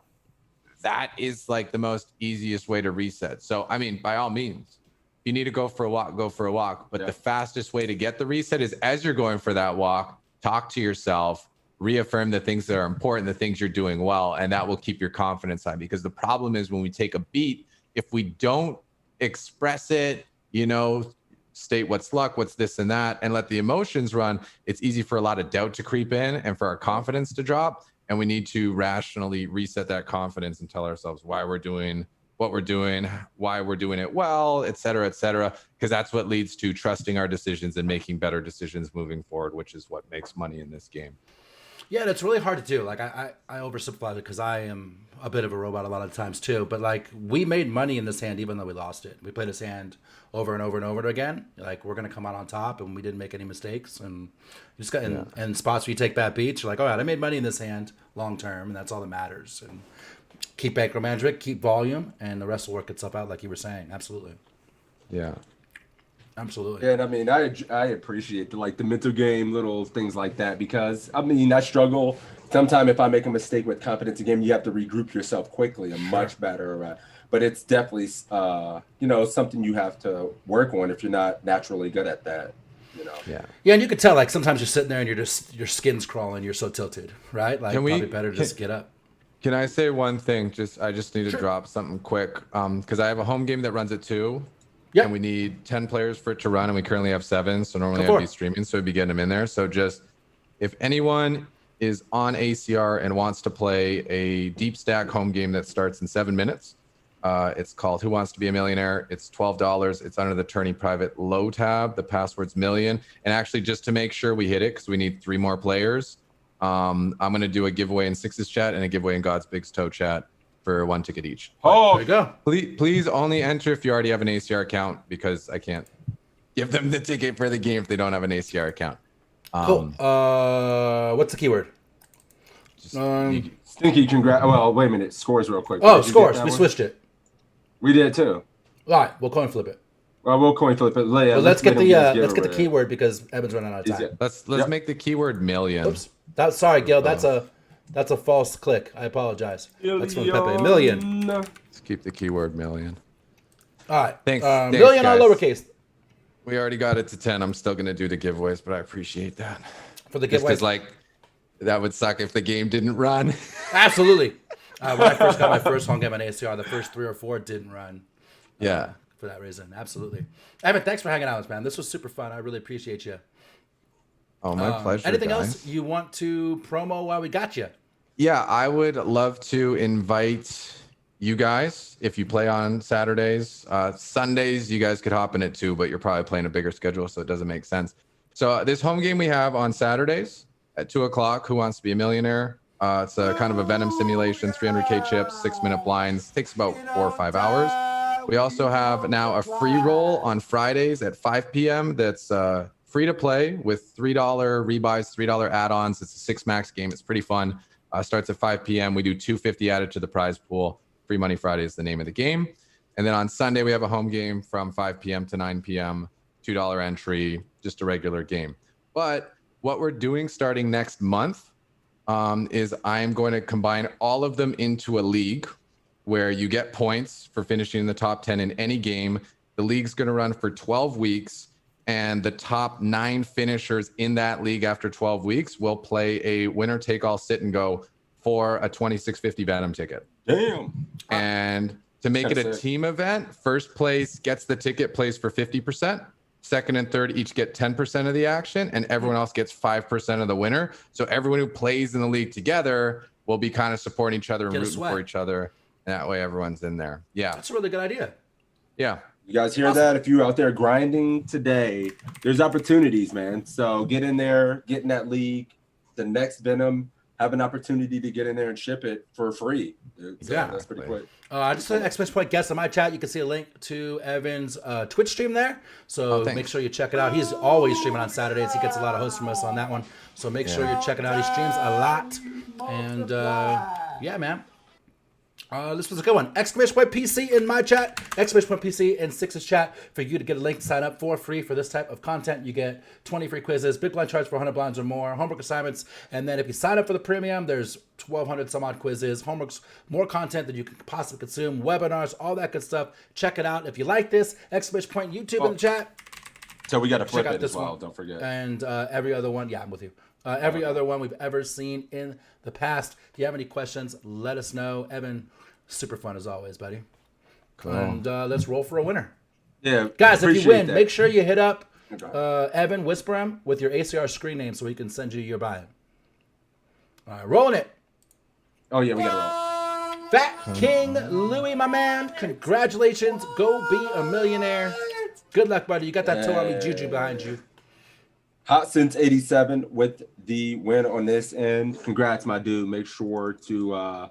that is like the most easiest way to reset. So, I mean, by all means, if you need to go for a walk, go for a walk. But the fastest way to get the reset is as you're going for that walk, talk to yourself, reaffirm the things that are important, the things you're doing well, and that will keep your confidence high. Because the problem is when we take a beat, if we don't express it, you know, state what's luck, what's this and that, and let the emotions run, it's easy for a lot of doubt to creep in and for our confidence to drop. And we need to rationally reset that confidence and tell ourselves why we're doing what we're doing, why we're doing it well, et cetera, because that's what leads to trusting our decisions and making better decisions moving forward, which is what makes money in this game. Yeah, that's really hard to do. Like I oversimplify it because I am a bit of a robot a lot of times too. But like we made money in this hand even though we lost it. We played this hand over and over and over again. Like we're gonna come out on top, and we didn't make any mistakes. And you just got in spots where you take bad beats. You're like, oh yeah, I made money in this hand long term, and that's all that matters. And keep bankroll management, keep volume, and the rest will work itself out, like you were saying. Absolutely. Yeah. Absolutely. Yeah, and I mean, I appreciate the mental game, little things like that, because I mean, I struggle. Sometimes if I make a mistake with confidence in game, you have to regroup yourself quickly and much better. But it's definitely, something you have to work on if you're not naturally good at that. Yeah, and you could tell like sometimes you're sitting there and your skin's crawling. You're so tilted, right? Like probably better to just get up. Can I say one thing? I just need to drop something quick because I have a home game that runs at 2. Yeah. And we need 10 players for it to run, and we currently have 7. So normally I'd be streaming, so I'd be getting them in there. So just if anyone is on ACR and wants to play a deep stack home game that starts in 7 minutes, it's called Who Wants to Be a Millionaire. It's $12. It's under the Tourney Private Low tab. The password's million. And actually, just to make sure we hit it, because we need 3 more players, I'm going to do a giveaway in Six's chat and a giveaway in GodsBigToe chat for 1 ticket each. Oh, there you go. Please only enter if you already have an ACR account, because I can't give them the ticket for the game if they don't have an ACR account. Cool. What's the keyword? Stinky, congrats. Well, wait a minute. Scores real quick. Oh, scores. We switched it. We did too. All right, we'll coin flip it. Well, we'll coin flip it. Well, let's get the keyword because Evan's running out of time. Let's make the keyword million. Oops. Sorry, Gil. That's a false click. I apologize. That's from Pepe. Million. Let's keep the keyword million. All right. Thanks. Million guys. all lowercase. We already got it to 10. I'm still gonna do the giveaways, but I appreciate that. For the giveaways, that would suck if the game didn't run. Absolutely. When I first got my first home game on ACR, the first 3 or 4 didn't run. Yeah. For that reason, absolutely. Evan, thanks for hanging out with us, man. This was super fun. I really appreciate you. Oh, my pleasure. Anything guys. else you want to promo while we got you? Yeah, I would love to invite you guys if you play on Saturdays. Sundays, you guys could hop in it too, but you're probably playing a bigger schedule, so it doesn't make sense. So this home game we have on Saturdays at 2:00, Who Wants to Be a Millionaire? It's a kind of a Venom simulation, 300K chips, 6-minute blinds. Takes about 4 or 5 hours. We also have now a free roll on Fridays at 5 p.m. that's free to play with $3 rebuys, $3 add-ons. It's a 6-max game. It's pretty fun. Starts at 5 p.m. We do $250 added to the prize pool. Free Money Friday is the name of the game. And then on Sunday, we have a home game from 5 p.m. to 9 p.m. $2 entry, just a regular game. But what we're doing starting next month is I'm going to combine all of them into a league where you get points for finishing in the top 10 in any game. The league's going to run for 12 weeks, and the top 9 finishers in that league after 12 weeks will play a winner-take-all sit-and-go for a $26.50 Venom ticket. Damn. And to make it a team event, first place gets the ticket, plays for 50%. Second and third each get 10% of the action, and everyone else gets 5% of the winner. So everyone who plays in the league together will be kind of supporting each other and rooting for each other. That way everyone's in there. Yeah. That's a really good idea. Yeah. You guys hear that? If you're out there grinding today, there's opportunities, man. So get in there, get in that league. The next Venom, have an opportunity to get in there and ship it for free. So that's pretty quick. I just said exclamation point guest on my chat. You can see a link to Evan's Twitch stream there. So make sure you check it out. He's always streaming on Saturdays. He gets a lot of hosts from us on that one. So make sure you're checking out. He streams a lot. And yeah, man. This was a good one. Exclamation point PC in my chat. Exclamation point PC in Six's chat for you to get a link to sign up for free for this type of content. You get 20 free quizzes, big blind charts for 100 blinds or more, homework assignments, and then if you sign up for the premium, there's 1,200 some odd quizzes, homeworks, more content than you can possibly consume, webinars, all that good stuff. Check it out. If you like this, exclamation point YouTube in the chat. So we got to flip Check out it this as well. one. Don't forget. And every other one. Yeah, I'm with you. Every other one we've ever seen in the past. If you have any questions, let us know. Evan, super fun as always, buddy. Cool. And let's roll for a winner. Yeah, guys, if you win, that. make sure you hit up Evan, whisper him with your ACR screen name so he can send you your buy-in. All right, rolling it. Oh yeah, we got to roll. Fat King Louie, my man, congratulations. Go be a millionaire. Good luck, buddy. You got that Toami Juju behind you. Hot since 87 with the win on this end. Congrats, my dude. Make sure to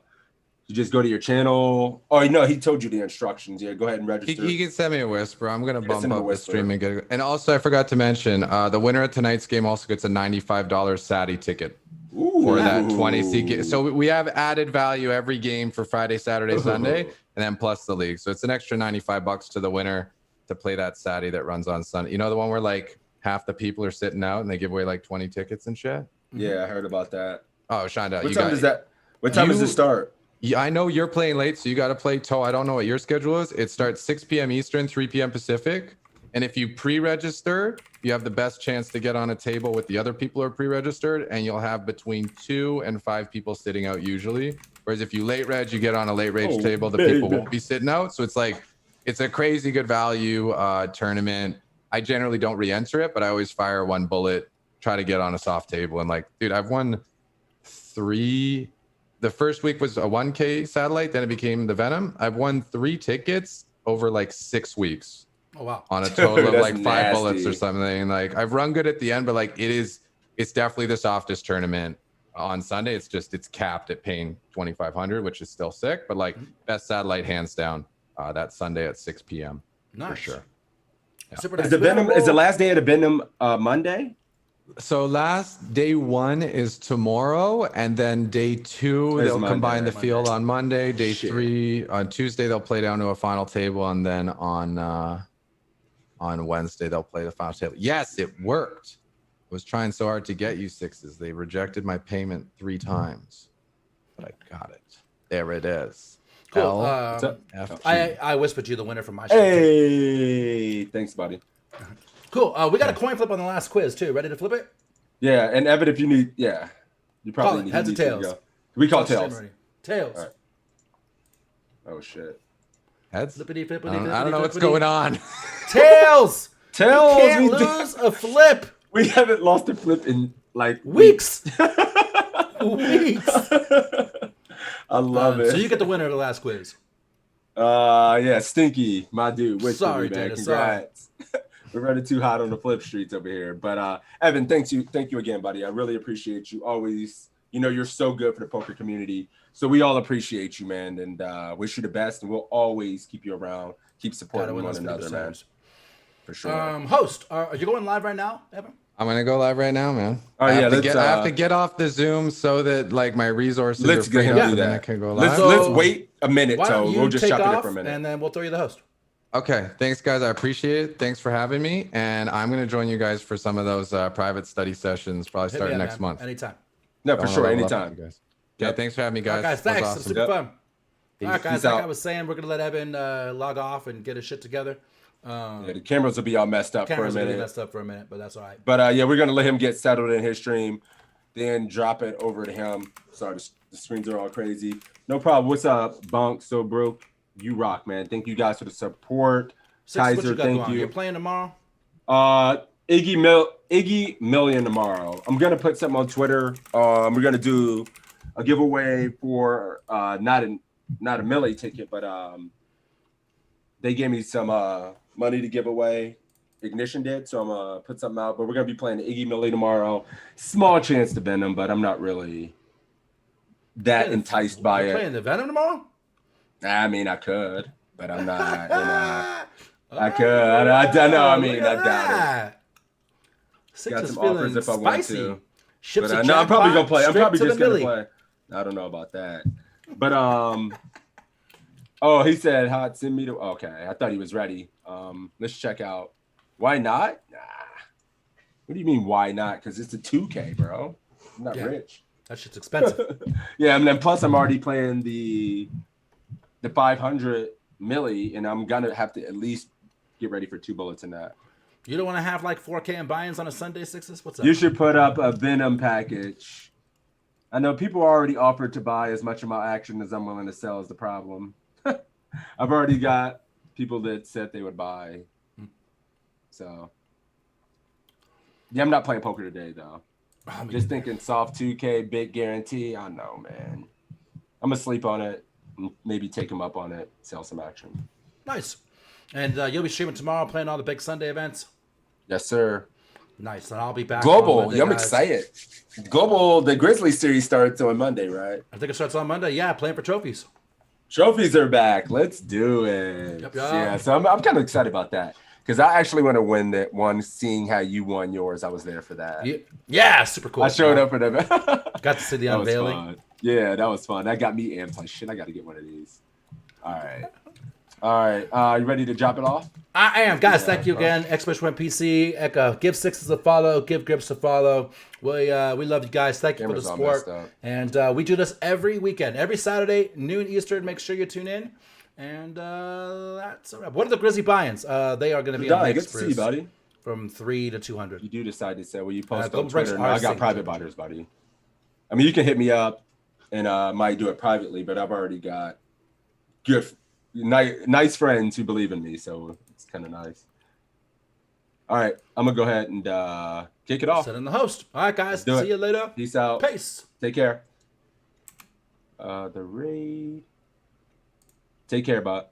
just go to your channel. Oh, no, he told you the instructions. Yeah, go ahead and register. He can send me a whisper. I'm going to bump up the stream and get it. And also, I forgot to mention, the winner of tonight's game also gets a $95 Saturday ticket for that 20 CK. So we have added value every game for Friday, Saturday, Sunday, and then plus the league. So it's an extra $95 to the winner to play that Saturday that runs on Sunday. You know, the one where like half the people are sitting out and they give away like 20 tickets and shit? Yeah, I heard about that. Oh, Shonda, what time does it start? Yeah, I know you're playing late, so you got to play Toe. I don't know what your schedule is. It starts 6 p.m. Eastern, 3 p.m. Pacific. And if you pre-register, you have the best chance to get on a table with the other people who are pre-registered, and you'll have between 2 and 5 people sitting out usually. Whereas if you late reg, you get on a late reg table, the people won't be sitting out. So it's like, it's a crazy good value tournament. I generally don't re-enter it, but I always fire one bullet, try to get on a soft table. And like, dude, I've won 3. The first week was a 1K satellite, then it became the Venom. I've won 3 tickets over like 6 weeks. Oh wow! On a total of like 5 bullets or something. Like I've run good at the end, but like it's definitely the softest tournament on Sunday. It's capped at paying 2,500, which is still sick, but like best satellite hands down that Sunday at 6 p.m. Nice. For sure. Yeah. Super nice. Is the last day of the Venom Monday? So last day 1 is tomorrow, and then day 2 they'll combine the field on Monday. Day 3 on Tuesday they'll play down to a final table, and then on Wednesday they'll play the final table. Yes, it worked. I was trying so hard to get you 6s. They rejected my payment 3 times, but I got it. There it is. Cool. I whispered you the winner from my show. Hey, thanks, buddy. Cool. We got a coin flip on the last quiz too. Ready to flip it? Yeah, and Evan, if you need, you probably need heads or tails. Go. We call tails. Tails. Right. Oh shit. Heads. Flippity, flippity, I don't know what's going on. Tails. Tails. You can't lose a flip. We haven't lost a flip in like weeks. Weeks. I love it. So you get the winner of the last quiz. Yeah, Stinky, my dude. Sorry, man. Dennis. Congrats. We're running too hot on the flip streets over here. But Evan, thank you again, buddy. I really appreciate you. Always, you're so good for the poker community. So we all appreciate you, man, and wish you the best. And we'll always keep you around, keep supporting one another, man. For sure. Host, are you going live right now, Evan? I'm gonna go live right now, man. Oh I yeah, have to get off the Zoom so that like my resources let's are freed up, do that. I can go live. Let's wait a minute, Toe. We'll just take shop it off, up for a minute, and then we'll throw you the host. Okay, thanks guys. I appreciate it. Thanks for having me, and I'm gonna join you guys for some of those private study sessions, probably starting next month. Anytime. No, for sure, anytime. Guys. Okay, thanks for having me, guys. All right, guys, thanks. Awesome. Super fun. All right, guys. Peace Like out. I was saying, we're gonna let Evan log off and get his shit together. The cameras will be all messed up for a Cameras will be minute. messed up for a minute, but that's all right. But we're gonna let him get settled in his stream, then drop it over to him. Sorry, the screens are all crazy. No problem. What's up, Bunk? So broke. You rock, man. Thank you guys for the support. Kaiser, thank you. You're playing tomorrow? Iggy Million tomorrow. I'm gonna put something on Twitter. We're gonna do a giveaway for not a Millie ticket, but they gave me some money to give away. Ignition did, so I'm gonna put something out. But we're gonna be playing the Iggy Millie tomorrow. Small chance to Venom, but I'm not really that enticed by it. Playing the Venom tomorrow? I mean, I could, but I'm not. I could. I don't know. I mean, I doubt it. Six Got is some feeling offers if I want spicy. to. Ships But a I'm probably gonna play. I'm straight probably to just the gonna Millie. play. I don't know about that. But Oh, he said, "Hot, send me to." Okay, I thought he was ready. Let's check out. Why not? Nah. What do you mean? Why not? Because it's a 2K, bro. I'm not rich. That shit's expensive. Yeah, and then plus I'm already playing the 500 milli, and I'm gonna have to at least get ready for 2 bullets in that. You don't want to have like 4K in buy-ins on a Sunday sixes? What's up? You should put up a Venom package. I know people already offered to buy as much of my action as I'm willing to sell is the problem. I've already got people that said they would buy. So, yeah, I'm not playing poker today, though. Just thinking soft 2K, big guarantee. I know, man. I'm going to sleep on it and maybe take him up on it, sell some action. Nice. And you'll be streaming tomorrow, playing all the big Sunday events? Yes, sir. Nice. And I'll be back. Global. Monday, I'm excited. Global, the Grizzly series starts on Monday, right? I think it starts on Monday. Yeah, playing for trophies. Trophies are back. Let's do it. Yep. Yeah, so I'm kind of excited about that because I actually want to win that one. Seeing how you won yours, I was there for that. Yeah, super cool. I showed up for them. Got to see the unveiling. Yeah, that was fun. That got me amped. Like, shit, I got to get one of these. All right. You ready to drop it off? I am. Guys, thank you again. Xbox PC. Give Sixes a follow. Give Grips a follow. We love you guys. Thank you for the support. And we do this every weekend. Every Saturday, noon Eastern. Make sure you tune in. And that's all right. What are the Grizzly buy-ins? They are going to be on Good to see you, buddy. From 3 to 200. You do decide to say, well, you post on Twitter. No, I got private buyers, buddy. I mean, you can hit me up and might do it privately, but I've already got good, nice friends who believe in me, so it's kind of nice. All right, I'm gonna go ahead and kick it off. Set in the host. All right, guys. See you later. Peace out. Peace. Take care. The raid. Take care, bud.